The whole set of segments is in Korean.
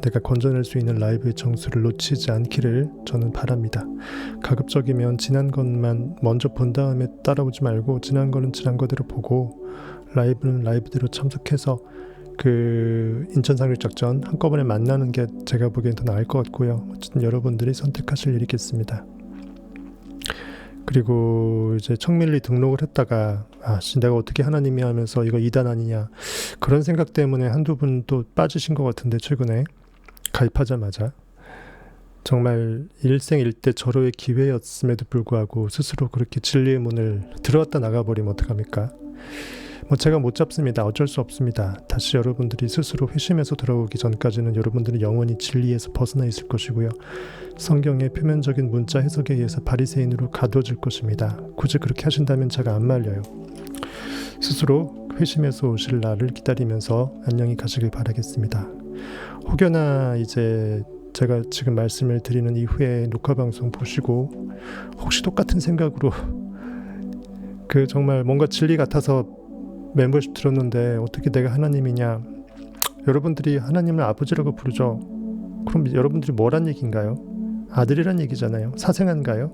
내가 건져낼 수 있는 라이브의 정수를 놓치지 않기를 저는 바랍니다. 가급적이면 지난 것만 먼저 본 다음에 따라오지 말고 지난 거는 지난 거대로 보고 라이브는 라이브대로 참석해서 그 인천상륙작전 한꺼번에 만나는 게 제가 보기엔 더 나을 것 같고요. 어쨌든 여러분들이 선택하실 일이겠습니다. 그리고 이제 청밀리 등록을 했다가 내가 어떻게 하나님이 하면서 이거 이단 아니냐 그런 생각 때문에 한두 분 또 빠지신 것 같은데 최근에 가입하자마자 정말 일생일대 절호의 기회였음에도 불구하고 스스로 그렇게 진리의 문을 들어왔다 나가버리면 어떡합니까? 제가 못 잡습니다. 어쩔 수 없습니다. 다시 여러분들이 스스로 회심해서 돌아오기 전까지는 여러분들은 영원히 진리에서 벗어나 있을 것이고요. 성경의 표면적인 문자 해석에 의해서 바리새인으로 가둬질 것입니다. 굳이 그렇게 하신다면 제가 안 말려요. 스스로 회심해서 오실 날을 기다리면서 안녕히 가시길 바라겠습니다. 혹여나 이제 제가 지금 말씀을 드리는 이후에 녹화방송 보시고 혹시 똑같은 생각으로 그 정말 뭔가 진리 같아서 멤버십 들었는데 어떻게 내가 하나님이냐, 여러분들이 하나님을 아버지라고 부르죠. 그럼 여러분들이 뭐란 얘기인가요? 아들이란 얘기잖아요. 사생아인가요?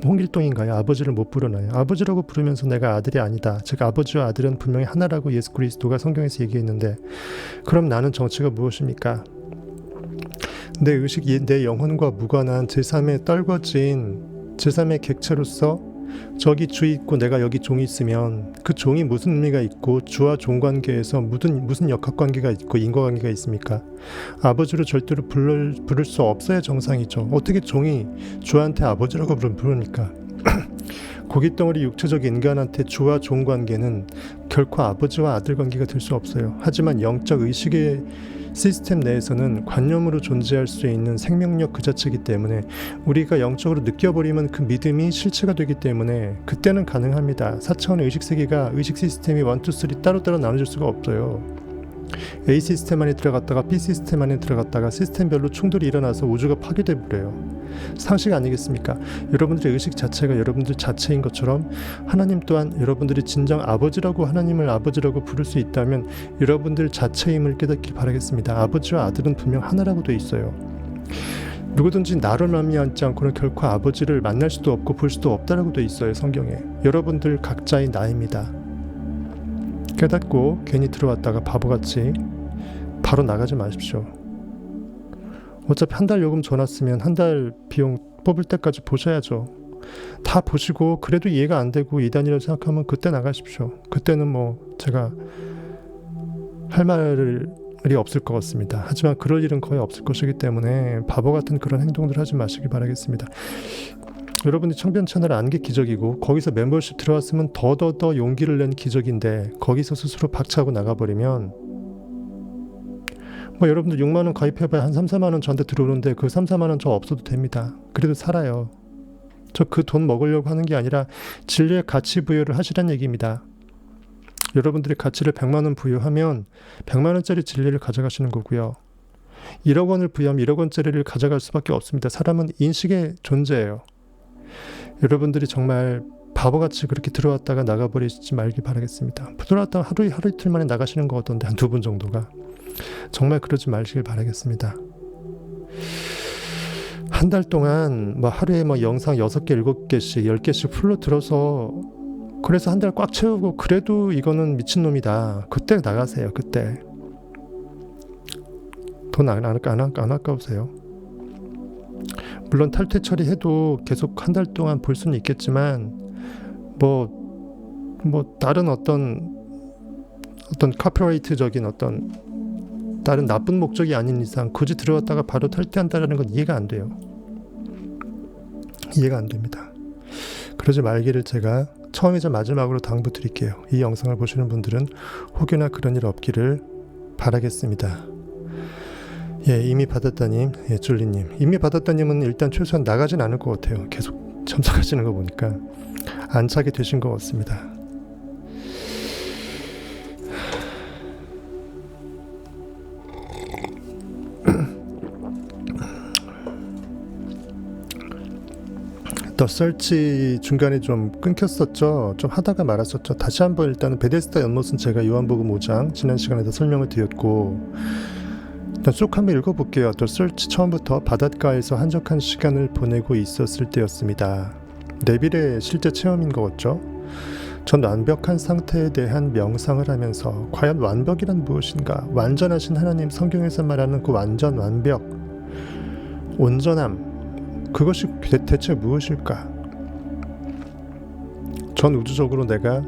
홍길동인가요? 아버지를 못 부르나요? 아버지라고 부르면서 내가 아들이 아니다. 즉 아버지와 아들은 분명히 하나라고 예수 그리스도가 성경에서 얘기했는데 그럼 나는 정체가 무엇입니까? 내 의식이 내 영혼과 무관한 제3의 떨궈진 제3의 객체로서 저기 주 있고 내가 여기 종이 있으면 그 종이 무슨 의미가 있고 주와 종 관계에서 무슨 역학관계가 있고 인과관계가 있습니까? 아버지로 절대로 부를 수 없어야 정상이죠. 어떻게 종이 주한테 아버지라고 부릅니까? 고깃덩어리 육체적 인간한테 주와 종 관계는 결코 아버지와 아들 관계가 될 수 없어요. 하지만 영적 의식의 시스템 내에서는 관념으로 존재할 수 있는 생명력 그 자체이기 때문에 우리가 영적으로 느껴버리면 그 믿음이 실체가 되기 때문에 그때는 가능합니다. 4차원의 의식세계가 의식 시스템이 1, 2, 3 따로따로 나눠질 수가 없어요. A 시스템 안에 들어갔다가 B 시스템 안에 들어갔다가 시스템별로 충돌이 일어나서 우주가 파괴돼 버려요. 상식 아니겠습니까? 여러분들의 의식 자체가 여러분들 자체인 것처럼 하나님 또한 여러분들이 진정 아버지라고 하나님을 아버지라고 부를 수 있다면 여러분들 자체임을 깨닫길 바라겠습니다. 아버지와 아들은 분명 하나라고 돼 있어요. 누구든지 나로 말미암지 않고는 결코 아버지를 만날 수도 없고 볼 수도 없다라고 돼 있어요. 성경에. 여러분들 각자의 나입니다. 깨닫고 괜히 들어왔다가 바보같이 바로 나가지 마십시오. 어차피 한 달 요금 줘놨으면 한 달 비용 뽑을 때까지 보셔야죠. 다 보시고 그래도 이해가 안 되고 이단이라고 생각하면 그때 나가십시오. 그때는 제가 할 말이 없을 것 같습니다. 하지만 그럴 일은 거의 없을 것이기 때문에 바보 같은 그런 행동들 하지 마시기 바라겠습니다. 여러분이 청변 채널을 안 게 기적이고 거기서 멤버십 들어왔으면 더 용기를 낸 기적인데 거기서 스스로 박차고 나가버리면 여러분들 6만원 가입해봐야 한 3, 4만원 저한테 들어오는데 그 3, 4만원 저 없어도 됩니다. 그래도 살아요. 저 그 돈 먹으려고 하는 게 아니라 진리의 가치 부여를 하시란 얘기입니다. 여러분들이 가치를 100만원 부여하면 100만원짜리 진리를 가져가시는 거고요. 1억 원을 부여하면 1억 원짜리를 가져갈 수밖에 없습니다. 사람은 인식의 존재예요. 여러분들이 정말 바보같이 그렇게 들어왔다가 나가버리지 말길 바라겠습니다. 들어왔다가 하루 이틀 만에 나가시는 것 같던데 한 2분 정도가. 정말 그러지 마시길 바라겠습니다. 한 달 동안 하루에 영상 6개, 7개씩, 10개씩 풀로 들어서 그래서 한 달 꽉 채우고 그래도 이거는 미친놈이다. 그때 나가세요. 그때. 돈 안 아까우세요. 물론 탈퇴 처리해도 계속 한 달 동안 볼 수는 있겠지만 다른 어떤 카피라이트적인 다른 나쁜 목적이 아닌 이상 굳이 들어왔다가 바로 탈퇴한다는 건 이해가 안 돼요. 이해가 안 됩니다. 그러지 말기를 제가 처음이자 마지막으로 당부드릴게요. 이 영상을 보시는 분들은 혹여나 그런 일 없기를 바라겠습니다. 이미 받았다님, 줄리님. 이미 받았다님은 일단 최소한 나가진 않을 것 같아요. 계속 참석하시는 거 보니까 안착이 되신 것 같습니다. 더 설치 중간에 좀 끊겼었죠. 좀 하다가 말았었죠. 다시 한번 일단은 베데스다 연못은 제가 요한복음 5장 지난 시간에도 설명을 드렸고 일단 쭉 한번 읽어볼게요. The Search 처음부터 바닷가에서 한적한 시간을 보내고 있었을 때였습니다. 네빌의 실제 체험인 거겠죠. 전 완벽한 상태에 대한 명상을 하면서 과연 완벽이란 무엇인가, 완전하신 하나님, 성경에서 말하는 그 완전, 완벽, 온전함, 그것이 대체 무엇일까? 전 우주적으로 내가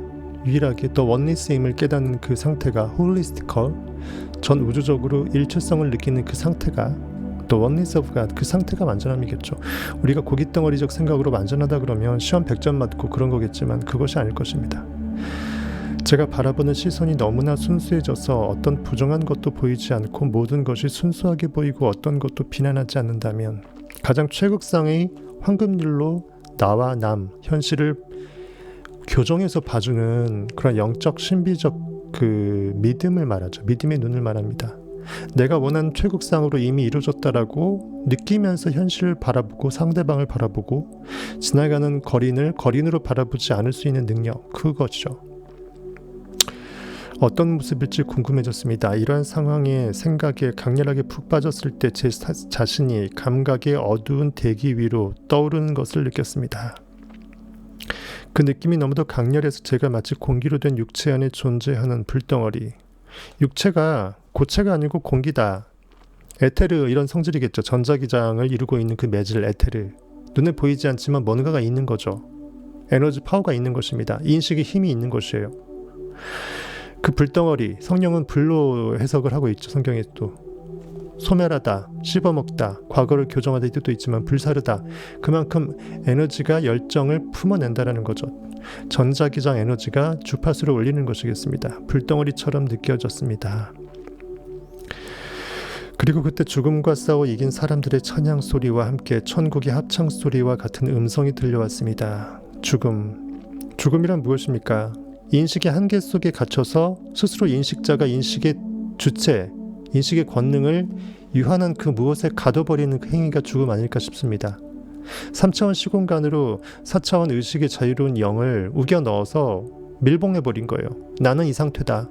유일하게 더 원리스임을 깨닫는 그 상태가 홀리스티컬, 전 우주적으로 일체성을 느끼는 그 상태가 더 원리스 오브 갓, 그 상태가 완전함이겠죠. 우리가 고깃덩어리적 생각으로 완전하다 그러면 시험 100점 맞고 그런 거겠지만 그것이 아닐 것입니다. 제가 바라보는 시선이 너무나 순수해져서 어떤 부정한 것도 보이지 않고 모든 것이 순수하게 보이고 어떤 것도 비난하지 않는다면 가장 최극상의 황금률로 나와 남, 현실을 교정해서 봐주는 그런 영적 신비적 그 믿음을 말하죠. 믿음의 눈을 말합니다. 내가 원하는 최극상으로 이미 이루어졌다라고 느끼면서 현실을 바라보고 상대방을 바라보고 지나가는 거린을 거린으로 바라보지 않을 수 있는 능력, 그것이죠. 어떤 모습일지 궁금해졌습니다. 이러한 상황에 생각에 강렬하게 푹 빠졌을 때 제 자신이 감각의 어두운 대기 위로 떠오르는 것을 느꼈습니다. 그 느낌이 너무도 강렬해서 제가 마치 공기로 된 육체 안에 존재하는 불덩어리. 육체가 고체가 아니고 공기다. 에테르 이런 성질이겠죠. 전자기장을 이루고 있는 그 매질 에테르. 눈에 보이지 않지만 뭔가가 있는 거죠. 에너지 파워가 있는 것입니다. 인식의 힘이 있는 것이에요. 그 불덩어리, 성령은 불로 해석을 하고 있죠. 성경에 또 소멸하다, 씹어먹다, 과거를 교정하다 이 뜻도 있지만 불사르다. 그만큼 에너지가 열정을 품어낸다라는 거죠. 전자기장 에너지가 주파수를 올리는 것이겠습니다. 불덩어리처럼 느껴졌습니다. 그리고 그때 죽음과 싸워 이긴 사람들의 찬양 소리와 함께 천국의 합창 소리와 같은 음성이 들려왔습니다. 죽음이란 무엇입니까? 인식의 한계 속에 갇혀서 스스로 인식자가 인식의 주체, 인식의 권능을 유한한 그 무엇에 가둬버리는 그 행위가 죽음 아닐까 싶습니다. 3차원 시공간으로 4차원 의식의 자유로운 영을 우겨 넣어서 밀봉해버린 거예요. 나는 이 상태다.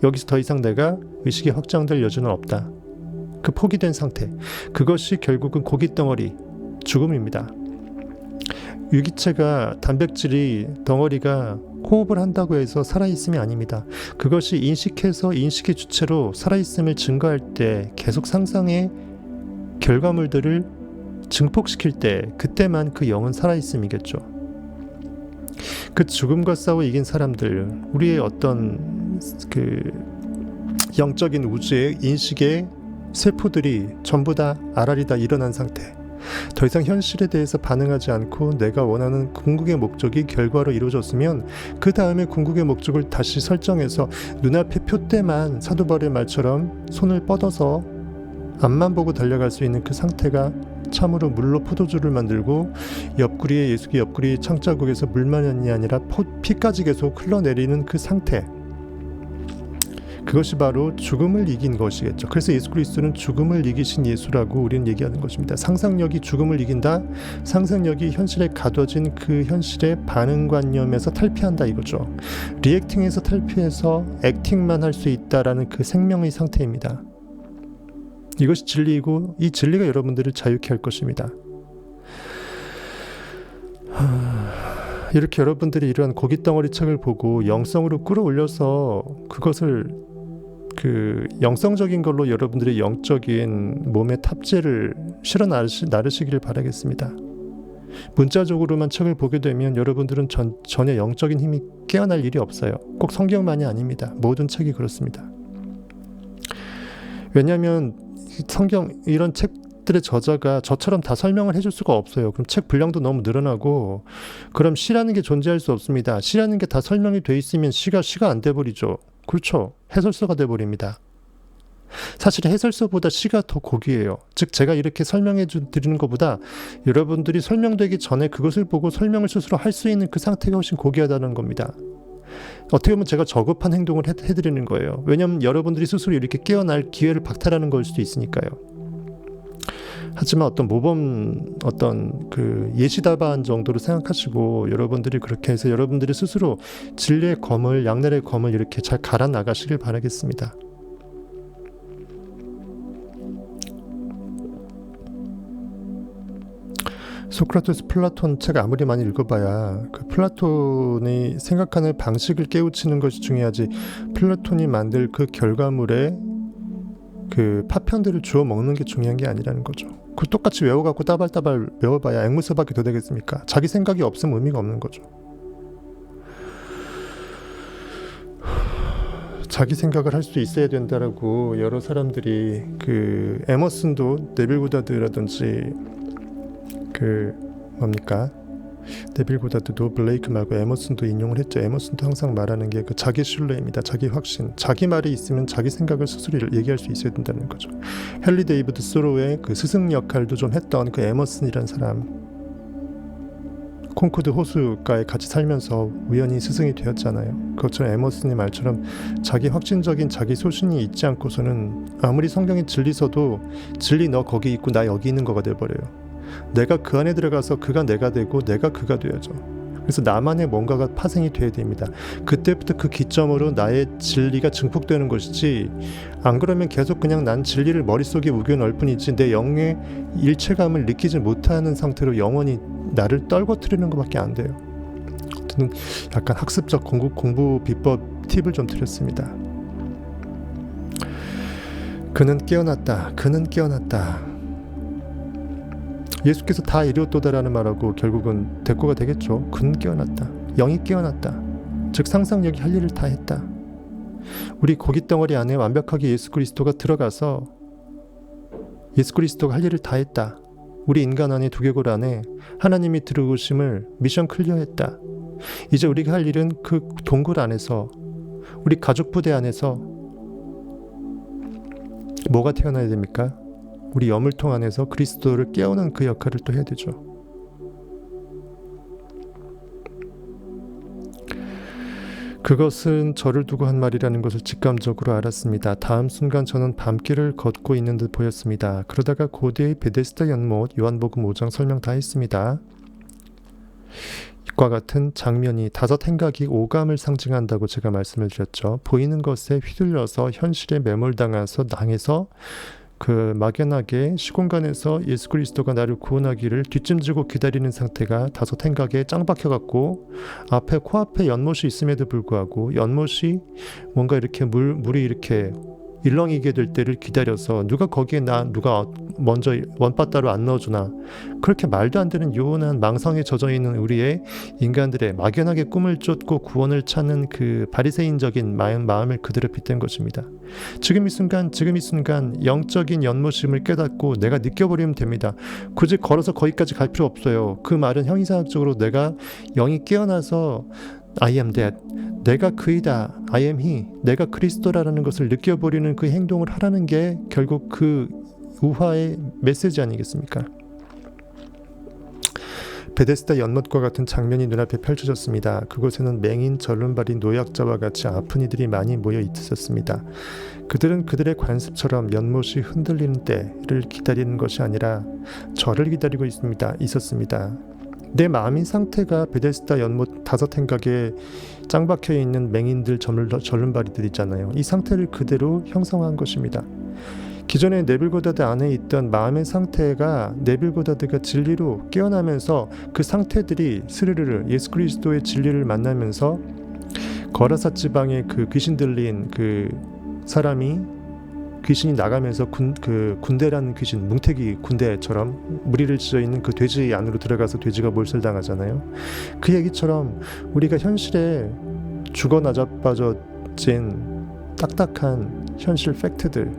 여기서 더 이상 내가 의식이 확장될 여지는 없다. 그 포기된 상태, 그것이 결국은 고깃덩어리, 죽음입니다. 유기체가 단백질이 덩어리가 호흡을 한다고 해서 살아있음이 아닙니다. 그것이 인식해서 인식의 주체로 살아있음을 증거할 때 계속 상상의 결과물들을 증폭시킬 때 그때만 그 영은 살아있음이겠죠. 그 죽음과 싸워 이긴 사람들, 우리의 어떤 그 영적인 우주의 인식의 세포들이 전부 다 아라리다 일어난 상태, 더 이상 현실에 대해서 반응하지 않고 내가 원하는 궁극의 목적이 결과로 이루어졌으면 그 다음에 궁극의 목적을 다시 설정해서 눈앞의 표대만 사도 바울의 말처럼 손을 뻗어서 앞만 보고 달려갈 수 있는 그 상태가 참으로 물로 포도주를 만들고 옆구리에 예수의 옆구리 창자국에서 물만이 아니라 피까지 계속 흘러내리는 그 상태, 그것이 바로 죽음을 이긴 것이겠죠. 그래서 예수 그리스도는 죽음을 이기신 예수라고 우리는 얘기하는 것입니다. 상상력이 죽음을 이긴다. 상상력이 현실에 가둬진 그 현실의 반응관념에서 탈피한다 이거죠. 리액팅에서 탈피해서 액팅만 할 수 있다라는 그 생명의 상태입니다. 이것이 진리이고 이 진리가 여러분들을 자유케 할 것입니다. 이렇게 여러분들이 이러한 고깃덩어리 책을 보고 영성으로 끌어올려서 그것을 그 영성적인 걸로 여러분들의 영적인 몸에 탑재를 실어 나르시기를 바라겠습니다. 문자적으로만 책을 보게 되면 여러분들은 전혀 영적인 힘이 깨어날 일이 없어요. 꼭 성경만이 아닙니다. 모든 책이 그렇습니다. 왜냐하면 성경 이런 책들의 저자가 저처럼 다 설명을 해줄 수가 없어요. 그럼 책 분량도 너무 늘어나고 그럼 시라는 게 존재할 수 없습니다. 시라는 게 다 설명이 돼 있으면 시가 안 돼버리죠. 그렇죠. 해설서가 돼버립니다. 사실 해설서보다 시가 더 고귀해요. 즉 제가 이렇게 설명해 드리는 것보다 여러분들이 설명되기 전에 그것을 보고 설명을 스스로 할 수 있는 그 상태가 훨씬 고귀하다는 겁니다. 어떻게 보면 제가 저급한 행동을 해드리는 거예요. 왜냐하면 여러분들이 스스로 이렇게 깨어날 기회를 박탈하는 걸 수도 있으니까요. 하지만 어떤 모범 어떤 그 예시다반 정도로 생각하시고 여러분들이 그렇게 해서 여러분들이 스스로 진리의 검을, 양날의 검을 이렇게 잘 갈아 나가시길 바라겠습니다. 소크라테스 플라톤 책 아무리 많이 읽어봐야 그 플라톤이 생각하는 방식을 깨우치는 것이 중요하지, 플라톤이 만들 그 결과물에 그 파편들을 주워 먹는 게 중요한 게 아니라는 거죠. 그 똑같이 외워갖고 따발따발 외워봐야 앵무새밖에 더 되겠습니까? 자기 생각이 없으면 의미가 없는 거죠. 자기 생각을 할 수 있어야 된다라고 여러 사람들이, 그 에머슨도 네빌 고다드라든지 그 뭡니까, 네빌 고다드도 블레이크 말고 에머슨도 인용을 했죠. 에머슨도 항상 말하는 게 그 자기 신뢰입니다. 자기 확신. 자기 말이 있으면 자기 생각을 스스로 얘기할 수 있어야 된다는 거죠. 헨리 데이비드 소로의 그 스승 역할도 좀 했던 그 에머슨이란 사람, 콩코드 호수가에 같이 살면서 우연히 스승이 되었잖아요. 그것처럼 에머슨의 말처럼 자기 확신적인 자기 소신이 있지 않고서는 아무리 성경에 진리서도 진리 너 거기 있고 나 여기 있는 거가 돼버려요. 내가 그 안에 들어가서 그가 내가 되고 내가 그가 되어져. 그래서 나만의 뭔가가 파생이 돼야 됩니다. 그때부터 그 기점으로 나의 진리가 증폭되는 것이지, 안 그러면 계속 그냥 난 진리를 머릿속에 우겨넣을 뿐이지 내 영의 일체감을 느끼지 못하는 상태로 영원히 나를 떨궈뜨리는 것밖에 안 돼요. 저는 약간 학습적 공부 비법 팁을 좀 드렸습니다. 그는 깨어났다. 그는 깨어났다. 예수께서 다 이루었도다라는 말하고 결국은 대꾸가 되겠죠. 그는 깨어났다. 영이 깨어났다. 즉 상상력이 할 일을 다 했다. 우리 고깃덩어리 안에 완벽하게 예수 그리스도가 들어가서 예수 그리스도가 할 일을 다 했다. 우리 인간 안에 두개골 안에 하나님이 들어오심을 미션 클리어했다. 이제 우리가 할 일은 그 동굴 안에서, 우리 가족 부대 안에서 뭐가 태어나야 됩니까? 우리 여물통 안에서 그리스도를 깨우는 그 역할을 또 해야 되죠. 그것은 저를 두고 한 말이라는 것을 직감적으로 알았습니다. 다음 순간 저는 밤길을 걷고 있는 듯 보였습니다. 그러다가 고대의 베데스다 연못, 요한복음 5장 설명 다 했습니다. 과 같은 장면이 다섯 행각이 오감을 상징한다고 제가 말씀을 드렸죠. 보이는 것에 휘둘려서 현실에 매몰당해서 그 막연하게 시공간에서 예수 그리스도가 나를 구원하기를 뒷짐지고 기다리는 상태가 다섯 행각에 짱 박혀갖고 앞에 코앞에 연못이 있음에도 불구하고 연못이 뭔가 이렇게 물이 이렇게 일렁이게 될 때를 기다려서 누가 거기에 누가 먼저 원바다로 안 넣어주나, 그렇게 말도 안 되는 요원한 망상에 젖어있는 우리의 인간들의 막연하게 꿈을 쫓고 구원을 찾는 그 바리새인적인 마음을 그대로 빗댄 것입니다. 지금 이 순간 영적인 연못임을 깨닫고 내가 느껴버리면 됩니다. 굳이 걸어서 거기까지 갈 필요 없어요. 그 말은 형이상학적으로 내가 영이 깨어나서 I am that, 내가 그이다, I am he, 내가 그리스도라는 것을 느껴버리는 그 행동을 하라는 게 결국 그 우화의 메시지 아니겠습니까? 베데스다 연못과 같은 장면이 눈앞에 펼쳐졌습니다. 그곳에는 맹인, 절름발이, 노약자와 같이 아픈 이들이 많이 모여 있었습니다. 그들은 그들의 관습처럼 연못이 흔들리는 때를 기다리는 것이 아니라 저를 기다리고 있었습니다. 내 마음의 상태가 베데스다 연못 다섯 행각에 짱 박혀 있는 맹인들, 절름발이들 있잖아요. 이 상태를 그대로 형성한 것입니다. 기존에 네빌 고다드 안에 있던 마음의 상태가 네빌 고다드가 진리로 깨어나면서 그 상태들이 스르르르 예수 그리스도의 진리를 만나면서 거라사 지방에 그 귀신 들린 그 사람이 귀신이 나가면서 군대라는 귀신, 뭉태기 군대처럼 무리를 지어 있는 그 돼지 안으로 들어가서 돼지가 몰살당하잖아요. 그 얘기처럼 우리가 현실에 죽어 나자빠져진 딱딱한 현실 팩트들,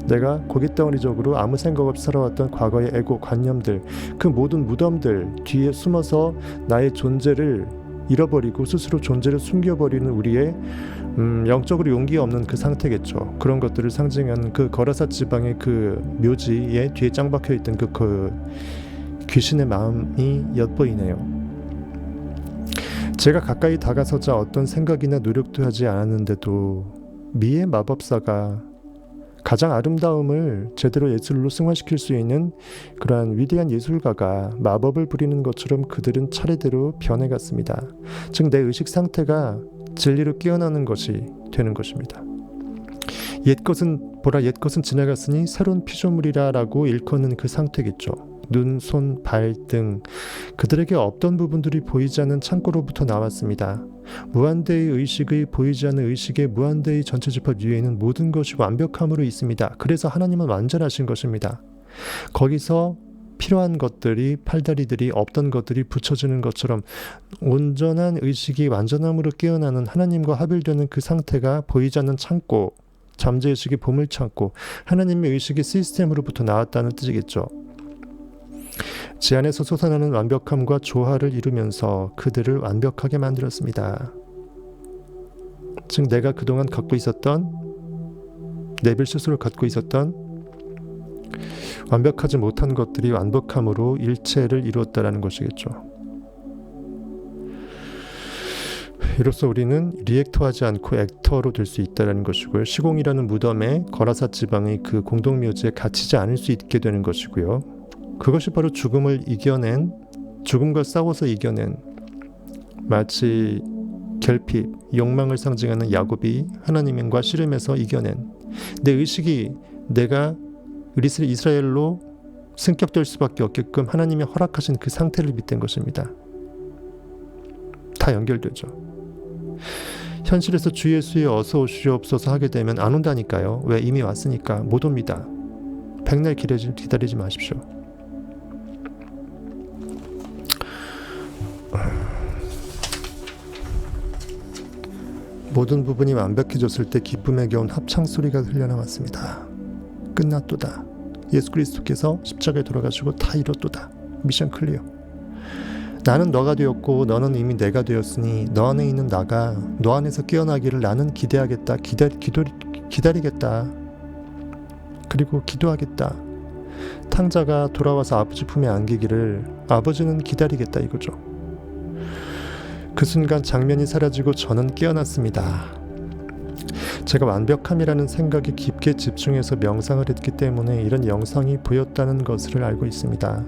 내가 고깃덩어리적으로 아무 생각 없이 살아왔던 과거의 에고 관념들, 그 모든 무덤들 뒤에 숨어서 나의 존재를 잃어버리고 스스로 존재를 숨겨버리는 우리의 영적으로 용기 없는 그 상태겠죠. 그런 것들을 상징하는 그 거라사 지방의 그 묘지에 뒤에 짱 박혀있던 그 귀신의 마음이 엿보이네요. 제가 가까이 다가서자 어떤 생각이나 노력도 하지 않았는데도 미의 마법사가 가장 아름다움을 제대로 예술로 승화시킬 수 있는 그러한 위대한 예술가가 마법을 부리는 것처럼 그들은 차례대로 변해갔습니다. 즉 내 의식 상태가 진리로 깨어나는 것이 되는 것입니다. 옛것은 지나갔으니 새로운 피조물이라 라고 일컫는 그 상태겠죠. 눈, 손, 발 등 그들에게 없던 부분들이 보이지 않는 창고로부터 나왔습니다. 무한대의 의식의 보이지 않는 의식의 무한대의 전체 집합 위에는 모든 것이 완벽함으로 있습니다. 그래서 하나님은 완전하신 것입니다. 거기서 필요한 것들이 팔다리들이 없던 것들이 붙여지는 것처럼 온전한 의식이 완전함으로 깨어나는 하나님과 합일되는 그 상태가 보이지 않는 창고, 잠재의식이 보물 창고, 하나님의 의식이 시스템으로부터 나왔다는 뜻이겠죠. 제 안에서 솟아나는 완벽함과 조화를 이루면서 그들을 완벽하게 만들었습니다. 즉 내가 그동안 갖고 있었던, 내빌 스스로 갖고 있었던 완벽하지 못한 것들이 완벽함으로 일체를 이루었다라는 것이겠죠. 이로써 우리는 리액터하지 않고 액터로 될 수 있다는 것이고요. 시공이라는 무덤에 거라사 지방의 그 공동묘지에 갇히지 않을 수 있게 되는 것이고요. 그것이 바로 죽음을 이겨낸, 죽음과 싸워서 이겨낸, 마치 결핍, 욕망을 상징하는 야곱이 하나님과 씨름해서 이겨낸, 내 의식이 내가 이스라엘로 승격될 수밖에 없게끔 하나님이 허락하신 그 상태를 빗댄 것입니다. 다 연결되죠. 현실에서 주 예수의 어서 오시옵소서 하게 되면 안 온다니까요. 왜? 이미 왔으니까 못 옵니다. 백날 기다리지 마십시오. 모든 부분이 완벽해졌을 때 기쁨에 겨운 합창소리가 흘러나왔습니다. 끝났도다. 예수 그리스도께서 십자가에 돌아가시고 다 이뤘도다. 미션 클리어. 나는 너가 되었고 너는 이미 내가 되었으니 너 안에 있는 나가 너 안에서 깨어나기를 나는 기대하겠다. 기다리겠다. 그리고 기도하겠다. 탕자가 돌아와서 아버지 품에 안기기를 아버지는 기다리겠다 이거죠. 그 순간 장면이 사라지고 저는 깨어났습니다. 제가 완벽함이라는 생각에 깊게 집중해서 명상을 했기 때문에 이런 영상이 보였다는 것을 알고 있습니다.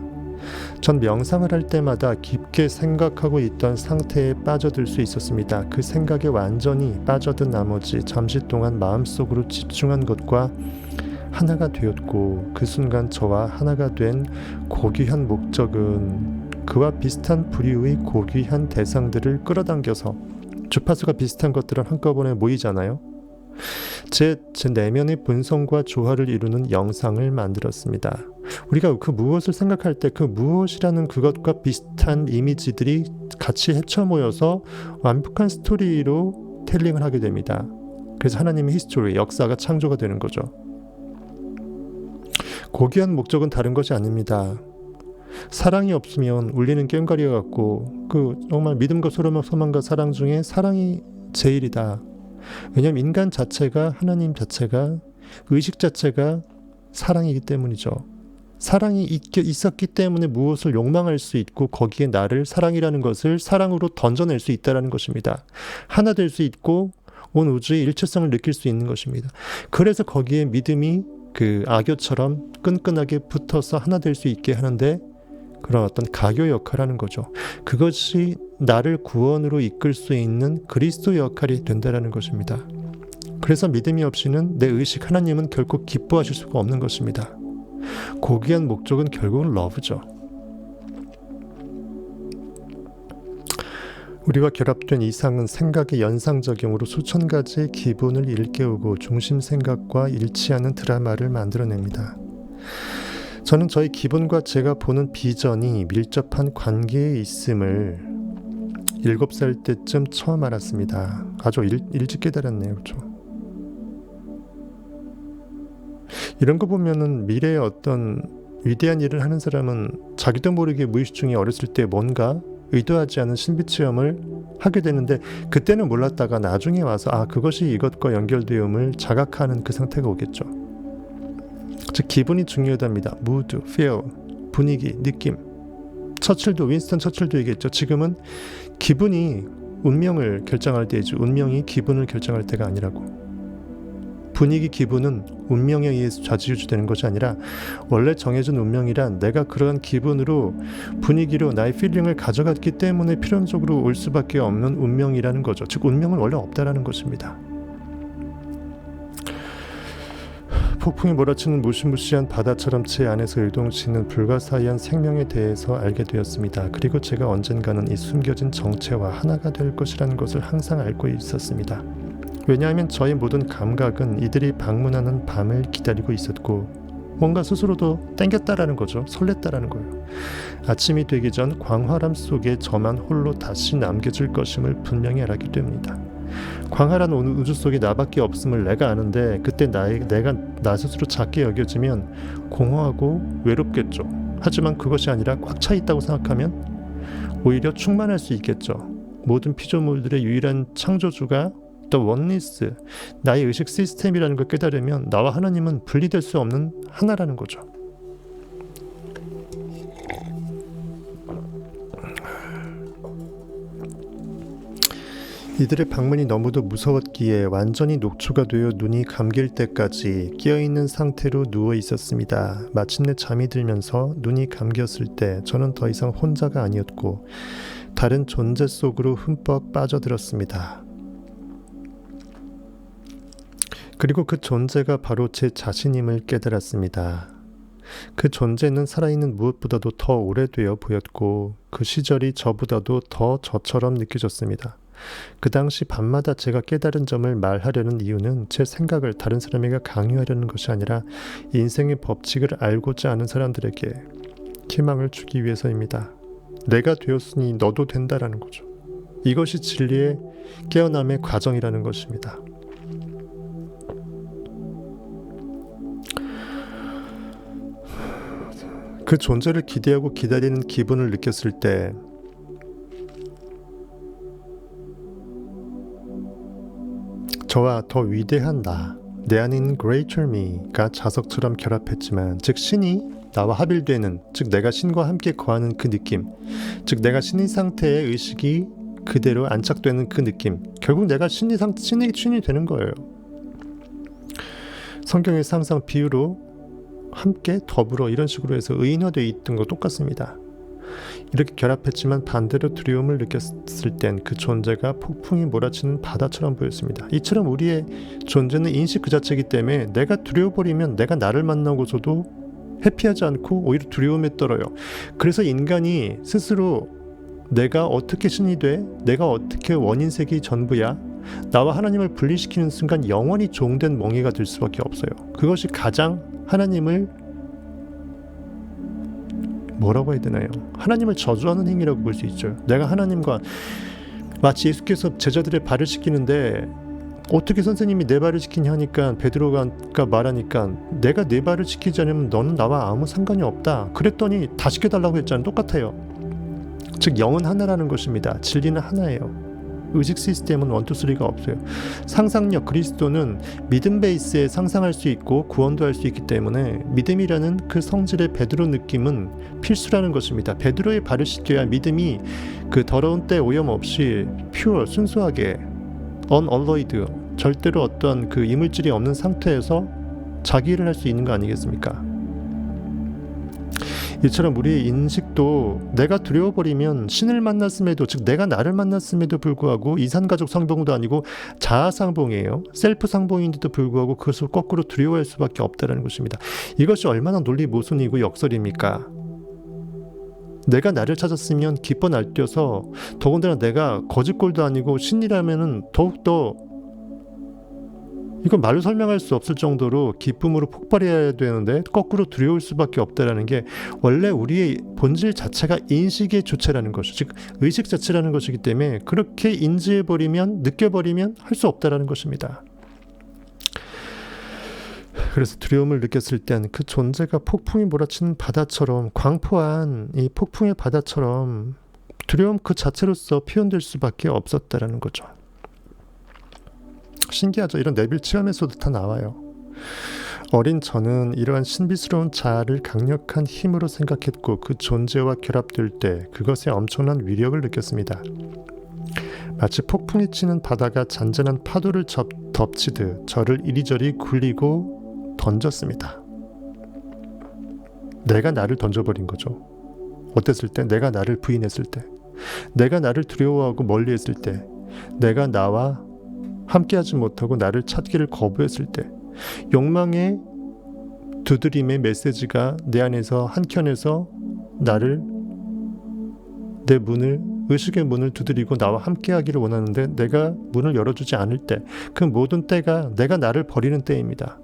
전 명상을 할 때마다 깊게 생각하고 있던 상태에 빠져들 수 있었습니다. 그 생각에 완전히 빠져든 나머지 잠시 동안 마음속으로 집중한 것과 하나가 되었고 그 순간 저와 하나가 된 고귀한 목적은 그와 비슷한 부류의 고귀한 대상들을 끌어당겨서 주파수가 비슷한 것들은 한꺼번에 모이잖아요. 제 내면의 본성과 조화를 이루는 영상을 만들었습니다. 우리가 그 무엇을 생각할 때 그 무엇이라는 그것과 비슷한 이미지들이 같이 헤쳐 모여서 완벽한 스토리로 텔링을 하게 됩니다. 그래서 하나님의 히스토리, 역사가 창조가 되는 거죠. 고귀한 목적은 다른 것이 아닙니다. 사랑이 없으면 울리는 꽹과리와 같고 그 정말 믿음과 소망과 사랑 중에 사랑이 제일이다. 왜냐하면 인간 자체가 하나님 자체가 의식 자체가 사랑이기 때문이죠. 사랑이 있었기 때문에 무엇을 욕망할 수 있고 거기에 나를 사랑이라는 것을 사랑으로 던져낼 수 있다는 것입니다. 하나 될 수 있고 온 우주의 일체성을 느낄 수 있는 것입니다. 그래서 거기에 믿음이 그 악교처럼 끈끈하게 붙어서 하나 될 수 있게 하는데 그런 어떤 가교 역할하는 거죠. 그것이 나를 구원으로 이끌 수 있는 그리스도 역할이 된다는 것입니다. 그래서 믿음이 없이는 내 의식 하나님은 결코 기뻐하실 수가 없는 것입니다. 고귀한 목적은 결국은 러브죠. 우리와 결합된 이상은 생각의 연상작용으로 수천 가지의 기분을 일깨우고 중심 생각과 일치하는 드라마를 만들어냅니다. 저는 저희 기분과 제가 보는 비전이 밀접한 관계에 있음을 7살 때쯤 처음 알았습니다. 아주 일찍 깨달았네요. 그렇죠? 이런 거 보면은 미래에 어떤 위대한 일을 하는 사람은 자기도 모르게 무의식 중에 어렸을 때 뭔가 의도하지 않은 신비 체험을 하게 되는데 그때는 몰랐다가 나중에 와서 그것이 이것과 연결되음을 자각하는 그 상태가 오겠죠. 즉 기분이 중요하답니다. mood, feel, 분위기, 느낌. 윈스턴 처칠도 얘기했죠. 지금은 기분이 운명을 결정할 때이지 운명이 기분을 결정할 때가 아니라고. 분위기, 기분은 운명에 의해서 좌지우지되는 것이 아니라 원래 정해진 운명이란 내가 그러한 기분으로 분위기로 나의 필링을 가져갔기 때문에 필연적으로 올 수밖에 없는 운명이라는 거죠. 즉 운명은 원래 없다라는 것입니다. 폭풍이 몰아치는 무시무시한 바다처럼 제 안에서 요동치는 불가사의한 생명에 대해서 알게 되었습니다. 그리고 제가 언젠가는 이 숨겨진 정체와 하나가 될 것이라는 것을 항상 알고 있었습니다. 왜냐하면 저의 모든 감각은 이들이 방문하는 밤을 기다리고 있었고 뭔가 스스로도 땡겼다라는 거죠. 설렜다라는 거예요. 아침이 되기 전 광활함 속에 저만 홀로 다시 남겨질 것임을 분명히 알았기 때문이다. 광활한 우주 속에 나밖에 없음을 내가 아는데 그때 내가 나 스스로 작게 여겨지면 공허하고 외롭겠죠. 하지만 그것이 아니라 꽉 차 있다고 생각하면 오히려 충만할 수 있겠죠. 모든 피조물들의 유일한 창조주가 The Oneness, 나의 의식 시스템이라는 걸 깨달으면 나와 하나님은 분리될 수 없는 하나라는 거죠. 이들의 방문이 너무도 무서웠기에 완전히 녹초가 되어 눈이 감길 때까지 깨어있는 상태로 누워 있었습니다. 마침내 잠이 들면서 눈이 감겼을 때 저는 더 이상 혼자가 아니었고 다른 존재 속으로 흠뻑 빠져들었습니다. 그리고 그 존재가 바로 제 자신임을 깨달았습니다. 그 존재는 살아있는 무엇보다도 더 오래되어 보였고 그 시절이 저보다도 더 저처럼 느껴졌습니다. 그 당시 밤마다 제가 깨달은 점을 말하려는 이유는 제 생각을 다른 사람에게 강요하려는 것이 아니라 인생의 법칙을 알고자 하는 사람들에게 희망을 주기 위해서입니다. 내가 되었으니 너도 된다라는 거죠. 이것이 진리의 깨어남의 과정이라는 것입니다. 그 존재를 기대하고 기다리는 기분을 느꼈을 때 저와 더 위대한 나, 내 안에 있는 Greater Me가 자석처럼 결합했지만 즉 신이 나와 합일되는, 즉 내가 신과 함께 거하는 그 느낌, 즉 내가 신의 상태의 의식이 그대로 안착되는 그 느낌, 결국 내가 신이 되는 거예요. 성경에서 항상 비유로 함께 더불어 이런 식으로 해서 의인화되어 있던 거 똑같습니다. 이렇게 결합했지만 반대로 두려움을 느꼈을 땐 그 존재가 폭풍이 몰아치는 바다처럼 보였습니다. 이처럼 우리의 존재는 인식 그 자체이기 때문에 내가 두려워버리면 내가 나를 만나고서도 해피하지 않고 오히려 두려움에 떨어요. 그래서 인간이 스스로 내가 어떻게 신이 돼? 내가 어떻게 원인색이 전부야? 나와 하나님을 분리시키는 순간 영원히 종된 멍에가 될 수밖에 없어요. 그것이 가장 하나님을 뭐라고 해야 되나요? 하나님을 저주하는 행위라고 볼 수 있죠. 내가 하나님과 마치 예수께서 제자들의 발을 씻기는데 어떻게 선생님이 내 발을 씻기냐 하니까 베드로가 말하니까 내가 내 발을 씻기지 않으면 너는 나와 아무 상관이 없다. 그랬더니 다 씻겨달라고 했잖아요. 똑같아요. 즉 영은 하나라는 것입니다. 진리는 하나예요. 의식 시스템은 1, 2, 3가 없어요. 상상력, 그리스도는 믿음 베이스에 상상할 수 있고 구원도 할 수 있기 때문에 믿음이라는 그 성질의 베드로 느낌은 필수라는 것입니다. 베드로의 발을 씻겨야 믿음이 그 더러운 때 오염 없이 퓨어, 순수하게 unalloyed, 절대로 어떤 그 이물질이 없는 상태에서 자기 일을 할 수 있는 거 아니겠습니까? 이처럼 우리의 인식도 내가 두려워버리면 신을 만났음에도, 즉 내가 나를 만났음에도 불구하고 이산가족 상봉도 아니고 자아 상봉이에요. 셀프 상봉인데도 불구하고 그것을 거꾸로 두려워할 수밖에 없다는 것입니다. 이것이 얼마나 논리 모순이고 역설입니까? 내가 나를 찾았으면 기뻐 날뛰어서, 더군다나 내가 거짓골도 아니고 신이라면은 더욱더 이건 말로 설명할 수 없을 정도로 기쁨으로 폭발해야 되는데 거꾸로 두려울 수밖에 없다라는 게 원래 우리의 본질 자체가 인식의 주체라는 것이죠. 즉 의식 자체라는 것이기 때문에 그렇게 인지해버리면, 느껴버리면 할 수 없다라는 것입니다. 그래서 두려움을 느꼈을 땐 그 존재가 폭풍이 몰아치는 바다처럼, 광포한 이 폭풍의 바다처럼 두려움 그 자체로서 표현될 수밖에 없었다라는 거죠. 신기하죠. 이런 내빌 체험에서도 다 나와요. 어린 저는 이러한 신비스러운 자아를 강력한 힘으로 생각했고 그 존재와 결합될 때 그것의 엄청난 위력을 느꼈습니다. 마치 폭풍이 치는 바다가 잔잔한 파도를 덮치듯 저를 이리저리 굴리고 던졌습니다. 내가 나를 던져버린 거죠. 어땠을 때? 내가 나를 부인했을 때, 내가 나를 두려워하고 멀리했을 때, 내가 나와 함께하지 못하고 나를 찾기를 거부했을 때, 욕망의 두드림의 메시지가 내 안에서 한켠에서 나를 내 문을 의식의 문을 두드리고 나와 함께 하기를 원하는데 내가 문을 열어주지 않을 때 그 모든 때가 내가 나를 버리는 때입니다.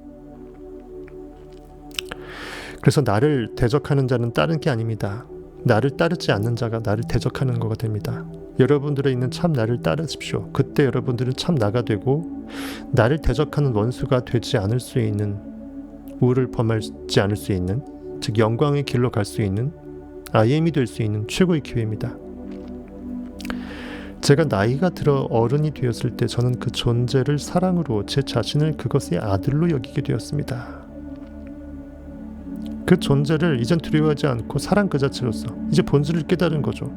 그래서 나를 대적하는 자는 다른 게 아닙니다. 나를 따르지 않는 자가 나를 대적하는 거가 됩니다. 여러분들의 있는 참 나를 따르십시오. 그때 여러분들은 참 나가 되고 나를 대적하는 원수가 되지 않을 수 있는 우를 범하지 않을 수 있는 즉 영광의 길로 갈 수 있는 IM이 될 수 있는 최고의 기회입니다. 제가 나이가 들어 어른이 되었을 때 저는 그 존재를 사랑으로 제 자신을 그것의 아들로 여기게 되었습니다. 그 존재를 이젠 두려워하지 않고 사랑 그 자체로서 이제 본질을 깨달은 거죠.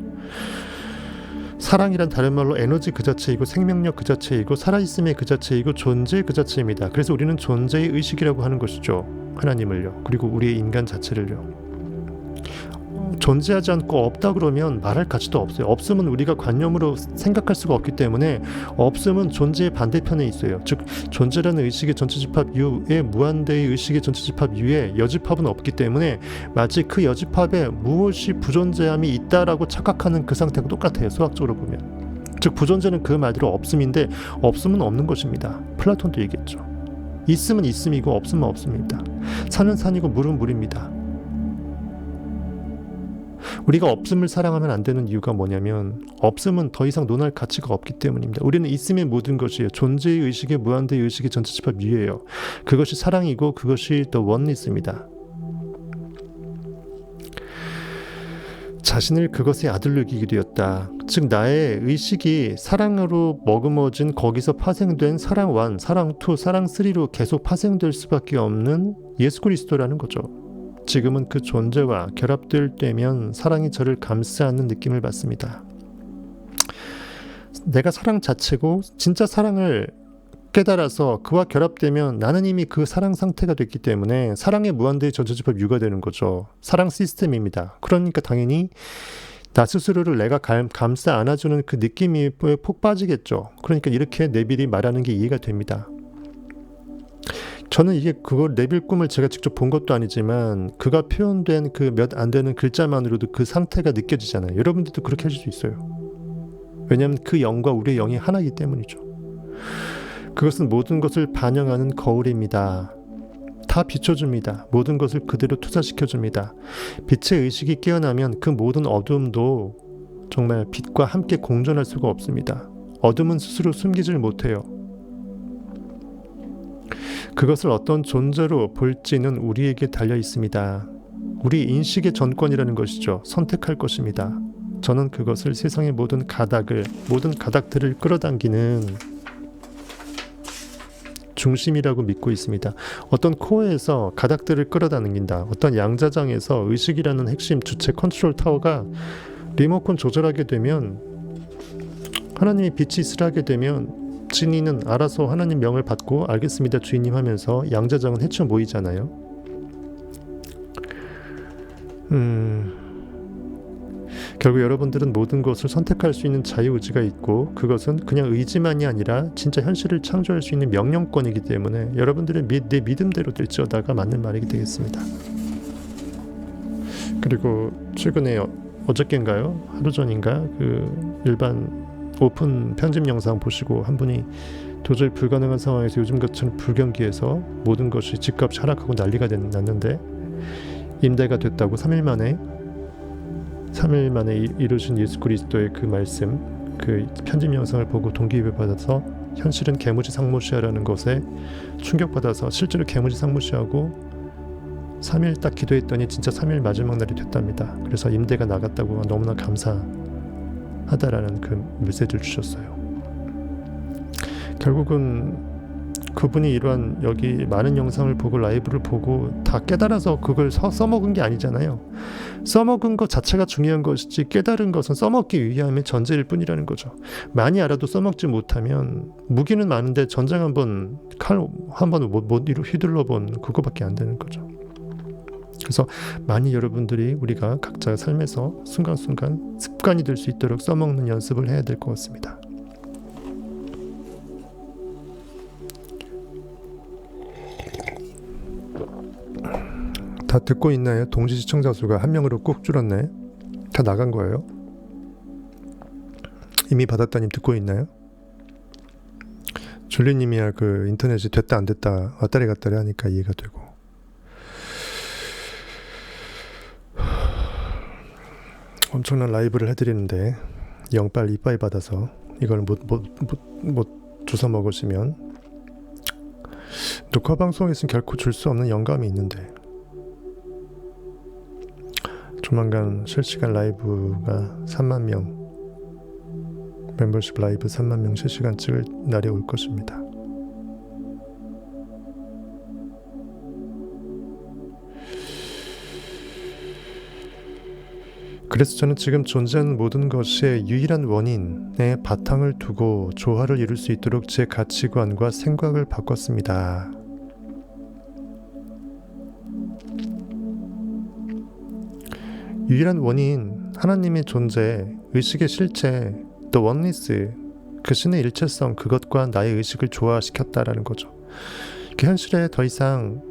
사랑이란 다른 말로 에너지 그 자체이고 생명력 그 자체이고 살아있음의 그 자체이고 존재의 그 자체입니다. 그래서 우리는 존재의 의식이라고 하는 것이죠. 하나님을요. 그리고 우리의 인간 자체를요. 존재하지 않고 없다 그러면 말할 가치도 없어요. 없음은 우리가 관념으로 생각할 수가 없기 때문에 없음은 존재의 반대편에 있어요. 즉 존재라는 의식의 전체집합 U에 무한대의 의식의 전체집합 U에 여집합은 없기 때문에 마치 그 여집합에 무엇이 부존재함이 있다라고 착각하는 그 상태가 똑같아요. 수학적으로 보면. 즉 부존재는 그 말대로 없음인데 없음은 없는 것입니다. 플라톤도 얘기했죠. 있음은 있음이고 없음은 없음입니다. 산은 산이고 물은 물입니다. 우리가 없음을 사랑하면 안 되는 이유가 뭐냐면 없음은 더 이상 논할 가치가 없기 때문입니다. 우리는 있음의 모든 것이에요. 존재의 의식의 무한대의 의식의 전체집합 U예요. 그것이 사랑이고 그것이 The Oneness입니다. 자신을 그것의 아들로 여기게 되었다. 즉 나의 의식이 사랑으로 머금어진 거기서 파생된 사랑 1, 사랑 2, 사랑 3로 계속 파생될 수밖에 없는 예수 그리스도라는 거죠. 지금은 그 존재와 결합될 때면 사랑이 저를 감싸는 느낌을 받습니다. 내가 사랑 자체고 진짜 사랑을 깨달아서 그와 결합되면 나는 이미 그 사랑 상태가 됐기 때문에 사랑의 무한대의 전체집합 U가 되는 거죠. 사랑 시스템입니다. 그러니까 당연히 나 스스로를 내가 감싸 안아주는 그 느낌이 폭 빠지겠죠. 그러니까 이렇게 네빌이 말하는 게 이해가 됩니다. 저는 이게 그걸 네빌 꿈을 제가 직접 본 것도 아니지만 그가 표현된 그 몇 안 되는 글자만으로도 그 상태가 느껴지잖아요. 여러분들도 그렇게 하실 수 있어요. 왜냐하면 그 영과 우리의 영이 하나이기 때문이죠. 그것은 모든 것을 반영하는 거울입니다. 다 비춰줍니다. 모든 것을 그대로 투사시켜줍니다. 빛의 의식이 깨어나면 그 모든 어둠도 정말 빛과 함께 공존할 수가 없습니다. 어둠은 스스로 숨기질 못해요. 그것을 어떤 존재로 볼지는 우리에게 달려 있습니다. 우리 인식의 전권이라는 것이죠. 선택할 것입니다. 저는 그것을 세상의 모든 가닥들을 끌어당기는 중심이라고 믿고 있습니다. 어떤 코어에서 가닥들을 끌어당긴다. 어떤 양자장에서 의식이라는 핵심 주체 컨트롤 타워가 리모컨 조절하게 되면 하나님이 빛이 있으라게 되면 진이는 알아서 하나님 명을 받고 알겠습니다 주인님 하면서 양자장은 헤쳐 모이잖아요. 결국 여러분들은 모든 것을 선택할 수 있는 자유의지가 있고 그것은 그냥 의지만이 아니라 진짜 현실을 창조할 수 있는 명령권이기 때문에 여러분들의 내 믿음대로 될지어다가 맞는 말이 되겠습니다. 그리고 최근에 어저께인가요? 하루 전인가 그 일반 오픈 편집 영상 보시고 한 분이 도저히 불가능한 상황에서 요즘 같은 불경기에서 모든 것이 집값이 하락하고 난리가 났는데 임대가 됐다고 3일 만에 이루신 예수 그리스도의 그 말씀 그 편집 영상을 보고 동기부여 받아서 현실은 개무지 상무시하라는 것에 충격받아서 실제로 개무지 상무시하고 3일 딱 기도했더니 진짜 3일 마지막 날이 됐답니다. 그래서 임대가 나갔다고 너무나 감사하다라는 그 메시지를 주셨어요. 결국은 그분이 이러한 여기 많은 영상을 보고 라이브를 보고 다 깨달아서 그걸 써먹은 게 아니잖아요. 써먹은 것 자체가 중요한 것이지 깨달은 것은 써먹기 위함의 전제일 뿐이라는 거죠. 많이 알아도 써먹지 못하면 무기는 많은데 전쟁 한번 칼 한번 못 휘둘러본 그거밖에 안 되는 거죠. 그래서 많이 여러분들이 우리가 각자 삶에서 순간순간 습관이 될 수 있도록 써먹는 연습을 해야 될 것 같습니다. 다 듣고 있나요? 동시 시청자 수가 한 명으로 꾹 줄었네. 다 나간 거예요? 이미 받았다님 듣고 있나요? 줄리님이야 그 인터넷이 됐다 안 됐다 왔다리 갔다리 하니까 이해가 되고. 엄청난 라이브를 해드리는데 영빨 이빠이 받아서 이걸 못 주워 먹으시면 녹화 방송에서는 결코 줄 수 없는 영감이 있는데, 조만간 실시간 라이브가 3만 명, 멤버십 라이브 3만 명 실시간 찍을 날이 올 것입니다. 그래서 저는 지금 존재하는 모든 것의 유일한 원인의 바탕을 두고 조화를 이룰 수 있도록 제 가치관과 생각을 바꿨습니다. 유일한 원인, 하나님의 존재, 의식의 실체, The Oneness, 그 신의 일체성, 그것과 나의 의식을 조화시켰다라는 거죠. 그 현실에 더 이상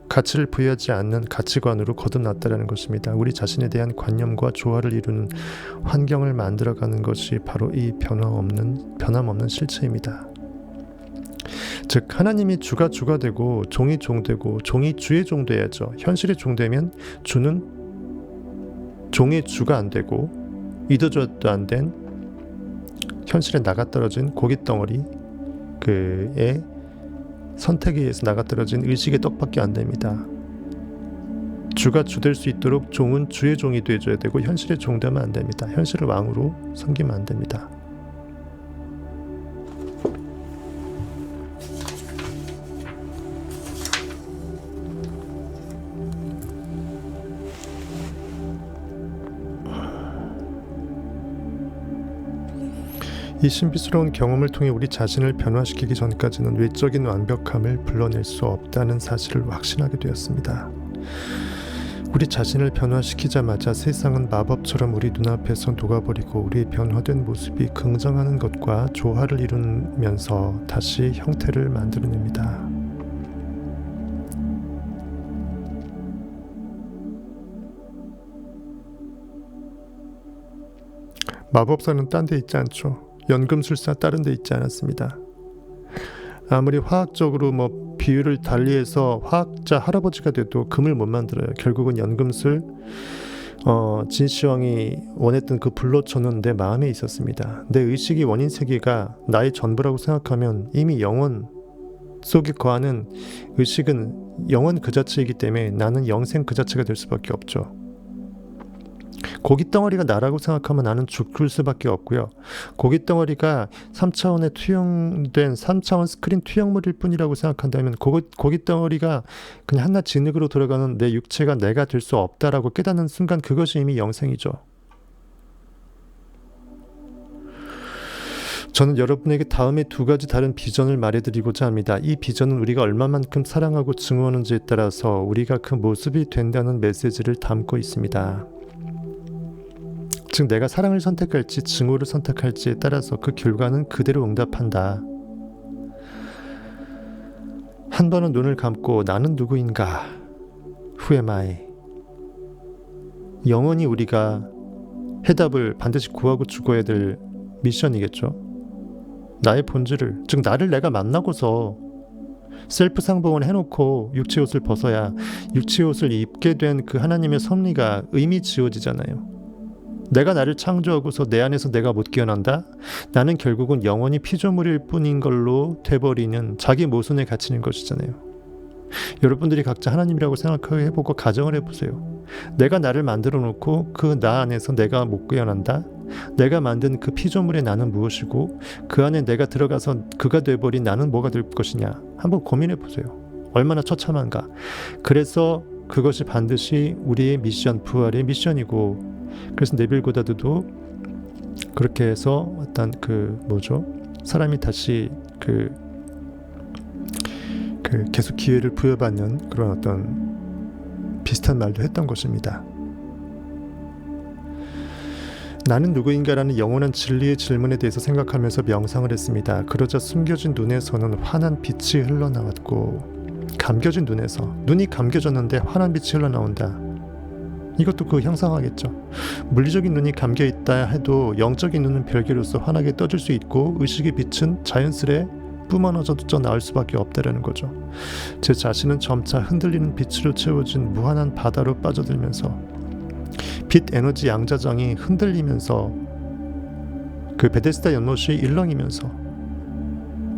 가치를 부여하지 않는 가치관으로 거듭났다라는 것입니다. 우리 자신에 대한 관념과 조화를 이루는 환경을 만들어가는 것이 바로 이 변함없는 실체입니다. 즉 하나님이 주가 되고 종이 종 되고 종이 주의 종 돼야죠. 현실의 종 되면 주는 종의 주가 안 되고 이도저도 안 된 현실에 나가떨어진 고깃덩어리 그의 선택에 의해서 나가떨어진 의식의 떡밖에 안 됩니다. 주가 주될 수 있도록 종은 주의 종이 되어줘야 되고 현실의 종 되면 안 됩니다. 현실을 왕으로 섬기면 안 됩니다. 이 신비스러운 경험을 통해 우리 자신을 변화시키기 전까지는 외적인 완벽함을 불러낼 수 없다는 사실을 확신하게 되었습니다. 우리 자신을 변화시키자마자 세상은 마법처럼 우리 눈앞에서 녹아버리고 우리의 변화된 모습이 긍정하는 것과 조화를 이루면서 다시 형태를 만들어냅니다. 마법사는 딴 데 있지 않죠. 연금술사 다른 데 있지 않았습니다. 아무리 화학적으로 비율을 달리해서 화학자 할아버지가 돼도 금을 못 만들어요. 결국은 연금술 진시황이 원했던 그 불로초는 내 마음에 있었습니다. 내 의식이 원인 세계가 나의 전부라고 생각하면 이미 영원 속에 거하는 의식은 영원 그 자체이기 때문에 나는 영생 그 자체가 될 수밖에 없죠. 고깃덩어리가 나라고 생각하면 나는 죽을 수밖에 없고요. 고깃덩어리가 3차원에 투영된 3차원 스크린 투영물일 뿐이라고 생각한다면 고깃덩어리가 그냥 한낱 진흙으로 돌아가는 내 육체가 내가 될 수 없다라고 깨닫는 순간 그것이 이미 영생이죠. 저는 여러분에게 다음에 두 가지 다른 비전을 말해드리고자 합니다. 이 비전은 우리가 얼마만큼 사랑하고 증오하는지에 따라서 우리가 그 모습이 된다는 메시지를 담고 있습니다. 즉 내가 사랑을 선택할지 증오를 선택할지에 따라서 그 결과는 그대로 응답한다. 한 번은 눈을 감고 나는 누구인가? Who am I? 영원히 우리가 해답을 반드시 구하고 죽어야 될 미션이겠죠. 나의 본질을, 즉 나를 내가 만나고서 셀프 상봉을 해놓고 육체 옷을 벗어야 육체 옷을 입게 된 그 하나님의 섭리가 의미 지어지잖아요. 내가 나를 창조하고서 내 안에서 내가 못 깨어난다? 나는 결국은 영원히 피조물일 뿐인 걸로 돼버리는 자기 모순에 갇히는 것이잖아요. 여러분들이 각자 하나님이라고 생각해보고 가정을 해보세요. 내가 나를 만들어 놓고 그 나 안에서 내가 못 깨어난다? 내가 만든 그 피조물의 나는 무엇이고 그 안에 내가 들어가서 그가 돼버린 나는 뭐가 될 것이냐? 한번 고민해보세요. 얼마나 처참한가? 그래서 그것이 반드시 우리의 미션, 부활의 미션이고, 그래서 네빌 고다드도 그렇게 해서 어떤 사람이 다시 계속 기회를 부여받는 그런 어떤 비슷한 말도 했던 것입니다. 나는 누구인가라는 영원한 진리의 질문에 대해서 생각하면서 명상을 했습니다. 그러자 숨겨진 눈에서는 환한 빛이 흘러나왔고 감겨진 눈에서 눈이 감겨졌는데 환한 빛이 흘러나온다. 이것도 그 형상화겠죠. 물리적인 눈이 감겨있다 해도 영적인 눈은 별개로서 환하게 떠질 수 있고 의식의 빛은 자연스레 뿜어져져 나올 수밖에 없다라는 거죠. 제 자신은 점차 흔들리는 빛으로 채워진 무한한 바다로 빠져들면서 빛 에너지 양자장이 흔들리면서 그 베데스다 연못이 일렁이면서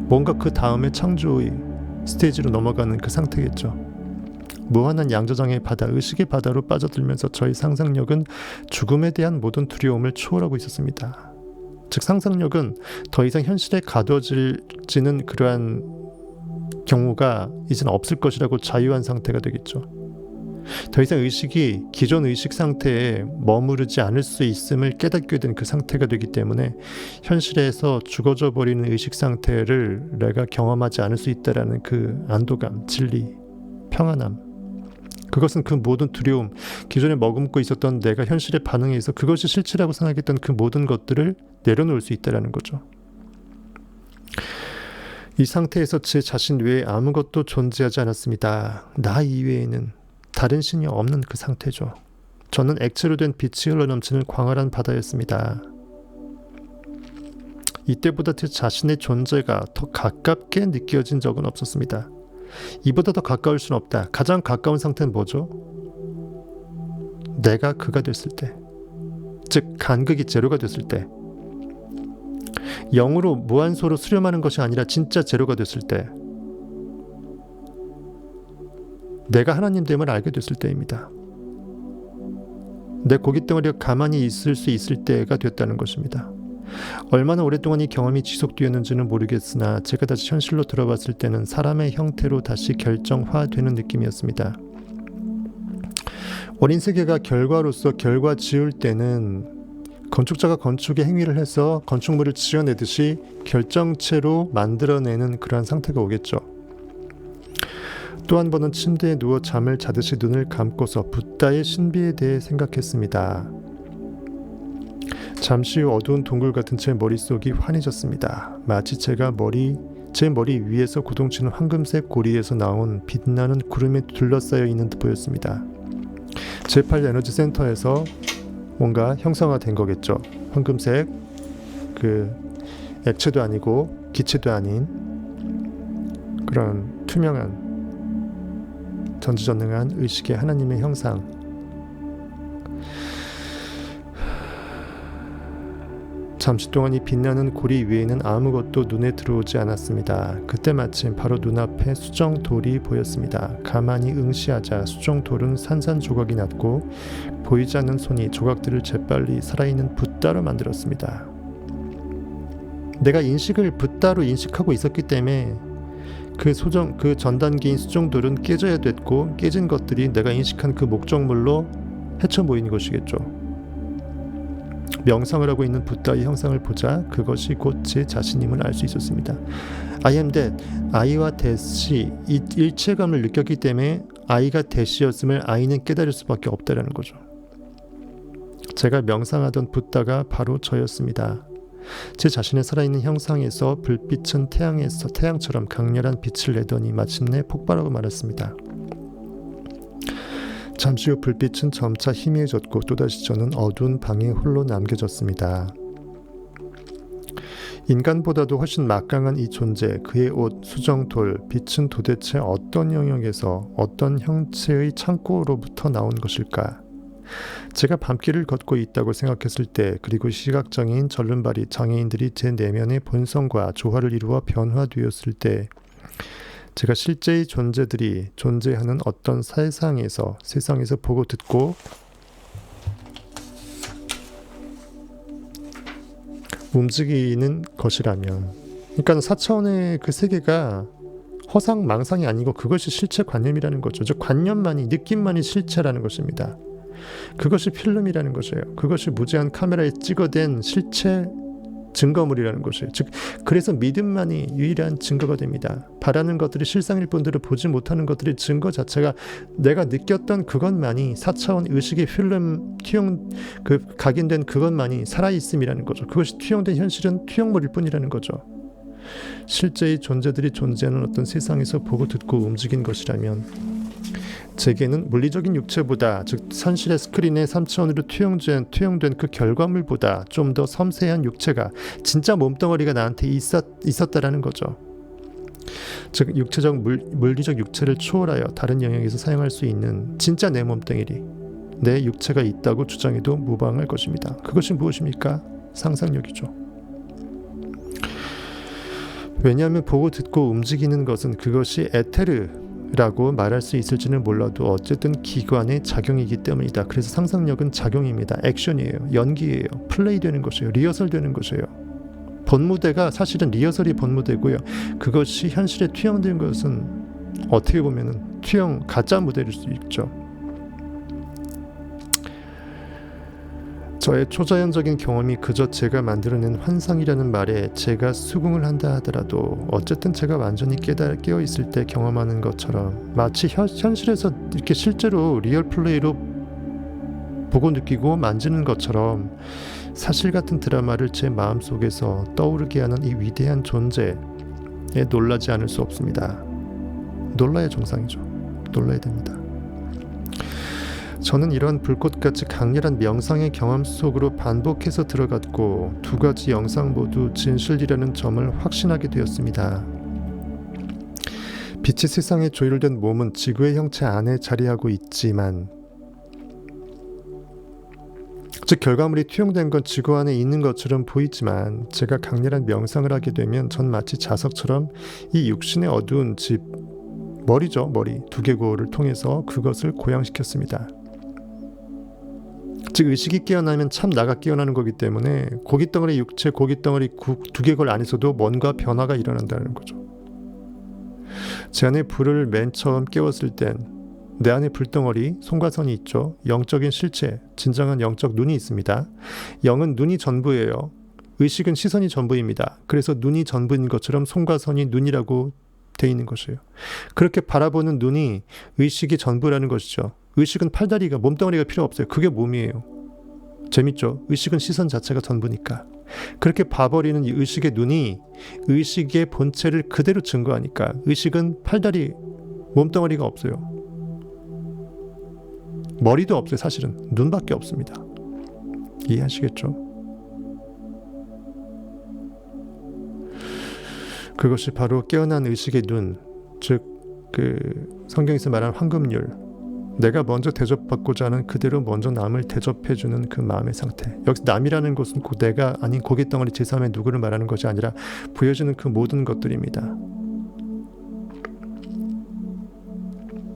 뭔가 그 다음에 창조의 스테이지로 넘어가는 그 상태겠죠. 무한한 양자장의 바다, 의식의 바다로 빠져들면서 저희 상상력은 죽음에 대한 모든 두려움을 초월하고 있었습니다. 즉 상상력은 더 이상 현실에 가둬지는 그러한 경우가 이제는 없을 것이라고 자유한 상태가 되겠죠. 더 이상 의식이 기존 의식 상태에 머무르지 않을 수 있음을 깨닫게 된 그 상태가 되기 때문에 현실에서 죽어져 버리는 의식 상태를 내가 경험하지 않을 수 있다라는 그 안도감, 진리, 평안함, 그것은 그 모든 두려움, 기존에 머금고 있었던 내가 현실에 반응해서 그것이 실체라고 생각했던 그 모든 것들을 내려놓을 수 있다는 거죠. 이 상태에서 제 자신 외에 아무것도 존재하지 않았습니다. 나 이외에는 다른 신이 없는 그 상태죠. 저는 액체로 된 빛이 흘러넘치는 광활한 바다였습니다. 이때보다 제 자신의 존재가 더 가깝게 느껴진 적은 없었습니다. 이보다 더 가까울 수는 없다. 가장 가까운 상태는 뭐죠? 내가 그가 됐을 때, 즉 간극이 제로가 됐을 때, 0으로 무한소로 수렴하는 것이 아니라 진짜 제로가 됐을 때, 내가 하나님 됨을 알게 됐을 때입니다. 내 고깃덩어리가 가만히 있을 수 있을 때가 됐다는 것입니다. 얼마나 오랫동안 이 경험이 지속되었는지는 모르겠으나 제가 다시 현실로 들어봤을 때는 사람의 형태로 다시 결정화되는 느낌이었습니다. 어린 세계가 결과로서 결과 지을 때는 건축자가 건축의 행위를 해서 건축물을 지어내듯이 결정체로 만들어내는 그러한 상태가 오겠죠. 또 한 번은 침대에 누워 잠을 자듯이 눈을 감고서 붓다의 신비에 대해 생각했습니다. 잠시 후 어두운 동굴 같은 제 머릿속이 환해졌습니다. 마치 제 머리 위에서 고동치는 황금색 고리에서 나온 빛나는 구름에 둘러싸여 있는 듯 보였습니다. 제8 에너지 센터에서 뭔가 형상화된 거겠죠. 황금색, 그 액체도 아니고 기체도 아닌 그런 투명한 전지전능한 의식의 하나님의 형상. 잠시 동안 이 빛나는 고리 위에는 아무것도 눈에 들어오지 않았습니다. 그때 마침 바로 눈앞에 수정돌이 보였습니다. 가만히 응시하자 수정돌은 산산조각이 났고 보이지 않는 손이 조각들을 재빨리 살아있는 붓다로 만들었습니다. 내가 인식을 붓다로 인식하고 있었기 때문에 그 전 단계인 수정돌은 깨져야 됐고 깨진 것들이 내가 인식한 그 목적물로 헤쳐 모이는 것이겠죠. 명상을 하고 있는 붓다의 형상을 보자 그것이 곧 제 자신임을 알 수 있었습니다. I am that, I와 that이 일체감을 느꼈기 때문에 I가 that이었음을 I는 깨달을 수밖에 없다라는 거죠. 제가 명상하던 붓다가 바로 저였습니다. 제 자신의 살아있는 형상에서 불빛은 태양처럼 강렬한 빛을 내더니 마침내 폭발하고 말았습니다. 잠시 후 불빛은 점차 희미해졌고 또다시 저는 어두운 방에 홀로 남겨졌습니다. 인간보다도 훨씬 막강한 이 존재, 그의 옷, 수정돌, 빛은 도대체 어떤 영역에서 어떤 형체의 창고로부터 나온 것일까? 제가 밤길을 걷고 있다고 생각했을 때, 그리고 시각장애인 절름발이 장애인들이 제 내면의 본성과 조화를 이루어 변화되었을 때, 제가 실제의 존재들이 존재하는 어떤 세상에서 보고 듣고 움직이는 것이라면, 그러니까 4차원의 그 세계가 허상 망상이 아니고 그것이 실체 관념이라는 거죠. 즉 관념만이, 느낌만이 실체라는 것입니다. 그것이 필름이라는 것이에요. 그것이 무제한 카메라에 찍어댄 실체 증거물이라는 것이에요. 즉 그래서 믿음만이 유일한 증거가 됩니다. 바라는 것들이 실상일 뿐더러 보지 못하는 것들의 증거 자체가 내가 느꼈던 그것만이 4차원 의식의 필름 각인된 그것만이 살아있음이라는 거죠. 그것이 투영된 현실은 투영물일 뿐이라는 거죠. 실제의 존재들이 존재하는 어떤 세상에서 보고 듣고 움직인 것이라면 제게는 물리적인 육체보다, 즉 현실의 스크린에 3차원으로 투영된 그 결과물보다 좀 더 섬세한 육체가, 진짜 몸덩어리가 나한테 있었다라는 거죠. 즉 육체적 물리적 육체를 초월하여 다른 영역에서 사용할 수 있는 진짜 내 몸뚱이리, 내 육체가 있다고 주장해도 무방할 것입니다. 그것이 무엇입니까? 상상력이죠. 왜냐하면 보고 듣고 움직이는 것은 그것이 에테르라고 말할 수 있을지는 몰라도 어쨌든 기관의 작용이기 때문이다. 그래서 상상력은 작용입니다. 액션이에요. 연기예요. 플레이 되는 것이에요. 리허설 되는 것이에요. 본무대가 사실은 리허설이 본무대고요. 그것이 현실에 투영된 것은 어떻게 보면은 가짜 무대일 수 있죠. 저의 초자연적인 경험이 그저 제가 만들어낸 환상이라는 말에 제가 수긍을 한다 하더라도 어쨌든 제가 완전히 깨어 있을 때 경험하는 것처럼 마치 현실에서 이렇게 실제로 리얼 플레이로 보고 느끼고 만지는 것처럼 사실 같은 드라마를 제 마음속에서 떠오르게 하는 이 위대한 존재에 놀라지 않을 수 없습니다. 놀라야 정상이죠. 놀라야 됩니다. 저는 이런 불꽃같이 강렬한 명상의 경험 속으로 반복해서 들어갔고 두 가지 영상 모두 진실이라는 점을 확신하게 되었습니다. 빛이 세상에 조율된 몸은 지구의 형체 안에 자리하고 있지만, 즉 결과물이 투영된 건 지구 안에 있는 것처럼 보이지만, 제가 강렬한 명상을 하게 되면 전 마치 자석처럼 이 육신의 어두운 집, 머리죠, 머리, 두개골을 통해서 그것을 고양시켰습니다. 즉 의식이 깨어나면 참 나가 깨어나는 거기 때문에 고깃덩어리 육체, 고깃덩어리 두개골 안에서도 뭔가 변화가 일어난다는 거죠. 제 안에 불을 맨 처음 깨웠을 땐 내 안에 불덩어리, 송과선이 있죠. 영적인 실체, 진정한 영적 눈이 있습니다. 영은 눈이 전부예요. 의식은 시선이 전부입니다. 그래서 눈이 전부인 것처럼 송과선이 눈이라고 돼 있는 것이에요. 그렇게 바라보는 눈이 의식이 전부라는 것이죠. 의식은 팔다리가, 몸덩어리가 필요 없어요. 그게 몸이에요. 재밌죠? 의식은 시선 자체가 전부니까. 그렇게 봐버리는 이 의식의 눈이 의식의 본체를 그대로 증거하니까 의식은 팔다리, 몸덩어리가 없어요. 머리도 없어요. 사실은 눈밖에 없습니다. 이해하시겠죠? 그것이 바로 깨어난 의식의 눈, 즉 성경에서 말하는 황금률, 내가 먼저 대접받고자 하는 그대로 먼저 남을 대접해주는 그 마음의 상태. 여기서 남이라는 것은 내가 아닌 고깃덩어리 제3의 누구를 말하는 것이 아니라 보여주는 그 모든 것들입니다.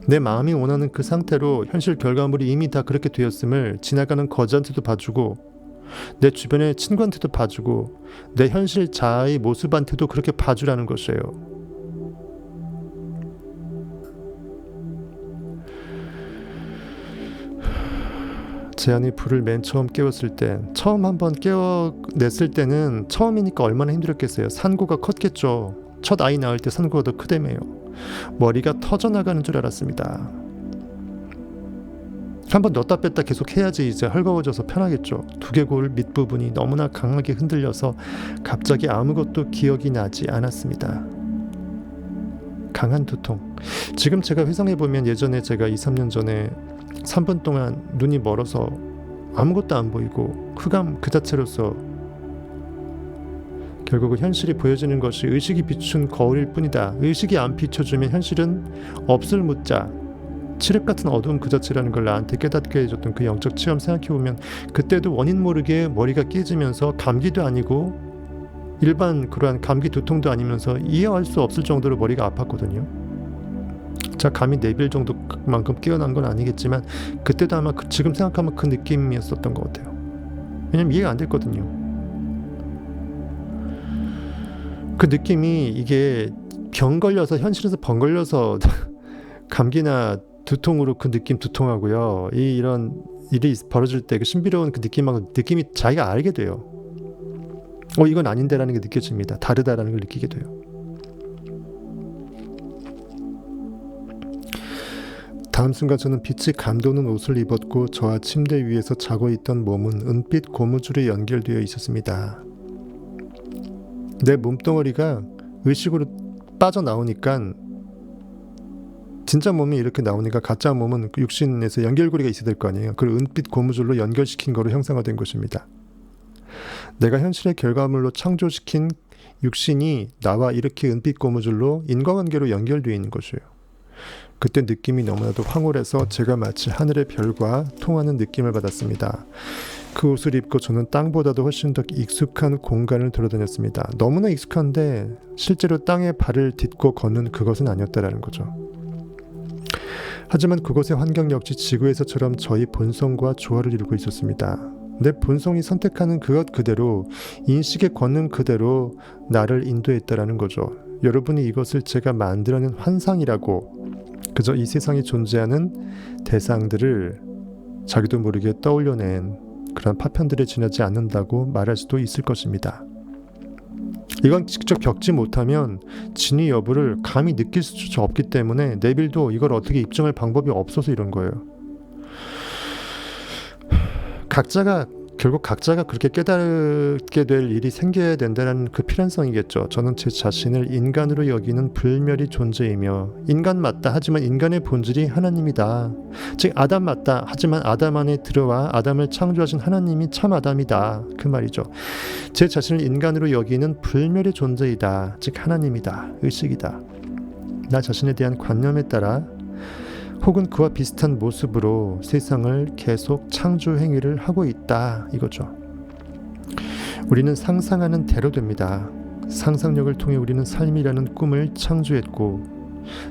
내 마음이 원하는 그 상태로 현실 결과물이 이미 다 그렇게 되었음을 지나가는 거지한테도 봐주고, 내 주변의 친구한테도 봐주고, 내 현실 자아의 모습한테도 그렇게 봐주라는 것이에요. 제 안에 불을 맨 처음 깨웠을 땐, 처음 한번 깨어냈을 때는 처음이니까 얼마나 힘들었겠어요. 산고가 컸겠죠. 첫 아이 낳을 때 산고가 더 크다며요. 머리가 터져나가는 줄 알았습니다. 한번 넣었다 뺐다 계속 해야지 이제 헐거워져서 편하겠죠. 두개골 밑부분이 너무나 강하게 흔들려서 갑자기 아무것도 기억이 나지 않았습니다. 강한 두통. 지금 제가 회상해보면 예전에 제가 2-3년 전에 3분 동안 눈이 멀어서 아무것도 안 보이고 흑암 그 자체로서 결국은 현실이 보여지는 것이 의식이 비춘 거울일 뿐이다. 의식이 안 비춰주면 현실은 없을 묻자. 칠흑 같은 어두움 그 자체라는 걸 나한테 깨닫게 해줬던 그 영적 체험 생각해보면 그때도 원인 모르게 머리가 깨지면서 감기도 아니고 일반 그러한 감기 두통도 아니면서 이해할 수 없을 정도로 머리가 아팠거든요. 자, 감이 4별 정도만큼 깨어난 건 아니겠지만 그때도 아마 지금 생각하면 그 느낌이었었던 것 같아요. 왜냐면 이해가 안 됐거든요. 그 느낌이 이게 병 걸려서 현실에서 병 걸려서 감기나 두통으로 그 느낌 두통하고요. 이런 일이 벌어질 때 그 신비로운 그 느낌이 자기가 알게 돼요. 이건 아닌데라는 게 느껴집니다. 다르다라는 걸 느끼게 돼요. 다음 순간 저는 빛이 감도는 옷을 입었고 저와 침대 위에서 자고 있던 몸은 은빛 고무줄에 연결되어 있었습니다. 내 몸뚱어리가 의식으로 빠져나오니까 진짜 몸이 이렇게 나오니까 가짜 몸은 그 육신에서 연결고리가 있어야 될 거 아니에요. 그걸 은빛 고무줄로 연결시킨 거로 형상화된 것입니다. 내가 현실의 결과물로 창조시킨 육신이 나와 이렇게 은빛 고무줄로 인과관계로 연결되어 있는 것이에요. 그때 느낌이 너무나도 황홀해서 제가 마치 하늘의 별과 통하는 느낌을 받았습니다. 그 옷을 입고 저는 땅보다도 훨씬 더 익숙한 공간을 돌아다녔습니다. 너무나 익숙한데 실제로 땅에 발을 딛고 걷는 그것은 아니었다라는 거죠. 하지만 그곳의 환경 역시 지구에서처럼 저희 본성과 조화를 이루고 있었습니다. 내 본성이 선택하는 그것 그대로, 인식의 권능 그대로 나를 인도했다라는 거죠. 여러분이 이것을 제가 만들어낸 환상이라고, 그저 이 세상에 존재하는 대상들을 자기도 모르게 떠올려낸 그런 파편들에 지나지 않는다고 말할 수도 있을 것입니다. 이건 직접 겪지 못하면 진위 여부를 감히 느낄 수조차 없기 때문에 네빌도 이걸 어떻게 입증할 방법이 없어서 이런 거예요. 결국 각자가 그렇게 깨닫게 될 일이 생겨야 된다는 그 필연성이겠죠. 저는 제 자신을 인간으로 여기는 불멸의 존재이며, 인간 맞다 하지만 인간의 본질이 하나님이다. 즉 아담 맞다 하지만 아담 안에 들어와 아담을 창조하신 하나님이 참 아담이다. 그 말이죠. 제 자신을 인간으로 여기는 불멸의 존재이다. 즉 하나님이다. 의식이다. 나 자신에 대한 관념에 따라 혹은 그와 비슷한 모습으로 세상을 계속 창조 행위를 하고 있다 이거죠. 우리는 상상하는 대로 됩니다. 상상력을 통해 우리는 삶이라는 꿈을 창조했고,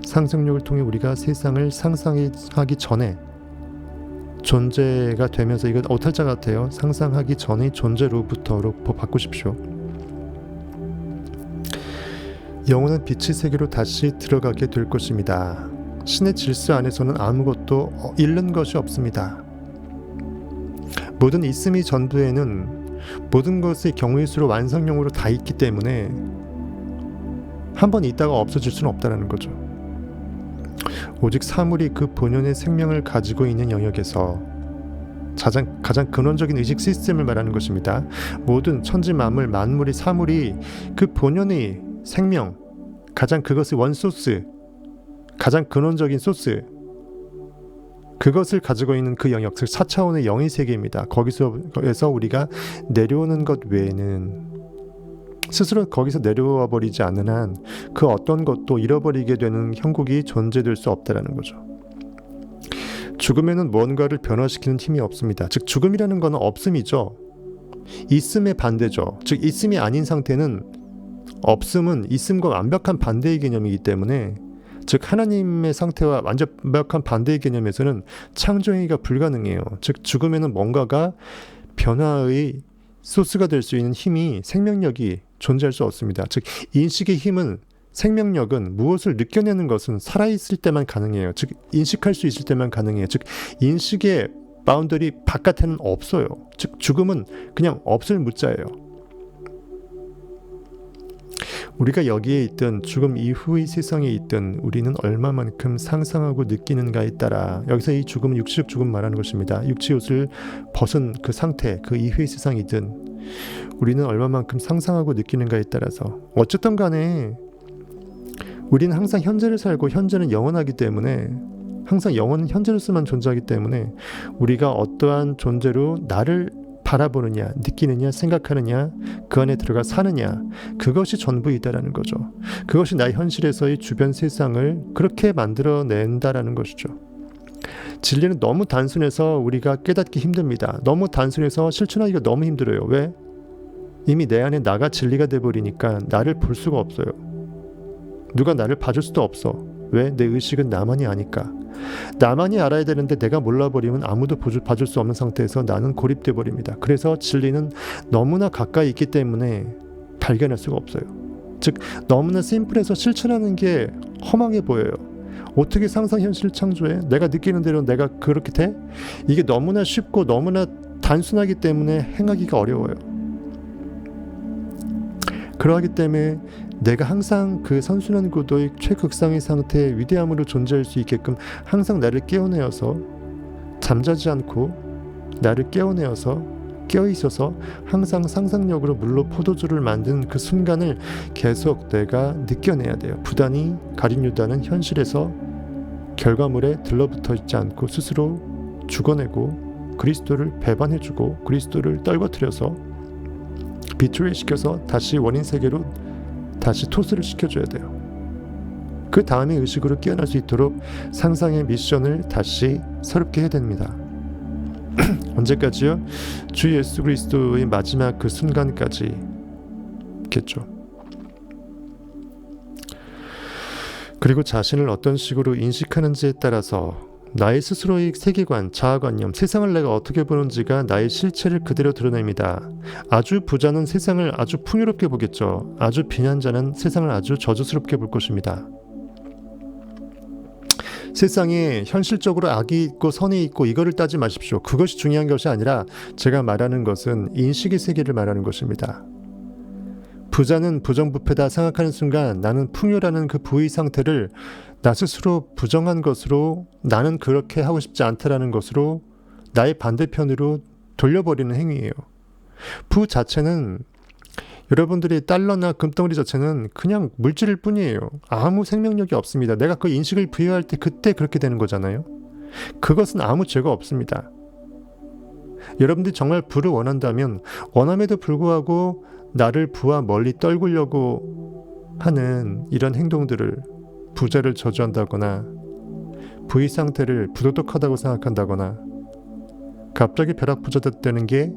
상상력을 통해 우리가 세상을 상상하기 전에 존재가 되면서, 이건 오탈자 같아요. 상상하기 전의 존재로부터로 바꾸십시오. 영혼은 빛의 세계로 다시 들어가게 될 것입니다. 신의 질서 안에서는 아무것도 잃는 것이 없습니다. 모든 있음이 전도에는 모든 것의 경우의 수로 완성형으로 다 있기 때문에 한 번 있다가 없어질 수는 없다는 거죠. 오직 사물이 그 본연의 생명을 가지고 있는 영역에서 가장 근원적인 의식 시스템을 말하는 것입니다. 모든 천지 만물, 만물이, 사물이 그 본연의 생명, 가장 그것의 원소스, 가장 근원적인 소스, 그것을 가지고 있는 그 영역, 4차원의 영의 세계입니다. 거기서 우리가 내려오는 것 외에는, 스스로 거기서 내려와 버리지 않는 한 그 어떤 것도 잃어버리게 되는 형국이 존재될 수 없다라는 거죠. 죽음에는 뭔가를 변화시키는 힘이 없습니다. 즉 죽음이라는 것은 없음이죠. 있음의 반대죠. 즉 있음이 아닌 상태는, 없음은 있음과 완벽한 반대의 개념이기 때문에, 즉 하나님의 상태와 완벽한 반대의 개념에서는 창조행위가 불가능해요. 즉 죽음에는 뭔가가 변화의 소스가 될 수 있는 힘이, 생명력이 존재할 수 없습니다. 즉 인식의 힘은, 생명력은, 무엇을 느껴내는 것은 살아있을 때만 가능해요. 즉 인식할 수 있을 때만 가능해요. 즉 인식의 바운더리 바깥에는 없어요. 즉 죽음은 그냥 없을 무자예요. 우리가 여기에 있든 죽음 이후의 세상에 있든 우리는 얼마만큼 상상하고 느끼는가에 따라, 여기서 이 죽음은 육체적 죽음 말하는 것입니다. 육체 옷을 벗은 그 상태, 그 이후의 세상이든 우리는 얼마만큼 상상하고 느끼는가에 따라서, 어쨌든 간에 우리는 항상 현재를 살고 현재는 영원하기 때문에, 항상 영원은 현재로서만 존재하기 때문에 우리가 어떠한 존재로 나를 바라보느냐, 느끼느냐, 생각하느냐, 그 안에 들어가 사느냐, 그것이 전부이다라는 거죠. 그것이 나의 현실에서의 주변 세상을 그렇게 만들어낸다라는 것이죠. 진리는 너무 단순해서 우리가 깨닫기 힘듭니다. 너무 단순해서 실천하기가 너무 힘들어요. 왜? 이미 내 안에 나가 진리가 돼버리니까 나를 볼 수가 없어요. 누가 나를 봐줄 수도 없어. 왜? 내 의식은 나만이 아니까. 나만이 알아야 되는데 내가 몰라버리면 아무도 봐줄 수 없는 상태에서 나는 고립돼 버립니다. 그래서 진리는 너무나 가까이 있기 때문에 발견할 수가 없어요. 즉 너무나 심플해서 실천하는 게 허망해 보여요. 어떻게 상상 현실을 창조해? 내가 느끼는 대로 내가 그렇게 돼? 이게 너무나 쉽고 너무나 단순하기 때문에 행하기가 어려워요. 그러하기 때문에 내가 항상 그 선순환 구도의 최극상의 상태의 위대함으로 존재할 수 있게끔 항상 나를 깨워내어서, 잠자지 않고 나를 깨워내어서 깨어있어서 항상 상상력으로 물로 포도주를 만든 그 순간을 계속 내가 느껴내야 돼요. 부단히 가룟 유다는 현실에서 결과물에 들러붙어 있지 않고 스스로 죽어내고 그리스도를 배반해주고 그리스도를 떨궈뜨려서 비트레이 시켜서 다시 원인 세계로 다시 토스를 시켜줘야 돼요. 그 다음에 의식으로 깨어날 수 있도록 상상의 미션을 다시 새롭게 해야 됩니다. 언제까지요? 주 예수 그리스도의 마지막 그 순간까지 겠죠. 그리고 자신을 어떤 식으로 인식하는지에 따라서 나의 스스로의 세계관, 자아관념, 세상을 내가 어떻게 보는지가 나의 실체를 그대로 드러냅니다. 아주 부자는 세상을 아주 풍요롭게 보겠죠. 아주 빈한자는 세상을 아주 저주스럽게 볼 것입니다. 세상에 현실적으로 악이 있고 선이 있고 이거를 따지 마십시오. 그것이 중요한 것이 아니라 제가 말하는 것은 인식의 세계를 말하는 것입니다. 부자는 부정부패다 생각하는 순간 나는 풍요라는 그 부의 상태를 나 스스로 부정한 것으로 나는 그렇게 하고 싶지 않다라는 것으로 나의 반대편으로 돌려버리는 행위예요. 부 자체는 여러분들이 달러나 금덩어리 자체는 그냥 물질일 뿐이에요. 아무 생명력이 없습니다. 내가 그 인식을 부여할 때 그때 그렇게 되는 거잖아요. 그것은 아무 죄가 없습니다. 여러분들이 정말 부를 원한다면 원함에도 불구하고 나를 부와 멀리 떨구려고 하는 이런 행동들을 부자를 저주한다거나 부의 상태를 부도덕하다고 생각한다거나 갑자기 벼락부자가 되는 게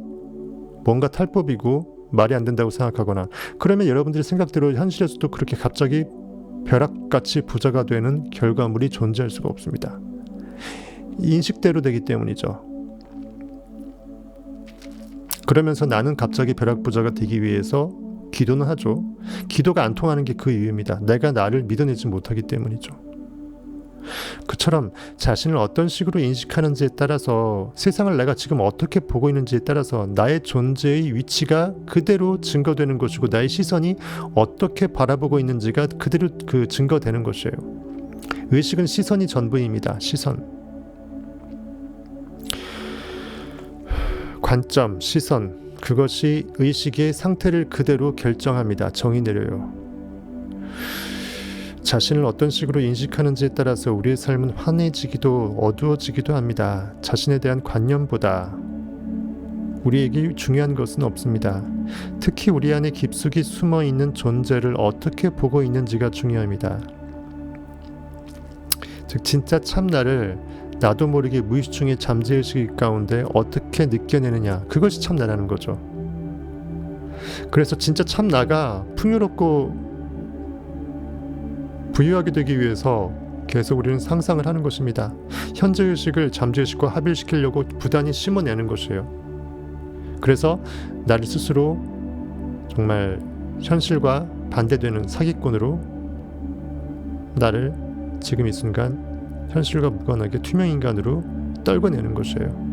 뭔가 탈법이고 말이 안 된다고 생각하거나 그러면 여러분들의 생각대로 현실에서도 그렇게 갑자기 벼락같이 부자가 되는 결과물이 존재할 수가 없습니다. 인식대로 되기 때문이죠. 그러면서 나는 갑자기 벼락부자가 되기 위해서 기도는 하죠. 기도가 안 통하는 게 그 이유입니다. 내가 나를 믿어내지 못하기 때문이죠. 그처럼 자신을 어떤 식으로 인식하는지에 따라서 세상을 내가 지금 어떻게 보고 있는지에 따라서 나의 존재의 위치가 그대로 증거되는 것이고 나의 시선이 어떻게 바라보고 있는지가 그대로 그 증거되는 것이에요. 의식은 시선이 전부입니다. 시선. 관점, 시선, 그것이 의식의 상태를 그대로 결정합니다. 정의 내려요. 자신을 어떤 식으로 인식하는지에 따라서 우리의 삶은 환해지기도 어두워지기도 합니다. 자신에 대한 관념보다 우리에게 중요한 것은 없습니다. 특히 우리 안에 깊숙이 숨어있는 존재를 어떻게 보고 있는지가 중요합니다. 즉 진짜 참나를 나도 모르게 무의식 중에 잠재의식 가운데 어떻게 느껴내느냐, 그것이 참나라는 거죠. 그래서 진짜 참나가 풍요롭고 부유하게 되기 위해서 계속 우리는 상상을 하는 것입니다. 현재의식을 잠재의식과 합일시키려고 부단히 심어내는 것이에요. 그래서 나를 스스로 정말 현실과 반대되는 사기꾼으로 나를 지금 이 순간 현실과 무관하게 투명인간으로 떨궈내는 것이에요.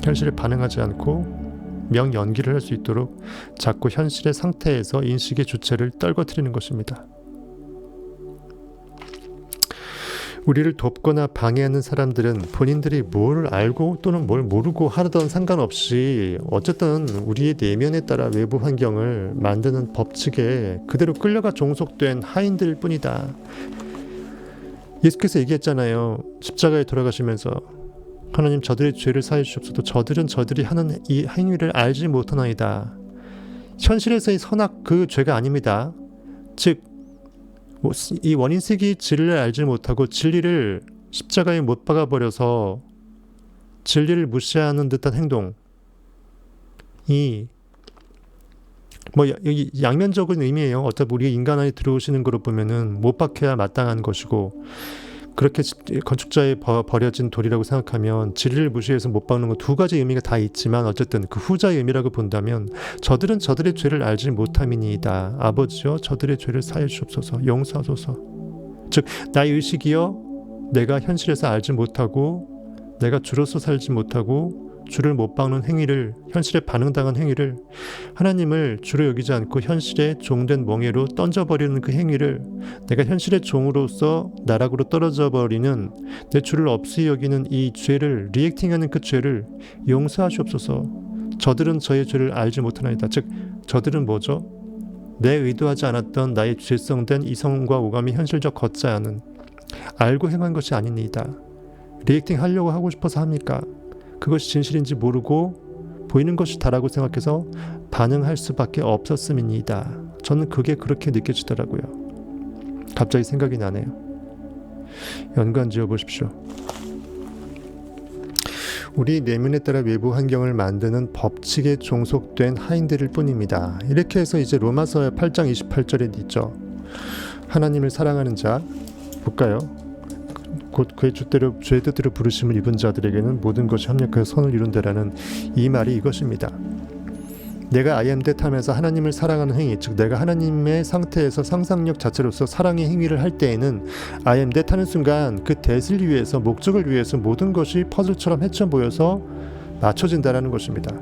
현실에 반응하지 않고 명연기를 할 수 있도록 자꾸 현실의 상태에서 인식의 주체를 떨궈뜨리는 것입니다. 우리를 돕거나 방해하는 사람들은 본인들이 뭘 알고 또는 뭘 모르고 하던 상관없이 어쨌든 우리의 내면에 따라 외부 환경을 만드는 법칙에 그대로 끌려가 종속된 하인들일 뿐이다. 예수께서 얘기했잖아요. 십자가에 돌아가시면서 하나님 저들의 죄를 사해 주옵소서. 저들은 저들이 하는 이 행위를 알지 못하나이다. 현실에서의 선악 그 죄가 아닙니다. 즉 이 원인세계의 진리를 알지 못하고 진리를 십자가에 못 박아버려서 진리를 무시하는 듯한 행동, 이 양면적인 의미예요. 어차피 우리 인간 안에 들어오시는 거로 보면은 못 박혀야 마땅한 것이고, 그렇게 건축자에 버려진 돌이라고 생각하면 진리를 무시해서 못 박는 건 두 가지 의미가 다 있지만 어쨌든 그 후자의 의미라고 본다면 저들은 저들의 죄를 알지 못함이니이다. 아버지여 저들의 죄를 사해 주옵소서. 용서하소서. 즉 나의 의식이여 내가 현실에서 알지 못하고 내가 주로서 살지 못하고 주를 못 박는 행위를, 현실에 반응당한 행위를, 하나님을 주로 여기지 않고 현실의 종된 멍에로 던져버리는 그 행위를, 내가 현실의 종으로서 나락으로 떨어져 버리는, 내 주를 없이 여기는 이 죄를, 리액팅하는 그 죄를 용서하시옵소서. 저들은 저의 죄를 알지 못하나이다. 즉 저들은 뭐죠? 내 의도하지 않았던 나의 죄성된 이성과 오감이 현실적 걷자하는, 알고 행한 것이 아니니이다. 리액팅 하려고 하고 싶어서 합니까? 그것이 진실인지 모르고 보이는 것이 다라고 생각해서 반응할 수밖에 없었음이니이다. 저는 그게 그렇게 느껴지더라고요. 갑자기 생각이 나네요. 연관 지어 보십시오. 우리 내면에 따라 외부 환경을 만드는 법칙에 종속된 하인들일 뿐입니다. 이렇게 해서 이제 로마서 8장 28절에 있죠. 하나님을 사랑하는 자, 볼까요? 곧 그의 주대로 죄 뜻대로 부르심을 입은 자들에게는 모든 것이 합력하여 선을 이룬다라는 이 말이 이것입니다. 내가 I am that 하면서 하나님을 사랑하는 행위, 즉 내가 하나님의 상태에서 상상력 자체로서 사랑의 행위를 할 때에는 I am that 하는 순간 그 that을 위해서, 목적을 위해서 모든 것이 퍼즐처럼 해쳐 보여서 맞춰진다라는 것입니다.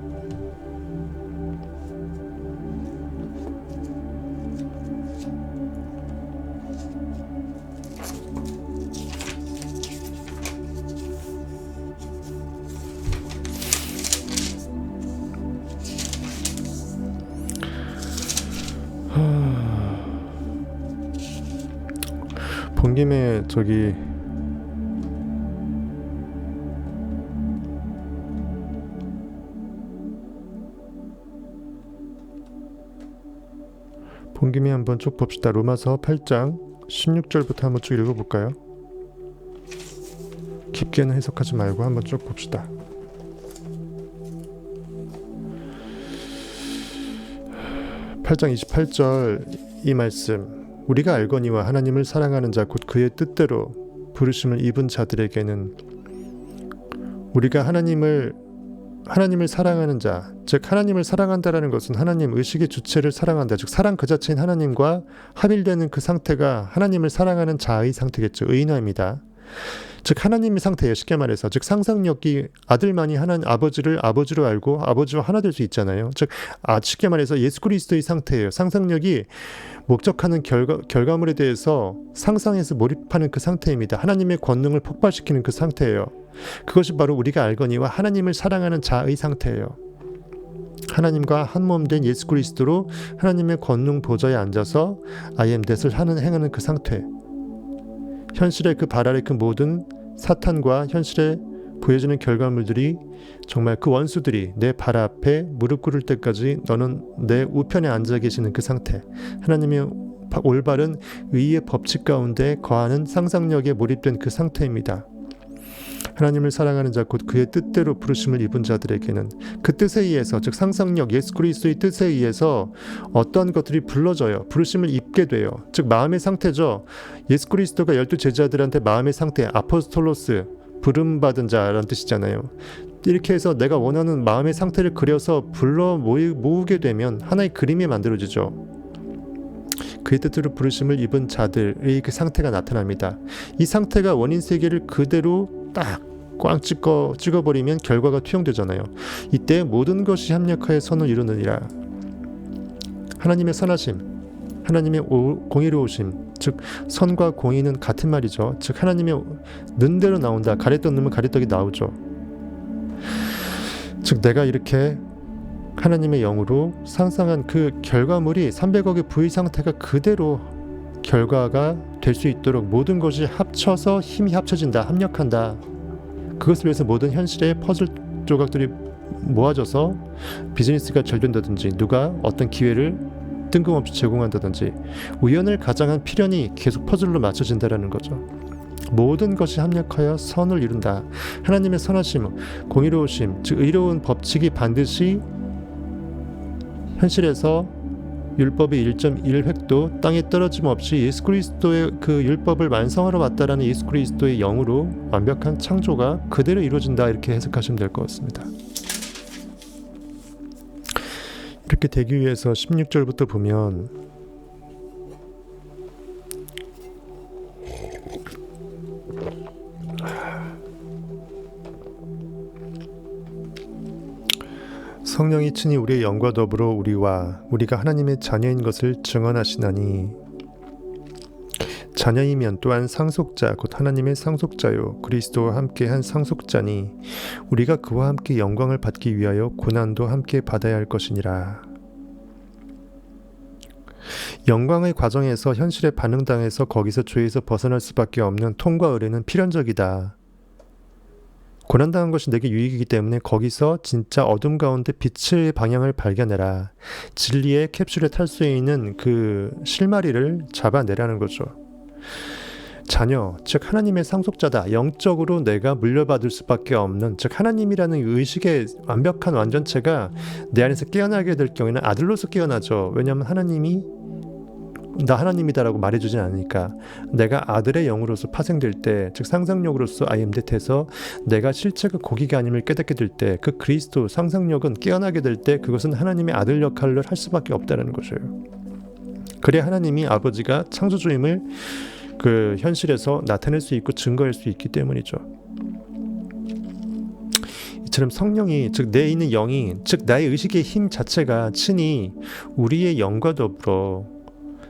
본 김에 저기 본 김에 한번 쭉 봅시다. 로마서 8장 16절부터 한번 쭉 읽어볼까요? 깊게는 해석하지 말고 한번 쭉 봅시다. (8장 28절) 이 말씀, 우리가 알거니와 하나님을 사랑하는 자 곧 그의 뜻대로 부르심을 입은 자들에게는, 우리가 하나님을 사랑하는 자, 즉 하나님을 사랑한다라는 것은 하나님 의식의 주체를 사랑한다, 즉 사랑 그 자체인 하나님과 합일되는 그 상태가 하나님을 사랑하는 자의 상태겠죠. 의인화입니다. 즉 하나님의 상태예요. 쉽게 말해서, 즉 상상력이 아들만이 하나님 아버지를 아버지로 알고 아버지와 하나 될 수 있잖아요. 즉 쉽게 말해서 예수 그리스도의 상태예요. 상상력이 목적하는 결과물에 대해서 상상해서 몰입하는 그 상태입니다. 하나님의 권능을 폭발시키는 그 상태예요. 그것이 바로 우리가 알거니와 하나님을 사랑하는 자의 상태예요. 하나님과 한몸 된 예수 그리스도로 하나님의 권능 보좌에 앉아서 I am that을 행하는 그 상태, 현실의 그 발 아래 그 모든 사탄과 현실에 보여지는 결과물들이, 정말 그 원수들이 내 발 앞에 무릎 꿇을 때까지 너는 내 우편에 앉아 계시는 그 상태, 하나님의 올바른 의의 법칙 가운데 거하는 상상력에 몰입된 그 상태입니다. 하나님을 사랑하는 자 곧 그의 뜻대로 부르심을 입은 자들에게는, 그 뜻에 의해서, 즉 상상력, 예수 그리스도의 뜻에 의해서 어떠한 것들이 불러져요. 부르심을 입게 돼요. 즉 마음의 상태죠. 예수 그리스도가 12 제자들한테 마음의 상태, 아포스톨로스, 부름받은 자라는 뜻이잖아요. 이렇게 해서 내가 원하는 마음의 상태를 그려서 불러 모으게 되면 하나의 그림이 만들어지죠. 그의 뜻으로 부르심을 입은 자들의 그 상태가 나타납니다. 이 상태가 원인 세계를 그대로 딱 꽝 찍어버리면 결과가 투영되잖아요. 이때 모든 것이 합력하여 선을 이루느니라. 하나님의 선하심, 하나님의 공의로우심, 즉 선과 공의는 같은 말이죠. 즉 하나님의 는대로 나온다. 가래떡 넣으면 가래떡이 나오죠. 즉 내가 이렇게 하나님의 영으로 상상한 그 결과물이 300억의 부의 상태가 그대로 결과가 될 수 있도록 모든 것이 합쳐서 힘이 합쳐진다, 합력한다. 그것을 위해서 모든 현실의 퍼즐 조각들이 모아져서 비즈니스가 잘 된다든지, 누가 어떤 기회를 뜬금없이 제공한다든지, 우연을 가장한 필연이 계속 퍼즐로 맞춰진다라는 거죠. 모든 것이 합력하여 선을 이룬다. 하나님의 선하심, 공의로우심, 즉 의로운 법칙이 반드시 현실에서 율법의 1.1획도 땅에 떨어짐 없이 예수 그리스도의 그 율법을 완성하러 왔다라는 예수 그리스도의 영으로 완벽한 창조가 그대로 이루어진다, 이렇게 해석하시면 될 것 같습니다. 이렇게 되기 위해서 16절부터 보면 성령이 친히 우리의 영과 더불어 우리가 하나님의 자녀인 것을 증언하시나니 자녀이면 또한 상속자 곧 하나님의 상속자요 그리스도와 함께 한 상속자니 우리가 그와 함께 영광을 받기 위하여 고난도 함께 받아야 할 것이니라. 영광의 과정에서 현실에 반응당해서 거기서 죄에서 벗어날 수밖에 없는 통과 의뢰는 필연적이다. 고난당한 것이 내게 유익이기 때문에 거기서 진짜 어둠 가운데 빛의 방향을 발견해라. 진리의 캡슐에 탈 수 있는 그 실마리를 잡아내라는 거죠. 자녀, 즉 하나님의 상속자다. 영적으로 내가 물려받을 수밖에 없는, 즉 하나님이라는 의식의 완벽한 완전체가 내 안에서 깨어나게 될 경우에는 아들로서 깨어나죠. 왜냐하면 하나님이 나 하나님이다라고 말해주진 않으니까. 내가 아들의 영으로서 파생될 때, 즉 상상력으로서 I am that 해서 내가 실체가 고기가 아님을 깨닫게 될 때, 그 그리스도 상상력은 깨어나게 될 때 그것은 하나님의 아들 역할을 할 수밖에 없다는 것이에요. 그래야 하나님이 아버지가 창조주임을 그 현실에서 나타낼 수 있고 증거할 수 있기 때문이죠. 이처럼 성령이, 즉 내 있는 영이, 즉 나의 의식의 힘 자체가 친히 우리의 영과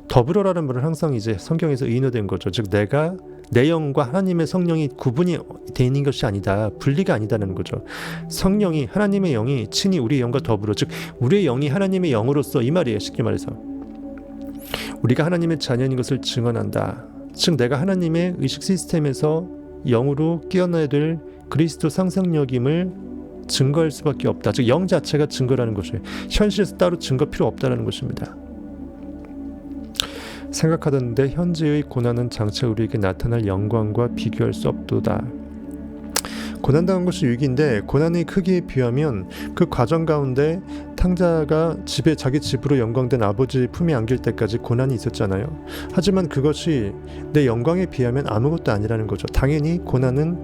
더불어라는 말은 항상 이제 성경에서 의인화된 거죠. 즉 내가 내 영과 하나님의 성령이 구분이 돼 있는 것이 아니다. 분리가 아니다는 거죠. 성령이, 하나님의 영이 친히 우리의 영과 더불어, 즉 우리의 영이 하나님의 영으로서, 이 말이에요. 쉽게 말해서 우리가 하나님의 자녀인 것을 증언한다. 즉 내가 하나님의 의식 시스템에서 영으로 깨어나야 될 그리스도 상상력임을 증거할 수밖에 없다. 즉 영 자체가 증거라는 것이에요. 현실에서 따로 증거 필요 없다는 것입니다. 생각하던대 현재의 고난은 장차 우리에게 나타날 영광과 비교할 수 없도다. 고난당한 것이 유익인데 고난의 크기에 비하면 그 과정 가운데 탕자가 자기 집으로 영광된 아버지 품에 안길 때까지 고난이 있었잖아요. 하지만 그것이 내 영광에 비하면 아무것도 아니라는 거죠. 당연히 고난은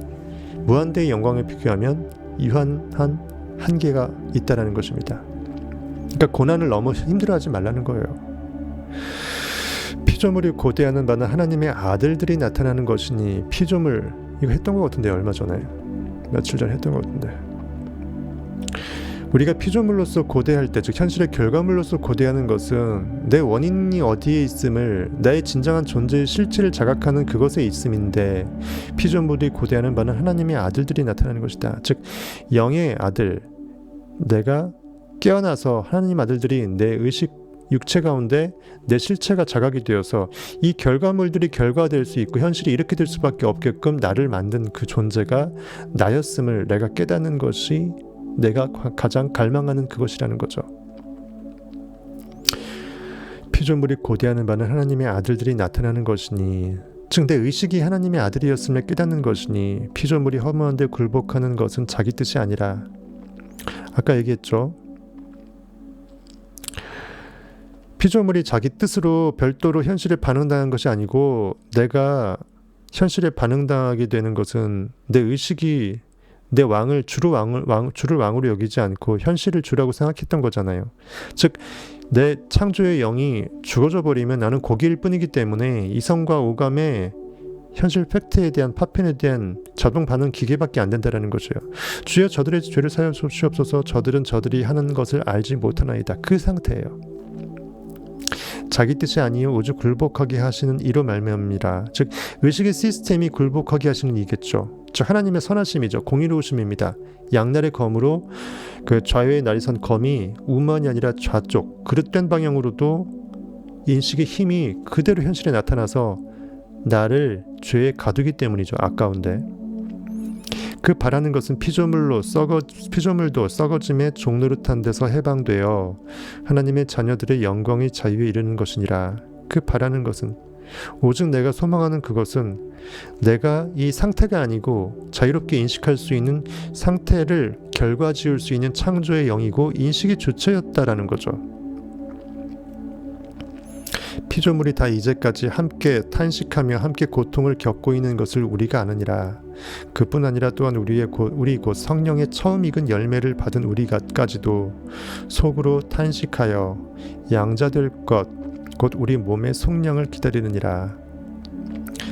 무한대의 영광에 비교하면 유한한 한계가 있다는 것입니다. 그러니까 고난을 너무 힘들어하지 말라는 거예요. 피조물이 고대하는 바는 하나님의 아들들이 나타나는 것이니, 피조물 이거 했던 것 같은데, 얼마 전에 며칠 전에 했던 것 같은데, 우리가 피조물로서 고대할 때, 즉 현실의 결과물로서 고대하는 것은 내 원인이 어디에 있음을, 나의 진정한 존재의 실체를 자각하는 그것에 있음인데, 피조물이 고대하는 바는 하나님의 아들들이 나타나는 것이다. 즉 영의 아들, 내가 깨어나서 하나님 아들들이 내 의식 육체 가운데 내 실체가 자각이 되어서 이 결과물들이 결과될 수 있고 현실이 이렇게 될 수밖에 없게끔 나를 만든 그 존재가 나였음을 내가 깨닫는 것이 내가 가장 갈망하는 그것이라는 거죠. 피조물이 고대하는 바는 하나님의 아들들이 나타나는 것이니, 즉 내 의식이 하나님의 아들이었음을 깨닫는 것이니, 피조물이 허무한 데 굴복하는 것은 자기 뜻이 아니라, 아까 얘기했죠. 피조물이 자기 뜻으로 별도로 현실에 반응당한 것이 아니고, 내가 현실에 반응당하게 되는 것은 내 의식이 내 왕을 주를 왕으로 여기지 않고 현실을 주라고 생각했던 거잖아요. 즉 내 창조의 영이 죽어져 버리면 나는 고기일 뿐이기 때문에 이성과 오감의 현실 팩트에 대한 파편에 대한 자동 반응 기계밖에 안 된다는 것이에요. 주여 저들의 죄를 사여 주옵소서. 저들은 저들이 하는 것을 알지 못하나이다. 그 상태예요. 자기 뜻이 아니요 오직 굴복하게 하시는 이로 말미암이라. 즉 의식의 시스템이 굴복하게 하시는 이겠죠. 즉 하나님의 선하심이죠. 공의로우심입니다. 양날의 검으로 그 좌우의 날이 선 검이 우만이 아니라 좌쪽 그릇된 방향으로도 인식의 힘이 그대로 현실에 나타나서 나를 죄에 가두기 때문이죠. 아까운데 그 바라는 것은 피조물도 썩어짐의 종노릇한 데서 해방되어 하나님의 자녀들의 영광의 자유에 이르는 것이니라. 그 바라는 것은 오직 내가 소망하는 그것은 내가 이 상태가 아니고 자유롭게 인식할 수 있는 상태를 결과지을 수 있는 창조의 영이고 인식의 주체였다라는 거죠. 피조물이 다 이제까지 함께 탄식하며 함께 고통을 겪고 있는 것을 우리가 아느니라. 그뿐 아니라 또한 우리 곧 성령의 처음 익은 열매를 받은 우리까지도 속으로 탄식하여 양자될 것 곧 우리 몸의 속량을 기다리느니라.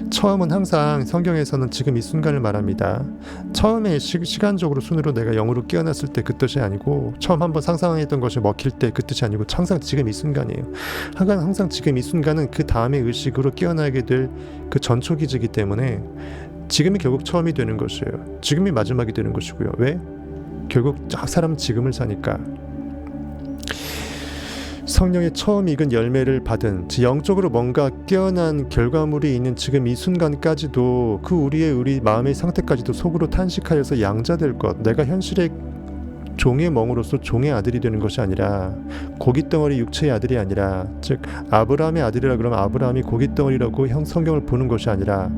처음은 항상 성경에서는 지금 이 순간을 말합니다. 처음에 시간적으로 순으로 내가 영으로 깨어났을 때 그 뜻이 아니고, 처음 한번 상상했던 것이 먹힐 때 그 뜻이 아니고, 항상 지금 이 순간이에요. 항상 지금 이 순간은 그 다음의 의식으로 깨어나게 될 그 전초기지이기 때문에 지금이 결국 처음이 되는 것이에요. 지금이 마지막이 되는 것이고요. 왜? 결국 사람은 지금을 사니까. 성령의 처음 익은 열매를 받은, 영적으로 뭔가 깨어난 결과물이 있는 지금 이 순간까지도 그 우리 마음의 상태까지도 속으로 탄식하여서 양자될 것, 내가 현실의 종의 멍으로서 종의 아들이 되는 것이 아니라, 고깃덩어리 육체의 아들이 아니라, 즉 아브라함의 아들이라 그러면 아브라함이 고깃덩어리라고 성경을 보는 것이 아니라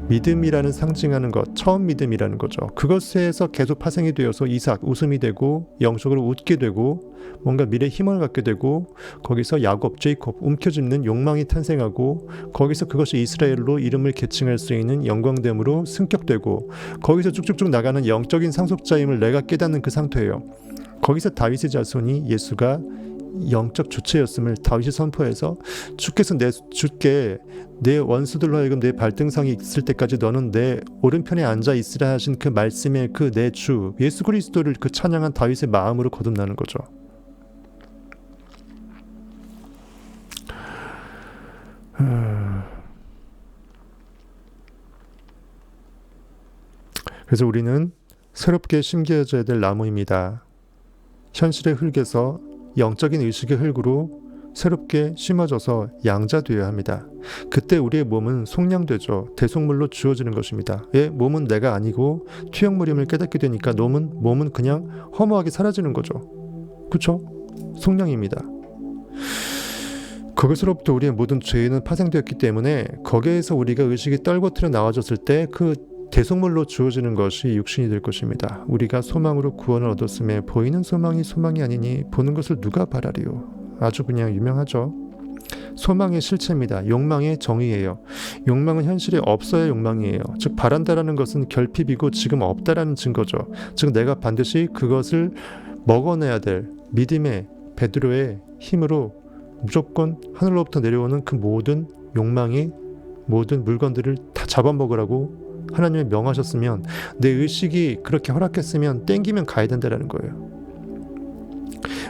믿음이라는 상징하는 것, 처음 믿음이라는 거죠. 그것에서 계속 파생이 되어서 이삭, 웃음이 되고 영적으로 웃게 되고 뭔가 미래에 희망을 갖게 되고, 거기서 야곱, 제이콥, 움켜쥐는 욕망이 탄생하고, 거기서 그것이 이스라엘로 이름을 계칭할 수 있는 영광됨으로 승격되고, 거기서 쭉쭉쭉 나가는 영적인 상속자임을 내가 깨닫는 그 상태예요. 거기서 다윗의 자손이 예수가 영적 주체였음을 다윗이 선포해서, 주께서 주께 내 원수들로 하여금 내 발등상이 있을 때까지 너는 내 오른편에 앉아 있으라 하신 그 말씀의 그 내 주 예수 그리스도를 그 찬양한 다윗의 마음으로 거듭나는 거죠. 그래서 우리는 새롭게 심겨져야 될 나무입니다. 현실의 흙에서 영적인 의식의 흙으로 새롭게 심어져서 양자되어야 합니다. 그때 우리의 몸은 속량되죠. 대속물로 주어지는 것입니다. 몸은 내가 아니고 투영물임을 깨닫게 되니까 몸은 그냥 허무하게 사라지는 거죠. 그렇죠? 속량입니다. 거기서로부터 우리의 모든 죄는 파생되었기 때문에 거기에서 우리가 의식이 떨궈트려 나와졌을 때 그 대속물로 주어지는 것이 육신이 될 것입니다. 우리가 소망으로 구원을 얻었음에 보이는 소망이 소망이 아니니 보는 것을 누가 바라리요. 아주 그냥 유명하죠. 소망의 실체입니다. 욕망의 정의예요. 욕망은 현실에 없어야 욕망이에요. 즉 바란다라는 것은 결핍이고 지금 없다라는 증거죠. 즉 내가 반드시 그것을 먹어내야 될 믿음의 베드로의 힘으로 무조건 하늘로부터 내려오는 그 모든 욕망의 모든 물건들을 다 잡아먹으라고 하나님이 명하셨으면, 내 의식이 그렇게 허락했으면 땡기면 가야 된다는 거예요.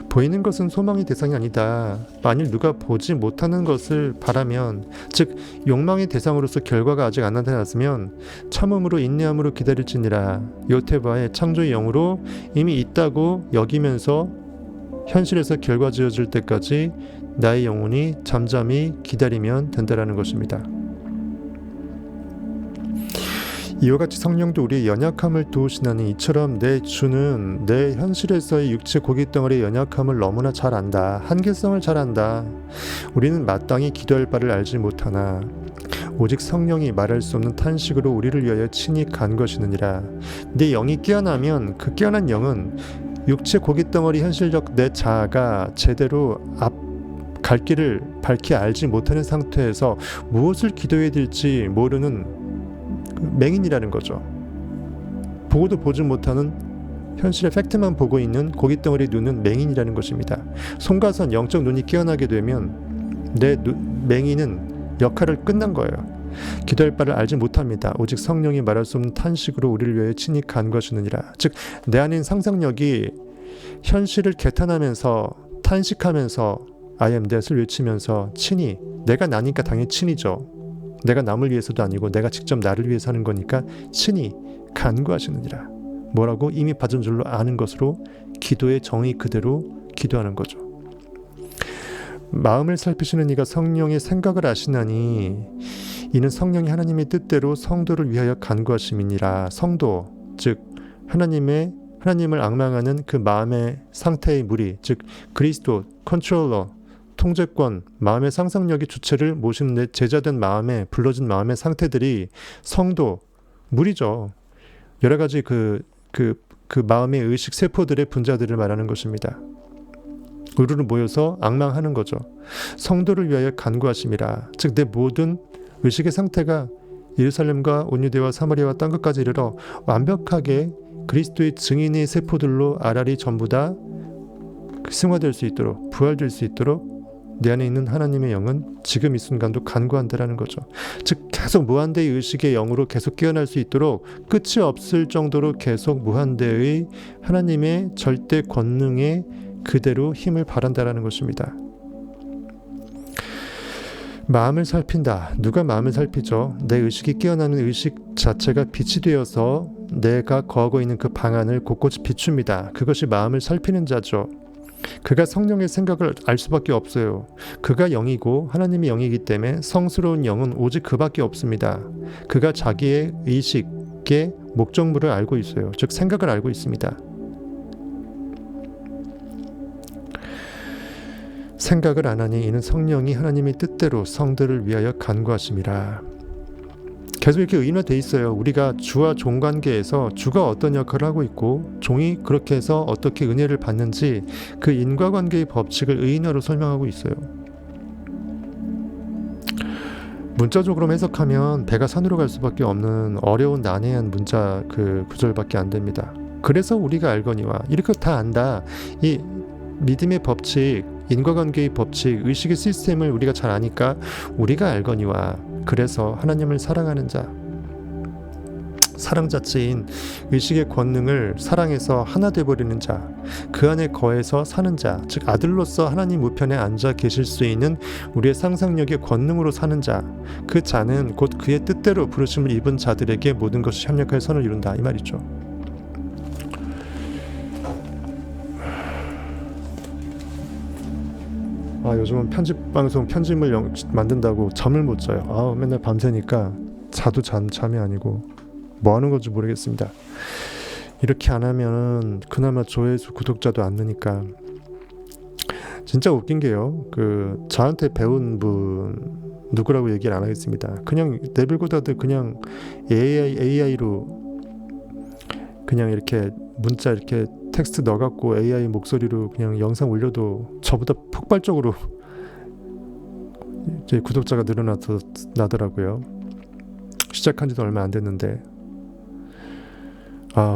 보이는 것은 소망의 대상이 아니다. 만일 누가 보지 못하는 것을 바라면, 즉 욕망의 대상으로서 결과가 아직 안 나타났으면 참음으로 인내함으로 기다릴지니라. 요테바의 창조의 영으로 이미 있다고 여기면서 현실에서 결과 지어질 때까지 나의 영혼이 잠잠히 기다리면 된다는 것입니다. 이와 같이 성령도 우리의 연약함을 도우시나니, 이처럼 내 주는 내 현실에서의 육체 고깃덩어리의 연약함을 너무나 잘 안다. 한계성을 잘 안다. 우리는 마땅히 기도할 바를 알지 못하나 오직 성령이 말할 수 없는 탄식으로 우리를 위하여 친히 간 것이느니라. 내 영이 깨어나면 그 깨어난 영은 육체 고깃덩어리 현실적 내 자아가 제대로 갈 길을 밝히 알지 못하는 상태에서 무엇을 기도해야 될지 모르는 맹인이라는 거죠. 보고도 보지 못하는 현실의 팩트만 보고 있는 고깃덩어리 눈은 맹인이라는 것입니다. 송가선 영적 눈이 깨어나게 되면 내 맹인은 역할을 끝난 거예요. 기도할 바를 알지 못합니다. 오직 성령이 말할 수 없는 탄식으로 우리를 위하여 친히 간 것이느니라. 즉 내 안인 상상력이 현실을 개탄하면서 탄식하면서 I am that을 외치면서 친히, 내가 나니까 당연히 친이죠. 내가 남을 위해서도 아니고 내가 직접 나를 위해서 하는 거니까 친히 간구하시느니라. 뭐라고? 이미 받은 줄로 아는 것으로 기도의 정의 그대로 기도하는 거죠. 마음을 살피시는 이가 성령의 생각을 아시나니 이는 성령이 하나님의 뜻대로 성도를 위하여 간구하심이니라. 성도, 즉 하나님을 앙망하는 그 마음의 상태의 무리, 즉 그리스도, 컨트롤러, 통제권, 마음의 상상력이 주체를 모시는 데 제자된 마음에 불러진 마음의 상태들이 성도, 무리죠. 여러 가지 그 마음의 의식 세포들의 분자들을 말하는 것입니다. 우르르 모여서 앙망하는 거죠. 성도를 위하여 간구하심이라. 즉 내 모든 의식의 상태가 예루살렘과 온유대와 사마리아와 땅 끝까지 이르러 완벽하게 그리스도의 증인의 세포들로 알알이 전부 다 승화될 수 있도록, 부활될 수 있도록 내 안에 있는 하나님의 영은 지금 이 순간도 간구한다라는 거죠. 즉 계속 무한대의 의식의 영으로 계속 깨어날 수 있도록 끝이 없을 정도로 계속 무한대의 하나님의 절대 권능에 그대로 힘을 발한다라는 것입니다. 마음을 살핀다. 누가 마음을 살피죠? 내 의식이 깨어나는 의식 자체가 빛이 되어서 내가 거하고 있는 그 방안을 곳곳이 비춥니다. 그것이 마음을 살피는 자죠. 그가 성령의 생각을 알 수밖에 없어요. 그가 영이고 하나님이 영이기 때문에 성스러운 영은 오직 그밖에 없습니다. 그가 자기의 의식의 목적물을 알고 있어요. 즉 생각을 알고 있습니다. 생각을 안 하니 이는 성령이 하나님의 뜻대로 성들을 위하여 간구하심이라. 계속 이렇게 의인화돼 있어요. 우리가 주와 종 관계에서 주가 어떤 역할을 하고 있고 종이 그렇게 해서 어떻게 은혜를 받는지 그 인과관계의 법칙을 의인화로 설명하고 있어요. 문자적으로 해석하면 배가 산으로 갈 수밖에 없는 어려운 난해한 문자 그 구절밖에 안 됩니다. 그래서 우리가 알거니와 이렇게 다 안다. 이 믿음의 법칙, 인과관계의 법칙, 의식의 시스템을 우리가 잘 아니까 우리가 알거니와 그래서 하나님을 사랑하는 자, 사랑 자체인 의식의 권능을 사랑해서 하나 돼버리는 자, 그 안에 거해서 사는 자, 즉 아들로서 하나님 우편에 앉아 계실 수 있는 우리의 상상력의 권능으로 사는 자, 그 자는 곧 그의 뜻대로 부르심을 입은 자들에게 모든 것이 협력할 선을 이룬다 이 말이죠. 요즘은 편집방송 편집물 만든다고 잠을 못 자요. 맨날 밤새니까 자도 잠이 아니고 뭐 하는 건지 모르겠습니다. 이렇게 안 하면 그나마 조회수 구독자도 안 느니까. 진짜 웃긴 게요. 저한테 배운 분 누구라고 얘기를 안 하겠습니다. 그냥 네빌고다드 그냥 AI로 그냥 이렇게 문자 이렇게 텍스트 넣어갖고 AI 목소리로 그냥 영상 올려도 저보다 폭발적으로 이제 구독자가 늘어나더라고요. 시작한 지도 얼마 안 됐는데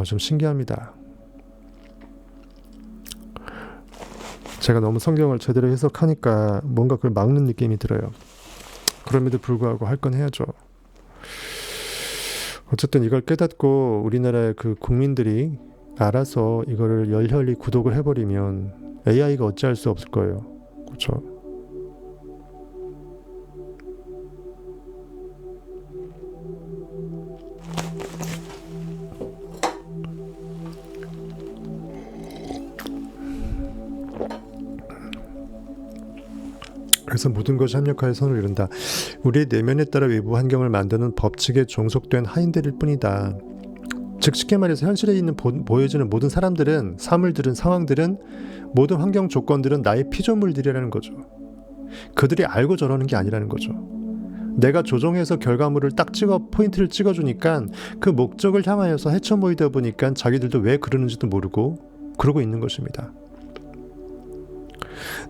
좀 신기합니다. 제가 너무 성경을 제대로 해석하니까 뭔가 그걸 막는 느낌이 들어요. 그럼에도 불구하고 할 건 해야죠. 어쨌든 이걸 깨닫고 우리나라의 그 국민들이 알아서 이거를 열혈히 구독을 해버리면 AI가 어찌할 수 없을 거예요. 그렇죠? 그래서 모든 것이 합력하여 선을 이룬다. 우리의 내면에 따라 외부 환경을 만드는 법칙에 종속된 하인들일 뿐이다. 즉 쉽게 말해서 현실에 있는 보여지는 모든 사람들은, 사물들은, 상황들은, 모든 환경 조건들은 나의 피조물들이라는 거죠. 그들이 알고 저러는 게 아니라는 거죠. 내가 조종해서 결과물을 딱 포인트를 찍어주니까 그 목적을 향하여서 헤쳐 모이다 보니까 자기들도 왜 그러는지도 모르고 그러고 있는 것입니다.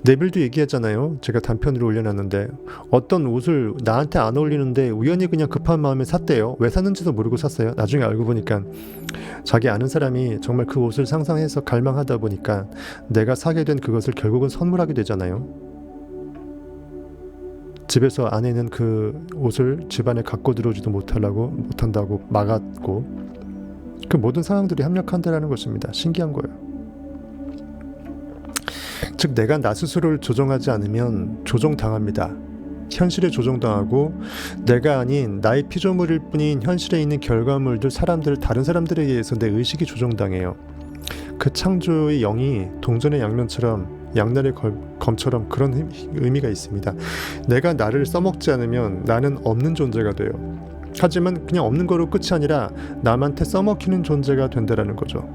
네빌도 얘기했잖아요. 제가 단편으로 올려놨는데 어떤 옷을 나한테 안 어울리는데 우연히 그냥 급한 마음에 샀대요. 왜 샀는지도 모르고 샀어요. 나중에 알고 보니까 자기 아는 사람이 정말 그 옷을 상상해서 갈망하다 보니까 내가 사게 된 그것을 결국은 선물하게 되잖아요. 집에서 아내는 그 옷을 집안에 갖고 들어오지도 못한다고 막았고, 그 모든 상황들이 합력한다라는 것입니다. 신기한 거예요. 즉 내가 나 스스로를 조정하지 않으면 조종당합니다. 현실에 조종당하고 내가 아닌 나의 피조물일 뿐인 현실에 있는 결과물들, 다른 사람들에 의해서 내 의식이 조종당해요. 그 창조의 영이 동전의 양면처럼 양날의 검처럼 그런 의미가 있습니다. 내가 나를 써먹지 않으면 나는 없는 존재가 돼요. 하지만 그냥 없는 거로 끝이 아니라 남한테 써먹히는 존재가 된다라는 거죠.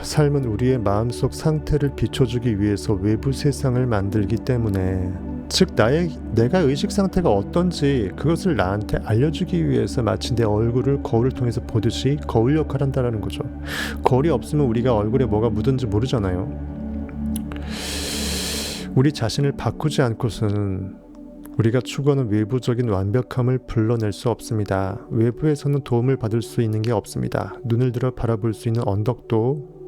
삶은 우리의 마음속 상태를 비춰주기 위해서 외부 세상을 만들기 때문에, 즉 내가 의식 상태가 어떤지 그것을 나한테 알려주기 위해서 마치 내 얼굴을 거울을 통해서 보듯이 거울 역할을 한다는 거죠. 거울이 없으면 우리가 얼굴에 뭐가 묻은지 모르잖아요. 우리 자신을 바꾸지 않고서는 우리가 추구하는 외부적인 완벽함을 불러낼 수 없습니다. 외부에서는 도움을 받을 수 있는 게 없습니다. 눈을 들어 바라볼 수 있는 언덕도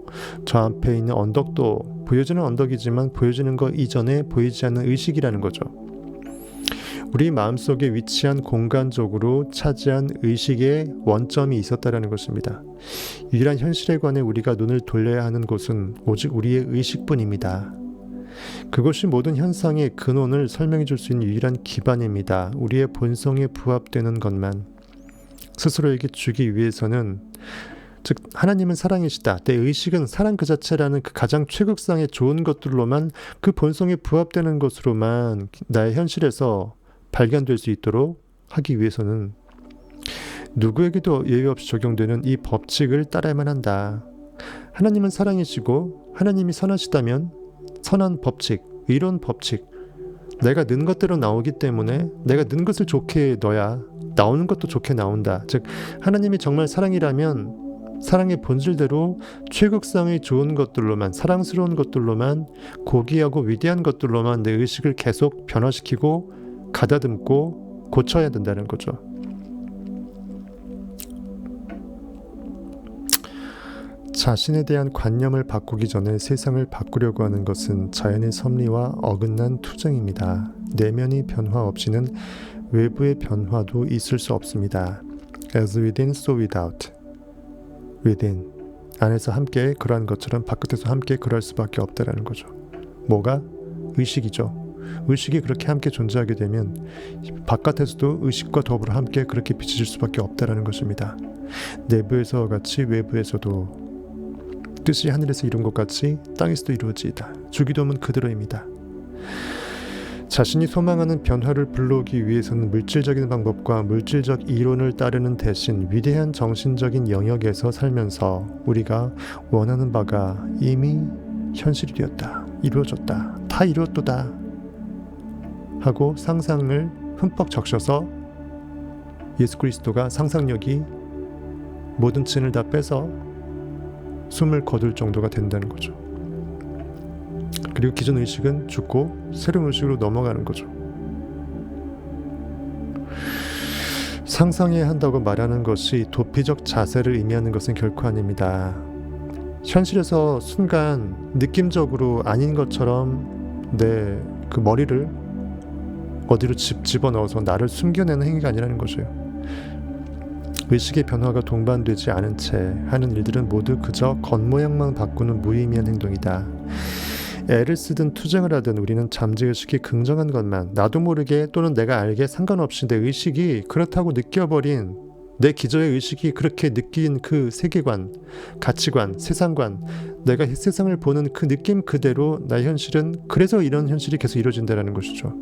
저 앞에 있는 언덕도 보여지는 언덕이지만 보여지는 것 이전에 보이지 않는 의식이라는 거죠. 우리 마음속에 위치한 공간적으로 차지한 의식의 원점이 있었다라는 것입니다. 유일한 현실에 관해 우리가 눈을 돌려야 하는 곳은 오직 우리의 의식뿐입니다. 그것이 모든 현상의 근원을 설명해 줄 수 있는 유일한 기반입니다. 우리의 본성에 부합되는 것만 스스로에게 주기 위해서는, 즉 하나님은 사랑이시다, 내 의식은 사랑 그 자체라는 그 가장 최극상의 좋은 것들로만, 그 본성에 부합되는 것으로만 나의 현실에서 발견될 수 있도록 하기 위해서는 누구에게도 예외 없이 적용되는 이 법칙을 따라야만 한다. 하나님은 사랑이시고 하나님이 선하시다면 선한 법칙, 의로운 법칙, 내가 는 것대로 나오기 때문에 내가 는 것을 좋게 넣어야 나오는 것도 좋게 나온다. 즉 하나님이 정말 사랑이라면 사랑의 본질대로 최극상의 좋은 것들로만, 사랑스러운 것들로만, 고귀하고 위대한 것들로만 내 의식을 계속 변화시키고 가다듬고 고쳐야 된다는 거죠. 자신에 대한 관념을 바꾸기 전에 세상을 바꾸려고 하는 것은 자연의 섭리와 어긋난 투쟁입니다. 내면의 변화 없이는 외부의 변화도 있을 수 없습니다. As within, so without. within, 안에서 함께 그러한 것처럼 바깥에서 함께 그럴 수밖에 없다라는 거죠. 뭐가? 의식이죠. 의식이 그렇게 함께 존재하게 되면 바깥에서도 의식과 더불어 함께 그렇게 비춰질 수밖에 없다라는 것입니다. 내부에서 같이 외부에서도 뜻이 하늘에서 이룬 것 같이 땅에서도 이루어지이다. 주기도문 그대로입니다. 자신이 소망하는 변화를 불러오기 위해서는 물질적인 방법과 물질적 이론을 따르는 대신 위대한 정신적인 영역에서 살면서 우리가 원하는 바가 이미 현실이 되었다, 이루어졌다, 다 이루었도다 하고 상상을 흠뻑 적셔서 예수 그리스도가 상상력이 모든 진을 다 빼서 숨을 거둘 정도가 된다는 거죠. 그리고 기존 의식은 죽고 새로운 의식으로 넘어가는 거죠. 상상해야 한다고 말하는 것이 도피적 자세를 의미하는 것은 결코 아닙니다. 현실에서 순간 느낌적으로 아닌 것처럼 내 그 머리를 어디로 집어넣어서 나를 숨겨내는 행위가 아니라는 거죠. 의식의 변화가 동반되지 않은 채 하는 일들은 모두 그저 겉모양만 바꾸는 무의미한 행동이다. 애를 쓰든 투쟁을 하든 우리는 잠재의식이 긍정한 것만, 나도 모르게 또는 내가 알게 상관없이 내 의식이 그렇다고 느껴버린, 내 기저의 의식이 그렇게 느낀 그 세계관, 가치관, 세상관, 내가 세상을 보는 그 느낌 그대로 나의 현실은, 그래서 이런 현실이 계속 이루어진다는 것이죠.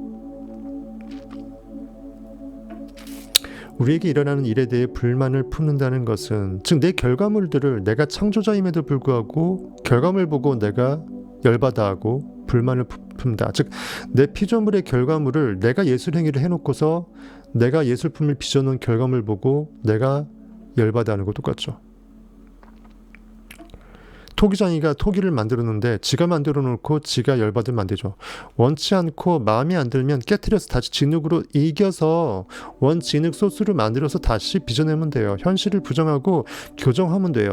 우리에게 일어나는 일에 대해 불만을 품는다는 것은, 즉 내 결과물들을, 내가 창조자임에도 불구하고 결과물 보고 내가 열받아 하고 불만을 품다. 즉 내 피조물의 결과물을 내가 예술 행위를 해놓고서 내가 예술품을 빚어놓은 결과물 보고 내가 열받아 하는 거 똑같죠. 토기장이가 토기를 만들었는데 지가 만들어 놓고 지가 열받으면 안 되죠. 원치 않고 마음에 안 들면 깨트려서 다시 진흙으로 이겨서 원진흙 소스를 만들어서 다시 빚어내면 돼요. 현실을 부정하고 교정하면 돼요.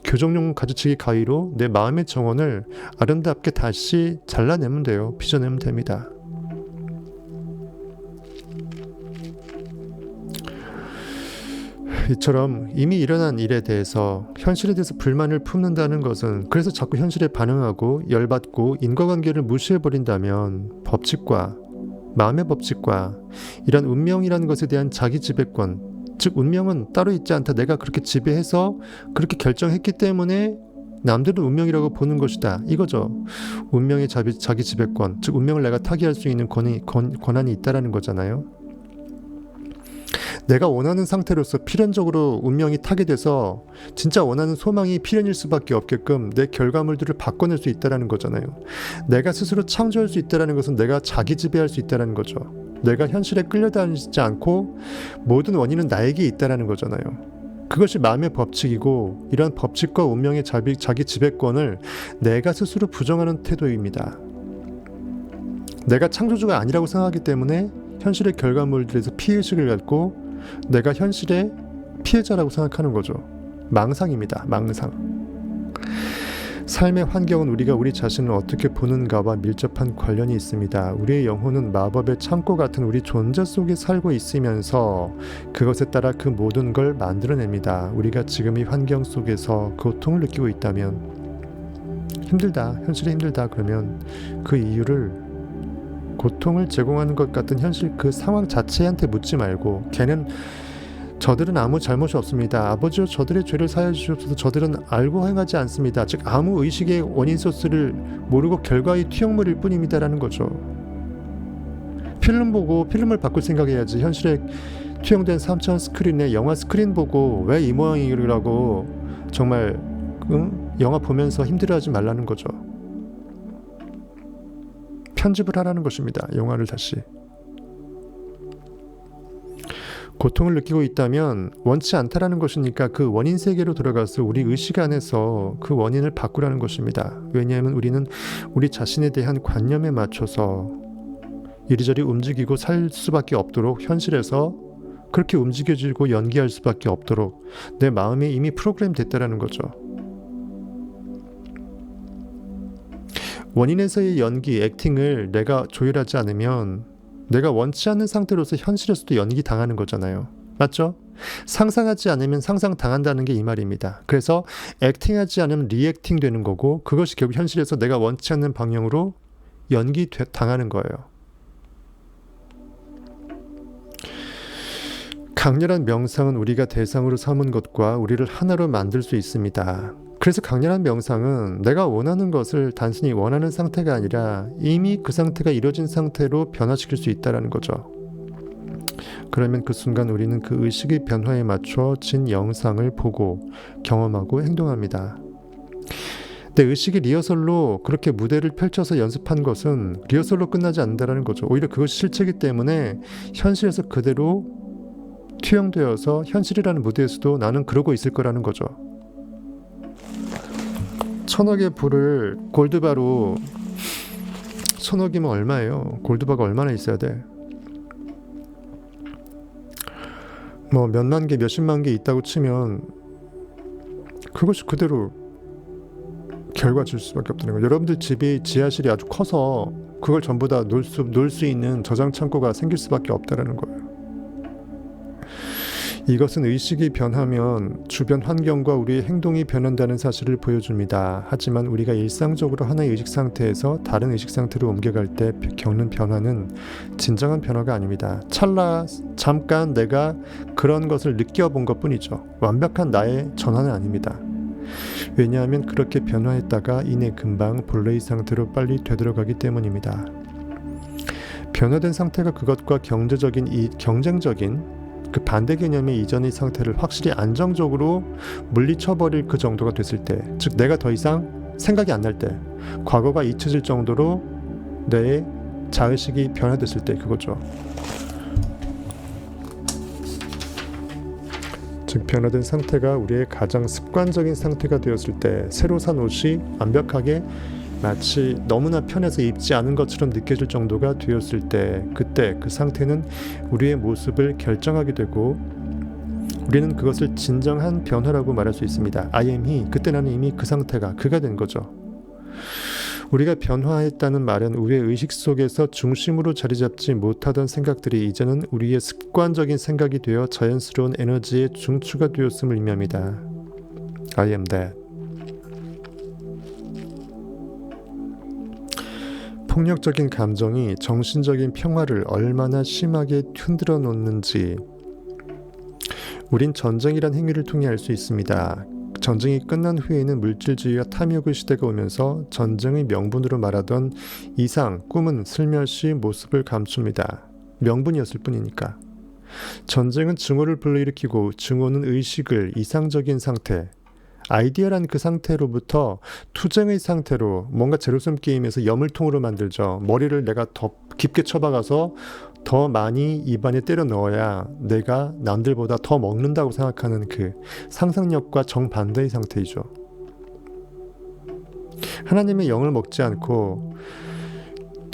교정용 가지치기 가위로 내 마음의 정원을 아름답게 다시 잘라내면 돼요. 빚어내면 됩니다. 이처럼 이미 일어난 일에 대해서, 현실에 대해서 불만을 품는다는 것은, 그래서 자꾸 현실에 반응하고 열받고 인과관계를 무시해버린다면 법칙과, 마음의 법칙과 이런 운명이라는 것에 대한 자기 지배권, 즉 운명은 따로 있지 않다, 내가 그렇게 지배해서 그렇게 결정했기 때문에 남들은 운명이라고 보는 것이다, 이거죠. 운명의 자기 지배권, 즉 운명을 내가 타개할 수 있는 권한이 있다라는 거잖아요. 내가 원하는 상태로서 필연적으로 운명이 타개돼서 진짜 원하는 소망이 필연일 수밖에 없게끔 내 결과물들을 바꿔낼 수 있다는 거잖아요. 내가 스스로 창조할 수 있다는 것은 내가 자기 지배할 수 있다는 거죠. 내가 현실에 끌려다니지 않고 모든 원인은 나에게 있다는 거잖아요. 그것이 마음의 법칙이고, 이러한 법칙과 운명의 자기 지배권을 내가 스스로 부정하는 태도입니다. 내가 창조주가 아니라고 생각하기 때문에 현실의 결과물들에서 피해의식을 갖고 내가 현실의 피해자라고 생각하는 거죠. 망상입니다. 망상. 삶의 환경은 우리가 우리 자신을 어떻게 보는가와 밀접한 관련이 있습니다. 우리의 영혼은 마법의 창고 같은 우리 존재 속에 살고 있으면서 그것에 따라 그 모든 걸 만들어냅니다. 우리가 지금 이 환경 속에서 고통을 느끼고 있다면, 힘들다, 현실이 힘들다 그러면 그 이유를 고통을 제공하는 것 같은 현실 그 상황 자체한테 묻지 말고, 저들은 아무 잘못이 없습니다. 아버지여 저들의 죄를 사하여 주시옵소서. 저들은 알고 행하지 않습니다. 즉 아무 의식의 원인 소스를 모르고 결과의 투영물일 뿐입니다 라는 거죠. 필름 보고 필름을 바꿀 생각해야지, 현실에 투영된 3차원 스크린에 영화 스크린 보고 왜 이 모양이라고 정말 영화 보면서 힘들어하지 말라는 거죠. 편집을 하라는 것입니다. 영화를 다시. 고통을 느끼고 있다면 원치 않다라는 것이니까 그 원인 세계로 들어가서 우리 의식 안에서 그 원인을 바꾸라는 것입니다. 왜냐하면 우리는 우리 자신에 대한 관념에 맞춰서 이리저리 움직이고 살 수밖에 없도록, 현실에서 그렇게 움직여지고 연기할 수밖에 없도록 내 마음이 이미 프로그램 됐다라는 거죠. 원인에서의 연기, 액팅을 내가 조율하지 않으면 내가 원치 않는 상태로서 현실에서도 연기 당하는 거잖아요. 맞죠? 상상하지 않으면 상상 당한다는 게 이 말입니다. 그래서 액팅하지 않으면 리액팅 되는 거고, 그것이 결국 현실에서 내가 원치 않는 방향으로 연기 당하는 거예요. 강렬한 명상은 우리가 대상으로 삼은 것과 우리를 하나로 만들 수 있습니다. 그래서 강렬한 명상은 내가 원하는 것을 단순히 원하는 상태가 아니라 이미 그 상태가 이루어진 상태로 변화시킬 수 있다는 거죠. 그러면 그 순간 우리는 그 의식의 변화에 맞춰진 영상을 보고 경험하고 행동합니다. 내 의식이 리허설로 그렇게 무대를 펼쳐서 연습한 것은 리허설로 끝나지 않는다는 거죠. 오히려 그것이 실체이기 때문에 현실에서 그대로 투영되어서 현실이라는 무대에서도 나는 그러고 있을 거라는 거죠. 1000억의 불을 골드바로 1000억이면 얼마예요? 골드바가 얼마나 있어야 돼? 뭐 몇만 개, 몇십만 개 있다고 치면 그것이 그대로 결과 줄 수밖에 없다는 거예요. 여러분들 집이 지하실이 아주 커서 그걸 전부 다 놓을 수 있는 저장 창고가 생길 수밖에 없다는 거예요. 이것은 의식이 변하면 주변 환경과 우리의 행동이 변한다는 사실을 보여줍니다. 하지만 우리가 일상적으로 하나의 의식 상태에서 다른 의식 상태로 옮겨갈 때 겪는 변화는 진정한 변화가 아닙니다. 잠깐 내가 그런 것을 느껴본 것뿐이죠. 완벽한 나의 전환은 아닙니다. 왜냐하면 그렇게 변화했다가 이내 금방 본래의 상태로 빨리 되돌아가기 때문입니다. 변화된 상태가 그것과 경쟁적인 그 반대 개념의 이전의 상태를 확실히 안정적으로 물리쳐버릴 그 정도가 됐을 때, 즉 내가 더 이상 생각이 안 날 때, 과거가 잊혀질 정도로 내 자의식이 변화됐을 때, 그거죠. 즉 변화된 상태가 우리의 가장 습관적인 상태가 되었을 때, 새로 산 옷이 완벽하게 마치 너무나 편해서 입지 않은 것처럼 느껴질 정도가 되었을 때, 그때 그 상태는 우리의 모습을 결정하게 되고 우리는 그것을 진정한 변화라고 말할 수 있습니다. I am he. 그때 나는 이미 그 상태가 그가 된 거죠. 우리가 변화했다는 말은 우리의 의식 속에서 중심으로 자리 잡지 못하던 생각들이 이제는 우리의 습관적인 생각이 되어 자연스러운 에너지의 중추가 되었음을 의미합니다. I am that. 폭력적인 감정이 정신적인 평화를 얼마나 심하게 흔들어 놓는지 우린 전쟁이란 행위를 통해 알 수 있습니다. 전쟁이 끝난 후에는 물질주의와 탐욕의 시대가 오면서 전쟁의 명분으로 말하던 이상, 꿈은 슬며시 모습을 감춥니다. 명분이었을 뿐이니까. 전쟁은 증오를 불러일으키고 증오는 의식을 이상적인 상태, 아이디어란 그 상태로부터 투쟁의 상태로 뭔가 제로섬 게임에서 여물통으로 만들죠. 머리를 내가 더 깊게 쳐박아서 더 많이 입안에 때려 넣어야 내가 남들보다 더 먹는다고 생각하는 그 상상력과 정반대의 상태이죠. 하나님의 영을 먹지 않고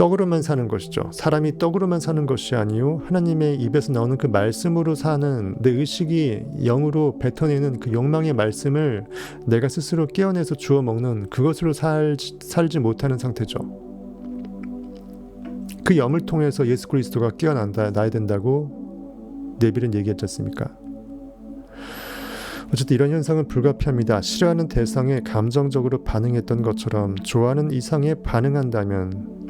떡으로만 사는 것이죠. 사람이 떡으로만 사는 것이 아니요 하나님의 입에서 나오는 그 말씀으로 사는, 내 의식이 영으로 뱉어내는 그 욕망의 말씀을 내가 스스로 깨어내서 주워 먹는 그것으로 살지 못하는 상태죠. 그 염을 통해서 예수 그리스도가 깨어나야 된다고 네빌은 얘기했지 않습니까? 어쨌든 이런 현상은 불가피합니다. 싫어하는 대상에 감정적으로 반응했던 것처럼 좋아하는 이상에 반응한다면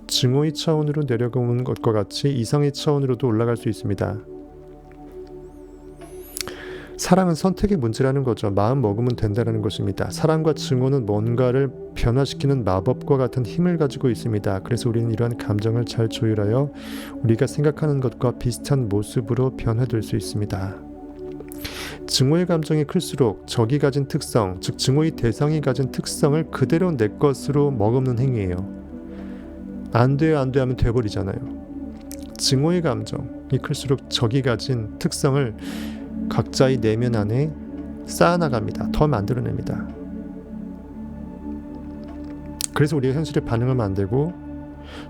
증오의 차원으로 내려가는 것과 같이 이상의 차원으로도 올라갈 수 있습니다. 사랑은 선택의 문제라는 거죠. 마음 먹으면 된다는 것입니다. 사랑과 증오는 뭔가를 변화시키는 마법과 같은 힘을 가지고 있습니다. 그래서 우리는 이러한 감정을 잘 조율하여 우리가 생각하는 것과 비슷한 모습으로 변화될 수 있습니다. 증오의 감정이 클수록 적이 가진 특성, 즉 증오의 대상이 가진 특성을 그대로 내 것으로 머금는 행위예요. 안 돼요 하면 돼버리잖아요. 증오의 감정이 클수록 적이 가진 특성을 각자의 내면 안에 쌓아나갑니다. 더 만들어냅니다. 그래서 우리가 현실에 반응하면 안 되고,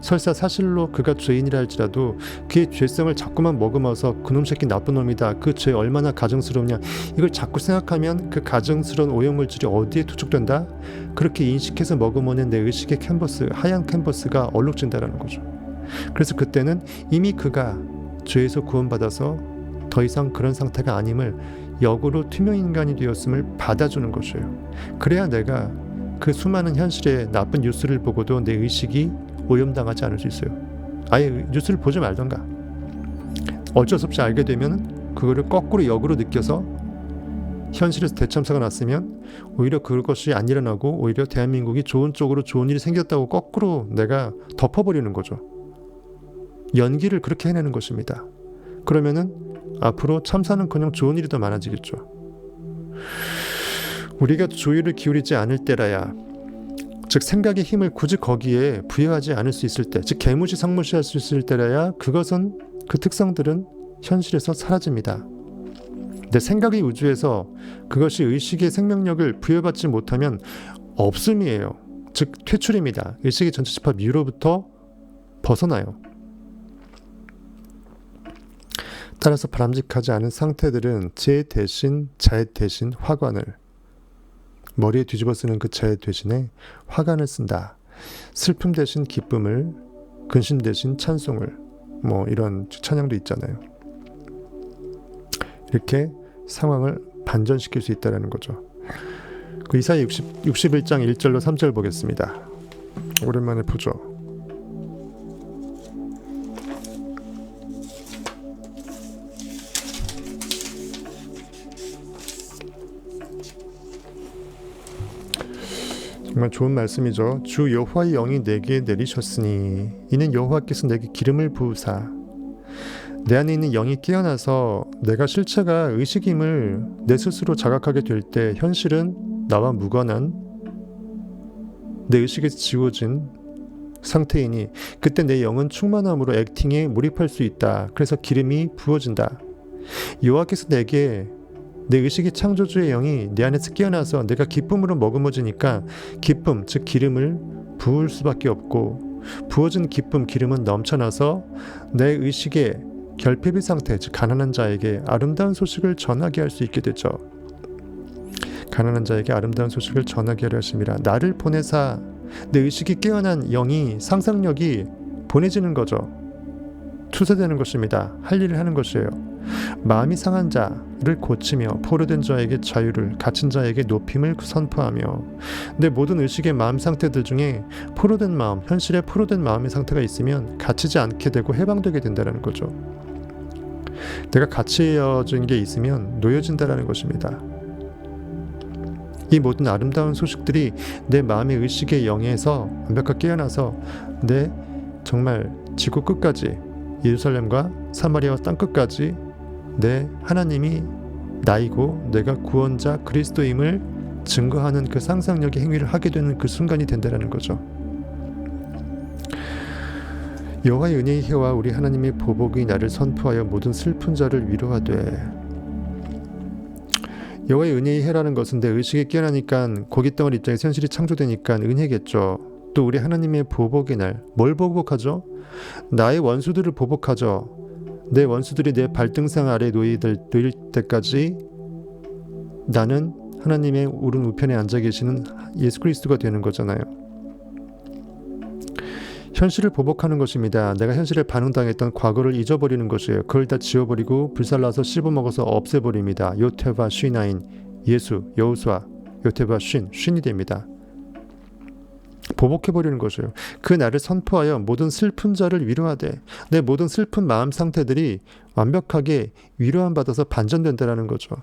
설사 사실로 그가 죄인이라 할지라도 그의 죄성을 자꾸만 머금어서 그놈 새끼 나쁜 놈이다, 그 죄 얼마나 가증스럽냐, 이걸 자꾸 생각하면 그 가증스러운 오염물질이 어디에 투척된다? 그렇게 인식해서 머금어낸 내 의식의 캔버스, 하얀 캔버스가 얼룩진다라는 거죠. 그래서 그때는 이미 그가 죄에서 구원받아서 더 이상 그런 상태가 아님을, 역으로 투명인간이 되었음을 받아주는 것이에요. 그래야 내가 그 수많은 현실의 나쁜 뉴스를 보고도 내 의식이 오염당하지 않을 수 있어요. 아예 뉴스를 보지 말던가, 어쩔 수 없이 알게 되면 그거를 거꾸로 역으로 느껴서 현실에서 대참사가 났으면 오히려 그것이 안 일어나고 오히려 대한민국이 좋은 쪽으로 좋은 일이 생겼다고 거꾸로 내가 덮어버리는 거죠. 연기를 그렇게 해내는 것입니다. 그러면은 앞으로 참사는커녕 좋은 일이 더 많아지겠죠. 우리가 주의를 기울이지 않을 때라야, 즉 생각의 힘을 굳이 거기에 부여하지 않을 수 있을 때, 즉 개무시 상무시할 수 있을 때라야 그것은, 그 특성들은 현실에서 사라집니다. 내 생각의 우주에서 그것이 의식의 생명력을 부여받지 못하면 없음이에요. 즉 퇴출입니다. 의식의 전체 집합 이후로부터 벗어나요. 따라서 바람직하지 않은 상태들은 제 대신 화관을, 머리에 뒤집어 쓰는 그 재 대신에 화관을 쓴다. 슬픔 대신 기쁨을, 근심 대신 찬송을, 뭐 이런 찬양도 있잖아요. 이렇게 상황을 반전시킬 수 있다는 거죠. 그 이사야 61장 1절로 3절 보겠습니다. 오랜만에 보죠. 정말 좋은 말씀이죠. 주 여호와의 영이 내게 내리셨으니 이는 여호와께서 내게 기름을 부으사 내 안에 있는 영이 깨어나서 내가 실체가 의식임을 내 스스로 자각하게 될 때 현실은 나와 무관한 내 의식에서 지워진 상태이니 그때 내 영은 충만함으로 액팅에 몰입할 수 있다. 그래서 기름이 부어진다. 여호와께서 내게 내 의식이 창조주의 영이 내 안에서 깨어나서 내가 기쁨으로 머금어지니까 기쁨, 즉 기름을 부을 수밖에 없고, 부어진 기쁨, 기름은 넘쳐나서 내 의식의 결핍의 상태, 즉 가난한 자에게 아름다운 소식을 전하게 할 수 있게 되죠. 가난한 자에게 아름다운 소식을 전하게 하려 하심이라. 나를 보내사, 내 의식이 깨어난 영이, 상상력이 보내지는 거죠. 투세되는 것입니다. 할 일을 하는 것이에요. 마음이 상한 자를 고치며 포로된 자에게 자유를, 갇힌 자에게 높임을 선포하며. 내 모든 의식의 마음 상태들 중에 포로된 마음, 현실에 포로된 마음의 상태가 있으면 갇히지 않게 되고 해방되게 된다는 거죠. 내가 갇혀진 게 있으면 놓여진다는 것입니다. 이 모든 아름다운 소식들이 내 마음의 의식의 영에서 완벽하게 깨어나서 내 정말 지구 끝까지, 예루살렘과 사마리아와 땅끝까지 내 하나님이 나이고 내가 구원자 그리스도임을 증거하는 그 상상력의 행위를 하게 되는 그 순간이 된다는 거죠. 여호와의 은혜의 해와 우리 하나님의 보복의 날을 선포하여 모든 슬픈 자를 위로하되. 여호와의 은혜의 해라는 것은 내 의식이 깨어나니까 고깃덩어리 입장에서 현실이 창조되니까 은혜겠죠. 또 우리 하나님의 보복의 날, 뭘 보복하죠? 나의 원수들을 보복하죠. 내 원수들이 내 발등상 아래 놓일 때까지 나는 하나님의 오른 우편에 앉아 계시는 예수 그리스도가 되는 거잖아요. 현실을 보복하는 것입니다. 내가 현실에 반응당했던 과거를 잊어버리는 것이에요. 그걸 다 지워버리고 불살라서 씹어먹어서 없애버립니다. 요테바 쉬나인, 예수, 여호수아, 요테바 쉰이 됩니다. 보복해버리는 것이에요. 그 날을 선포하여 모든 슬픈 자를 위로하되, 내 모든 슬픈 마음 상태들이 완벽하게 위로함 받아서 반전된다라는 거죠.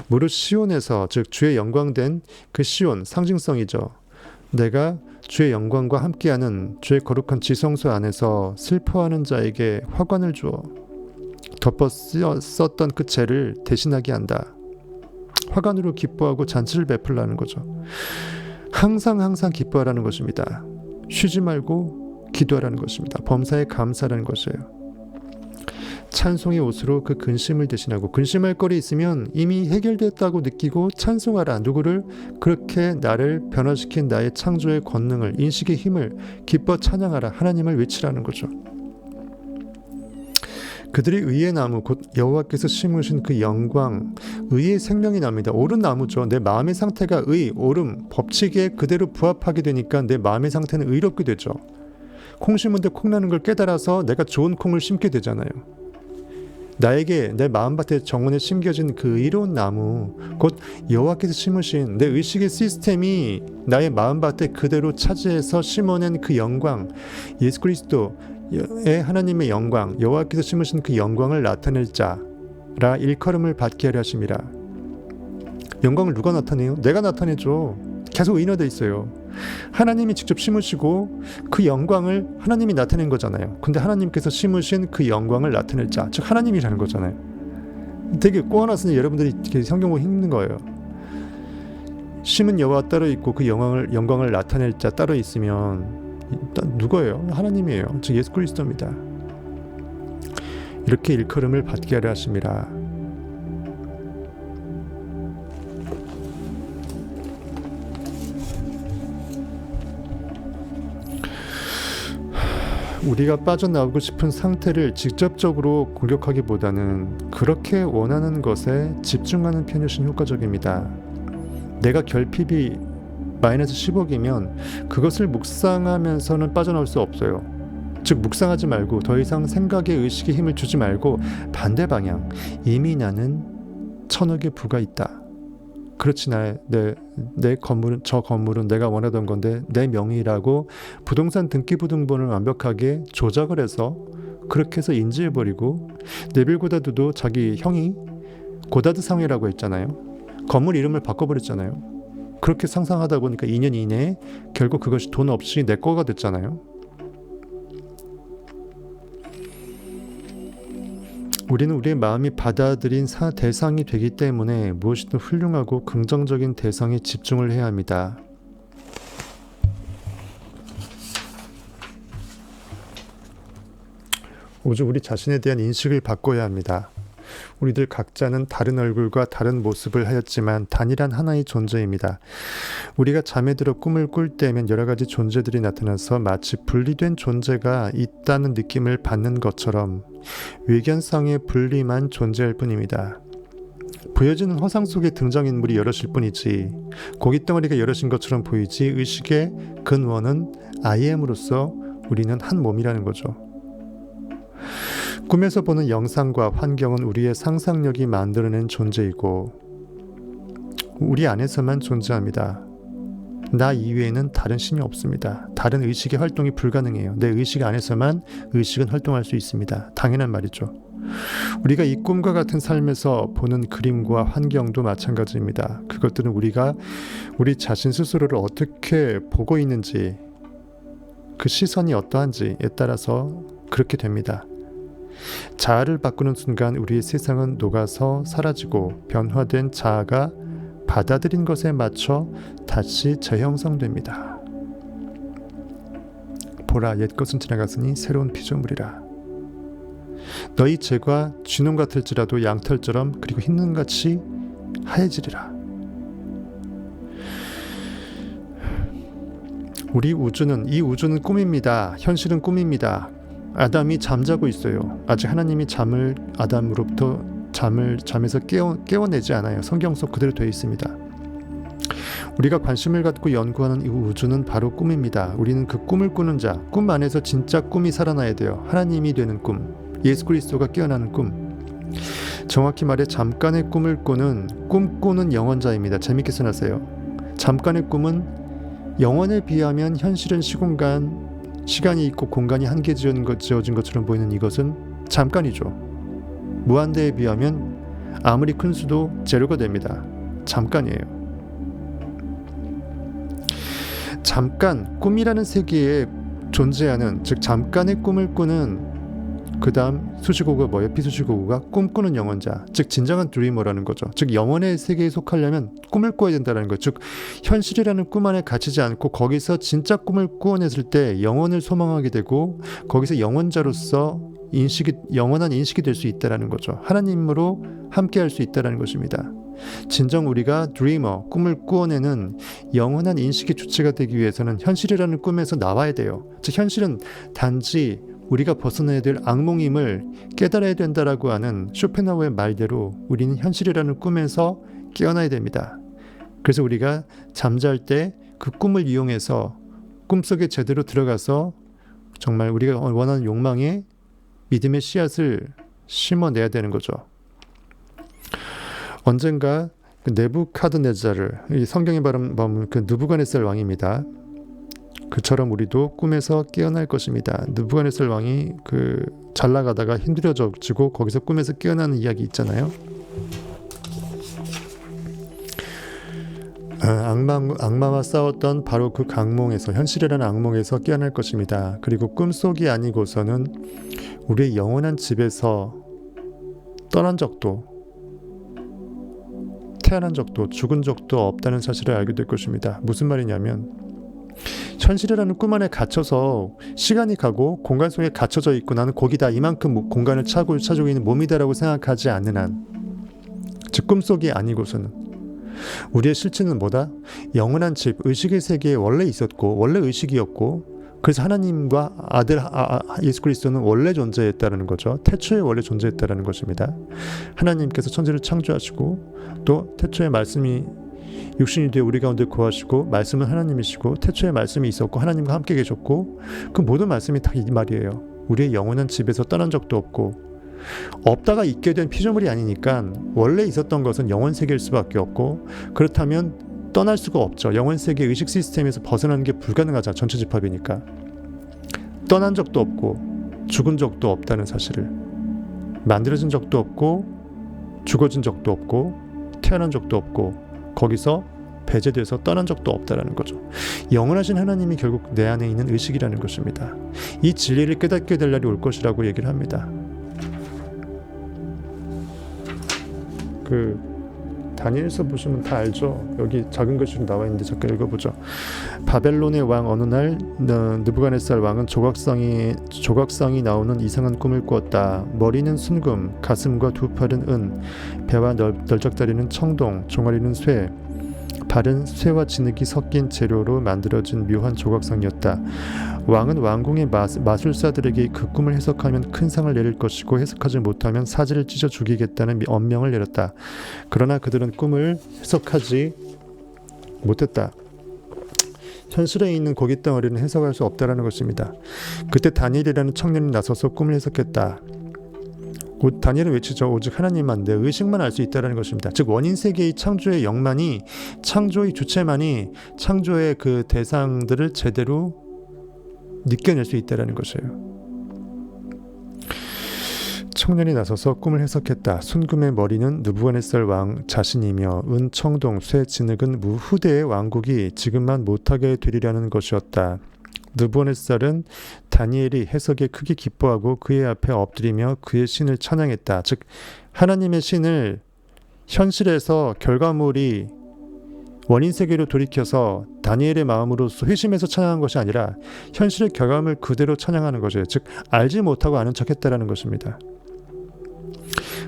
무릇 시온에서, 즉 주의 영광된 그 시온, 상징성이죠. 내가 주의 영광과 함께하는 주의 거룩한 지성소 안에서 슬퍼하는 자에게 화관을 주어 덮어 썼던 그 죄를 대신하게 한다. 화관으로 기뻐하고 잔치를 베풀라는 거죠. 항상 기뻐하라는 것입니다. 쉬지 말고 기도하라는 것입니다. 범사에 감사하라는 것이에요. 찬송의 옷으로 그 근심을 대신하고, 근심할 거리 있으면 이미 해결됐다고 느끼고 찬송하라. 누구를? 그렇게 나를 변화시킨 나의 창조의 권능을, 인식의 힘을 기뻐 찬양하라. 하나님을 외치라는 거죠. 그들이 의의 나무, 곧 여호와께서 심으신 그 영광, 의의 생명이 납니다. 옳은 나무죠. 내 마음의 상태가 의, 옳음, 법칙에 그대로 부합하게 되니까 내 마음의 상태는 의롭게 되죠. 콩 심은데 콩 나는 걸 깨달아서 내가 좋은 콩을 심게 되잖아요. 나에게 내 마음밭에 정원에 심겨진 그 의로운 나무, 곧 여호와께서 심으신 내 의식의 시스템이 나의 마음밭에 그대로 차지해서 심어낸 그 영광, 예수 그리스도의 하나님의 영광, 여호와께서 심으신 그 영광을 나타낼 자라 일컬음을 받게 하려 하심이라. 영광을 누가 나타내요? 내가 나타내죠. 계속 의인화되어 있어요. 하나님이 직접 심으시고 그 영광을 하나님이 나타낸 거잖아요. 근데 하나님께서 심으신 그 영광을 나타낼 자, 즉 하나님이라는 거잖아요. 되게 꼬아놨으니 여러분들이 성경 보기 힘든 거예요. 심은 여호와 따로 있고 그 영광을 나타낼 자 따로 있으면 누구예요? 하나님이에요. 즉 예수 그리스도입니다. 이렇게 일컬음을 받게 하려 하심이라. 우리가 빠져나오고 싶은 상태를 직접적으로 공격하기보다는 그렇게 원하는 것에 집중하는 편이 훨씬 효과적입니다. 내가 결핍이 마이너스 10억이면 그것을 묵상하면서는 빠져나올 수 없어요. 즉 묵상하지 말고 더 이상 생각에 의식에 힘을 주지 말고 반대 방향, 이미 나는 1000억에 부가 있다. 그렇지, 내 건물은, 저 건물은 내가 원하던 건데 내 명의라고 부동산 등기부등본을 완벽하게 조작을 해서 그렇게 해서 인지해버리고, 네빌 고다드도 자기 형이 고다드 상회라고 했잖아요. 건물 이름을 바꿔버렸잖아요. 그렇게 상상하다 보니까 2년 이내에 결국 그것이 돈 없이 내 거가 됐잖아요. 우리는 우리의 마음이 받아들인 대상이 되기 때문에 무엇이든 훌륭하고 긍정적인 대상에 집중을 해야 합니다. 오직 우리 자신에 대한 인식을 바꿔야 합니다. 우리들 각자는 다른 얼굴과 다른 모습을 하였지만 단일한 하나의 존재입니다. 우리가 잠에 들어 꿈을 꿀 때면 여러 가지 존재들이 나타나서 마치 분리된 존재가 있다는 느낌을 받는 것처럼 외견상의 분리만 존재할 뿐입니다. 보여지는 허상 속의 등장인물이 여럿일 뿐이지 고깃덩어리가 여럿인 것처럼 보이지 의식의 근원은 I am으로서 우리는 한 몸이라는 거죠. 꿈에서 보는 영상과 환경은 우리의 상상력이 만들어낸 존재이고 우리 안에서만 존재합니다. 나 이외에는 다른 신이 없습니다. 다른 의식의 활동이 불가능해요. 내 의식 안에서만 의식은 활동할 수 있습니다. 당연한 말이죠. 우리가 이 꿈과 같은 삶에서 보는 그림과 환경도 마찬가지입니다. 그것들은 우리가 우리 자신 스스로를 어떻게 보고 있는지, 그 시선이 어떠한지에 따라서 그렇게 됩니다. 자아를 바꾸는 순간 우리의 세상은 녹아서 사라지고 변화된 자아가 받아들인 것에 맞춰 다시 재형성됩니다. 보라, 옛것은 지나갔으니 새로운 피조물이라. 너희 죄가 쥐놈 같을지라도 양털처럼 그리고 흰눈같이 하얘지리라. 이 우주는 꿈입니다. 현실은 꿈입니다. 아담이 잠자고 있어요. 아직 하나님이 아담으로부터 잠에서 깨워내지 않아요. 성경 속 그대로 되어 있습니다. 우리가 관심을 갖고 연구하는 이 우주는 바로 꿈입니다. 우리는 그 꿈을 꾸는 자, 꿈 안에서 진짜 꿈이 살아나야 돼요. 하나님이 되는 꿈, 예수 그리스도가 깨어나는 꿈. 정확히 말해 잠깐의 꿈을 꿈꾸는 영원자입니다. 재밌게 써놨어요. 잠깐의 꿈은 영원에 비하면 현실은 시간이 있고 공간이 한계 지어진 것처럼 보이는 이것은 잠깐이죠. 무한대에 비하면 아무리 큰 수도 제로가 됩니다. 잠깐이에요. 잠깐, 꿈이라는 세계에 존재하는, 즉 잠깐의 꿈을 꾸는, 그 다음 수식어가 뭐예요? 비수식어가 꿈꾸는 영혼자, 즉 진정한 드리머라는 거죠. 즉 영혼의 세계에 속하려면 꿈을 꾸어야 된다는 거죠. 즉 현실이라는 꿈 안에 갇히지 않고 거기서 진짜 꿈을 꾸어냈을 때 영혼을 소망하게 되고 거기서 영혼자로서 영원한 인식이 될 수 있다는 거죠. 하나님으로 함께할 수 있다는 것입니다. 진정 우리가 드리머, 꿈을 꾸어내는 영원한 인식의 주체가 되기 위해서는 현실이라는 꿈에서 나와야 돼요. 즉 현실은 단지 우리가 벗어나야 될 악몽임을 깨달아야 된다라고 하는 쇼펜하우의 말대로 우리는 현실이라는 꿈에서 깨어나야 됩니다. 그래서 우리가 잠잘 때 그 꿈을 이용해서 꿈속에 제대로 들어가서 정말 우리가 원하는 욕망에 믿음의 씨앗을 심어내야 되는 거죠. 언젠가 그 네부카드네자를, 이 성경에 보면 그 느부갓네살 왕입니다. 그처럼 우리도 꿈에서 깨어날 것입니다. 느부갓네살 왕이 잘 나가다가 힘들어지고 거기서 꿈에서 깨어나는 이야기 있잖아요. 악마와 싸웠던 바로 그 악몽에서, 현실이라는 악몽에서 깨어날 것입니다. 그리고 꿈속이 아니고서는 우리의 영원한 집에서 떠난 적도, 태어난 적도, 죽은 적도 없다는 사실을 알게 될 것입니다. 무슨 말이냐면 현실이라는 꿈 안에 갇혀서 시간이 가고 공간 속에 갇혀져 있고 나는 거기다 이만큼 공간을 차지고 있는 몸이다라고 생각하지 않는 한, 즉 꿈속이 아니고서는 우리의 실체는 뭐다? 영원한 집, 의식의 세계에 원래 있었고 원래 의식이었고, 그래서 하나님과 아들 예수 그리스도는 원래 존재했다는 거죠. 태초에 원래 존재했다는 것입니다. 하나님께서 천지를 창조하시고 또 태초에 말씀이 육신이 되어 우리 가운데 거하시고, 말씀은 하나님이시고 태초에 말씀이 있었고 하나님과 함께 계셨고, 그 모든 말씀이 다 이 말이에요. 우리의 영원한 집에서 떠난 적도 없고, 없다가 있게 된 피조물이 아니니까 원래 있었던 것은 영원 세계일 수밖에 없고, 그렇다면 떠날 수가 없죠. 영원 세계 의식 시스템에서 벗어나는 게 불가능하죠. 전체 집합이니까. 떠난 적도 없고 죽은 적도 없다는 사실을, 만들어진 적도 없고 죽어진 적도 없고 태어난 적도 없고 거기서 배제돼서 떠난 적도 없다라는 거죠. 영원하신 하나님이 결국 내 안에 있는 의식이라는 것입니다. 이 진리를 깨닫게 될 날이 올 것이라고 얘기를 합니다. 다니엘서 보시면 다 알죠. 여기 작은 글씨로 나와 있는데 잠깐 읽어보죠. 바벨론의 왕 어느 날 느부갓네살 왕은 조각상이 나오는 이상한 꿈을 꾸었다. 머리는 순금, 가슴과 두 팔은 은, 배와 널쩍다리는 청동, 종아리는 쇠, 발은 쇠와 진흙이 섞인 재료로 만들어진 묘한 조각상이었다. 왕은 왕궁의 마술사들에게 그 꿈을 해석하면 큰 상을 내릴 것이고 해석하지 못하면 사지를 찢어 죽이겠다는 엄명을 내렸다. 그러나 그들은 꿈을 해석하지 못했다. 현실에 있는 고기 덩어리는 해석할 수 없다라는 것입니다. 그때 다니엘이라는 청년이 나서서 꿈을 해석했다. 다니엘은 외치죠. 오직 하나님만, 내 의식만 알 수 있다는 것입니다. 즉 원인 세계의 창조의 영만이, 창조의 주체만이 창조의 그 대상들을 제대로 느껴낼 수 있다는 것이에요. 청년이 나서서 꿈을 해석했다. 순금의 머리는 느부갓네살 왕 자신이며 은, 청동, 쇠, 진흙은 후대의 왕국이 지금만 못하게 되리라는 것이었다. 느부갓네살은 다니엘이 해석에 크게 기뻐하고 그의 앞에 엎드리며 그의 신을 찬양했다. 즉 하나님의 신을 현실에서 결과물이 원인 세계로 돌이켜서 다니엘의 마음으로서 회심해서 찬양한 것이 아니라 현실의 결과물 그대로 찬양하는 것이에요. 즉 알지 못하고 아는 척했다라는 것입니다.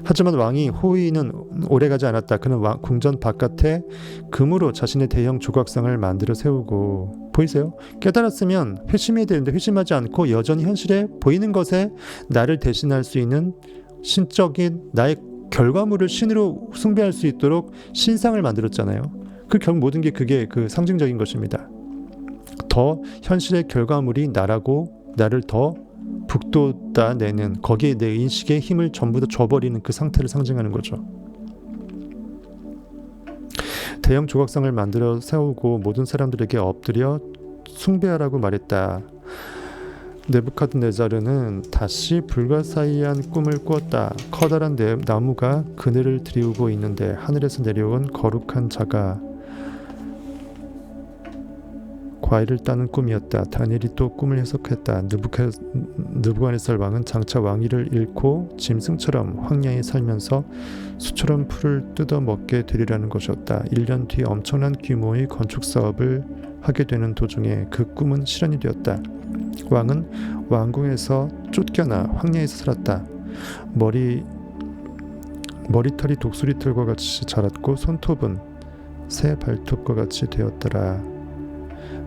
하지만 왕이 호의는 오래가지 않았다. 그는 궁전 바깥에 금으로 자신의 대형 조각상을 만들어 세우고, 보이세요? 깨달았으면 회심해야 되는데 회심하지 않고 여전히 현실에 보이는 것에 나를 대신할 수 있는 신적인 나의 결과물을 신으로 숭배할 수 있도록 신상을 만들었잖아요. 그 결국 모든 게 그게 그 상징적인 것입니다. 더 현실의 결과물이 나라고 나를 더 북돋아 내는, 거기에 내 인식의 힘을 전부 다 줘버리는 그 상태를 상징하는 거죠. 대형 조각상을 만들어 세우고 모든 사람들에게 엎드려 숭배하라고 말했다. 네부카드네자르는 다시 불가사의한 꿈을 꾸었다. 커다란 나무가 그늘을 드리우고 있는데 하늘에서 내려온 거룩한 자가 과일을 따는 꿈이었다. 다니엘이 또 꿈을 해석했다. 느부갓네살 왕은 장차 왕위를 잃고 짐승처럼 황야에 살면서 수처럼 풀을 뜯어 먹게 되리라는 것이었다. 1년 뒤 엄청난 규모의 건축 사업을 하게 되는 도중에 그 꿈은 실현이 되었다. 왕은 왕궁에서 쫓겨나 황야에서 살았다. 머리털이 독수리털과 같이 자랐고 손톱은 새 발톱과 같이 되었더라.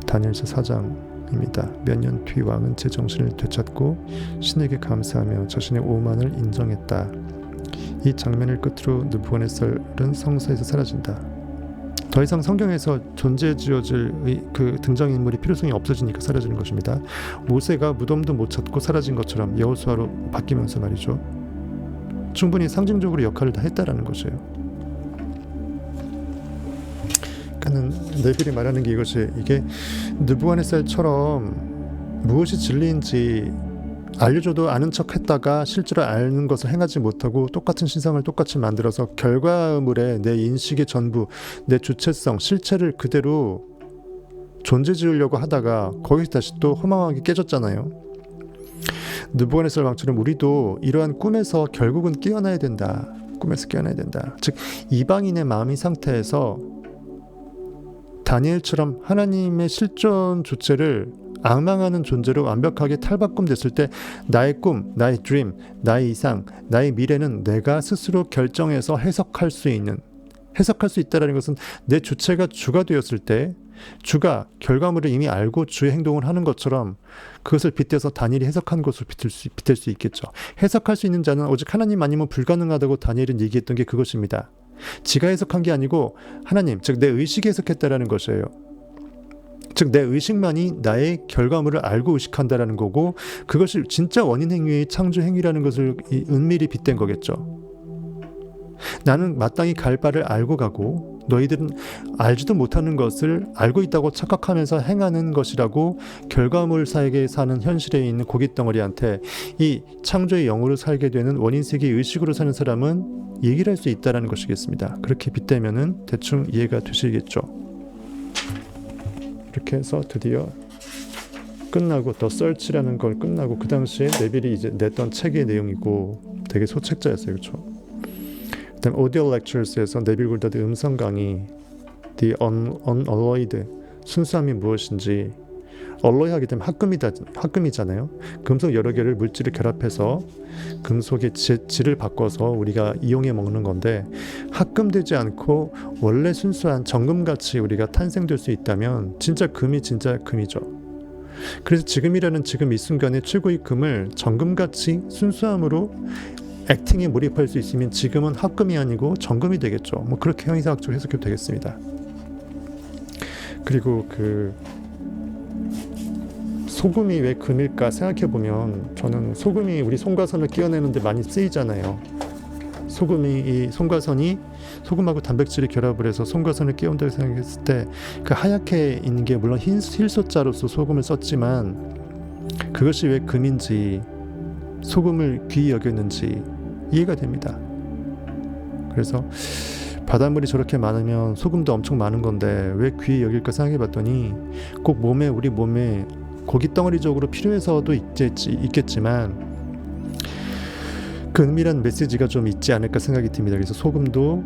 다니엘서 4장입니다. 몇 년 뒤 왕은 제 정신을 되찾고 신에게 감사하며 자신의 오만을 인정했다. 이 장면을 끝으로 느부갓네살은 성서에서 사라진다. 더 이상 성경에서 존재지어질 그 등장인물이 필요성이 없어지니까 사라지는 것입니다. 모세가 무덤도 못 찾고 사라진 것처럼 여호수아로 바뀌면서 말이죠. 충분히 상징적으로 역할을 다 했다라는 것이에요. 네빌이 말하는 게 이게 느부갓네살처럼 무엇이 진리인지 알려줘도 아는 척 했다가 실제로 아는 것을 행하지 못하고 똑같은 신상을 똑같이 만들어서 결과물에 내 인식의 전부, 내 주체성, 실체를 그대로 존재 지으려고 하다가 거기서 다시 또 허망하게 깨졌잖아요. 느부갓네살 왕처럼 우리도 이러한 꿈에서 결국은 깨어나야 된다. 꿈에서 깨어나야 된다. 즉 이방인의 마음의 상태에서 다니엘처럼 하나님의 실존 주체를 앙망하는 존재로 완벽하게 탈바꿈됐을 때 나의 꿈, 나의 드림, 나의 이상, 나의 미래는 내가 스스로 결정해서 해석할 수 있다는 것은 내 주체가 주가 되었을 때 주가 결과물을 이미 알고 주의 행동을 하는 것처럼 그것을 빗대서 다니엘이 해석한 것을 빗댈 수 있겠죠. 해석할 수 있는 자는 오직 하나님 아니면 불가능하다고 다니엘은 얘기했던 게 그것입니다. 지가 해석한 게 아니고 하나님, 즉 내 의식이 해석했다라는 것이에요. 즉 내 의식만이 나의 결과물을 알고 의식한다라는 거고, 그것이 진짜 원인 행위의 창조 행위라는 것을 은밀히 빗댄 거겠죠. 나는 마땅히 갈 바를 알고 가고 너희들은 알지도 못하는 것을 알고 있다고 착각하면서 행하는 것이라고 결과물사에게 사는 현실에 있는 고깃덩어리한테 이 창조의 영으로 살게 되는 원인세계의 의식으로 사는 사람은 얘기를 할 수 있다는 것이겠습니다. 그렇게 빗대면은 대충 이해가 되시겠죠. 이렇게 해서 드디어 끝나고 더 서치라는 걸 끝나고, 그 당시에 네빌이 이제 냈던 책의 내용이고 되게 소책자였어요. 그렇죠? 그다음 오디오 렉처스에서 네빌 골다드 음성 강의 The Unalloyed, 순수함이 무엇인지, 얼로이하게 되면 합금이잖아요. 금속 여러 개를 물질을 결합해서 금속의 질을 바꿔서 우리가 이용해 먹는 건데, 합금되지 않고 원래 순수한 정금같이 우리가 탄생될 수 있다면 진짜 금이 진짜 금이죠. 그래서 지금이라는 지금 이 순간의 최고의 금을 정금같이 순수함으로 액팅에 몰입할 수 있으면 지금은 합금이 아니고 정금이 되겠죠. 뭐 그렇게 형이상학적으로 해석해도 되겠습니다. 그리고 소금이 왜 금일까 생각해보면, 저는 소금이 우리 송과선을 끼워내는데 많이 쓰이잖아요. 이 송과선이 소금하고 단백질이 결합을 해서 송과선을 끼운다고 생각했을 때 그 하얗게 있는 게 물론 힐소자로서 소금을 썼지만 그것이 왜 금인지, 소금을 귀히 여겼는지 이해가 됩니다. 그래서 바닷물이 저렇게 많으면 소금도 엄청 많은 건데 왜 귀히 여길까 생각해봤더니 꼭 우리 몸에 고깃덩어리적으로 필요해서도 있겠지만 그 은밀한 메시지가 좀 있지 않을까 생각이 듭니다. 그래서 소금도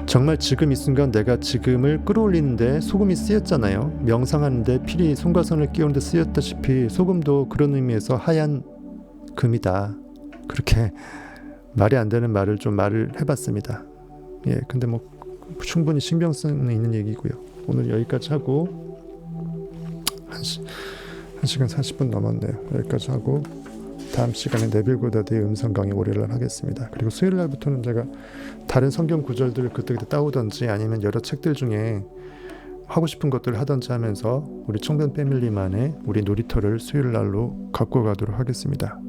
정말 지금 이 순간 내가 지금을 끌어올리는데 소금이 쓰였잖아요. 명상하는데 필히 송과선을 끼우는데 쓰였다시피 소금도 그런 의미에서 하얀 금이다. 그렇게 말이 안 되는 말을 좀 말을 해봤습니다. 예, 근데 뭐 충분히 신빙성이 있는 얘기고요. 오늘 여기까지 하고 1시간 40분 넘었네요. 여기까지 하고 다음 시간에 네빌 고다드의 음성 강의 월요일날 하겠습니다. 그리고 수요일날부터는 제가 다른 성경 구절들을 그때그때 따오던지 아니면 여러 책들 중에 하고 싶은 것들을 하던지 하면서 우리 청변 패밀리만의 우리 놀이터를 수요일날로 갖고 가도록 하겠습니다.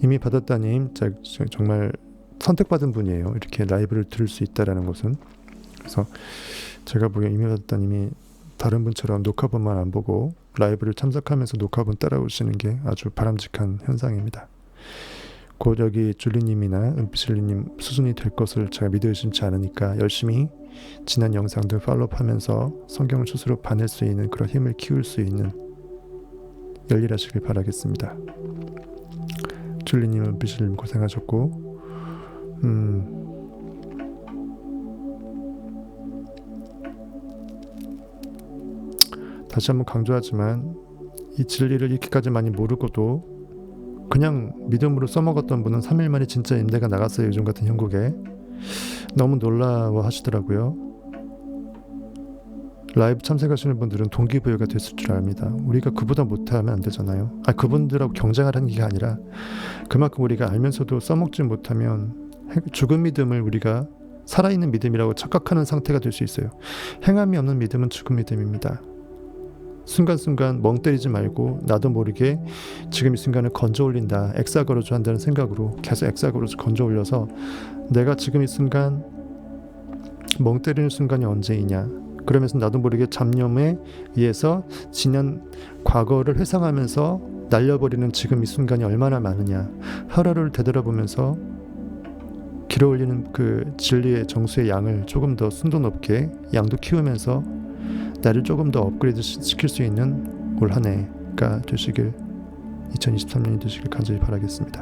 이미 받았다님 정말 선택받은 분이에요. 이렇게 라이브를 들을 수 있다라는 것은. 그래서 제가 보기에 이미 받았다님이 다른 분처럼 녹화본만 안 보고 라이브를 참석하면서 녹화본 따라오시는 게 아주 바람직한 현상입니다. 곧 여기 줄리님이나 은피실리님 수준이 될 것을 제가 믿어 의심치 않으니까 열심히 지난 영상들 팔로우하면서 성경을 스스로 봐낼 수 있는 그런 힘을 키울 수 있는 열일하시길 바라겠습니다. 줄리님, 은피실님 고생하셨고 다시 한번 강조하지만 이 진리를 이렇게까지 많이 모르고도 그냥 믿음으로 써먹었던 분은 3일 만에 진짜 임대가 나갔어요. 요즘 같은 형국에. 너무 놀라워 하시더라고요. 라이브 참석하시는 분들은 동기부여가 됐을 줄 압니다. 우리가 그보다 못하면 안 되잖아요. 그분들하고 경쟁하라는 게 아니라 그만큼 우리가 알면서도 써먹지 못하면 죽은 믿음을 우리가 살아있는 믿음이라고 착각하는 상태가 될 수 있어요. 행함이 없는 믿음은 죽은 믿음입니다. 순간순간 멍 때리지 말고 나도 모르게 지금 이 순간을 건져 올린다. 엑사거로즈 한다는 생각으로 계속 엑사거로즈 건져 올려서 내가 지금 이 순간 멍 때리는 순간이 언제이냐. 그러면서 나도 모르게 잡념에 의해서 지난 과거를 회상하면서 날려버리는 지금 이 순간이 얼마나 많으냐. 하루를 되돌아보면서 길어올리는 그 진리의 정수의 양을 조금 더 순도 높게 양도 키우면서 나를 조금 더 업그레이드 시킬 수 있는 올 한 해가 되시길 2023년이 되시길 간절히 바라겠습니다.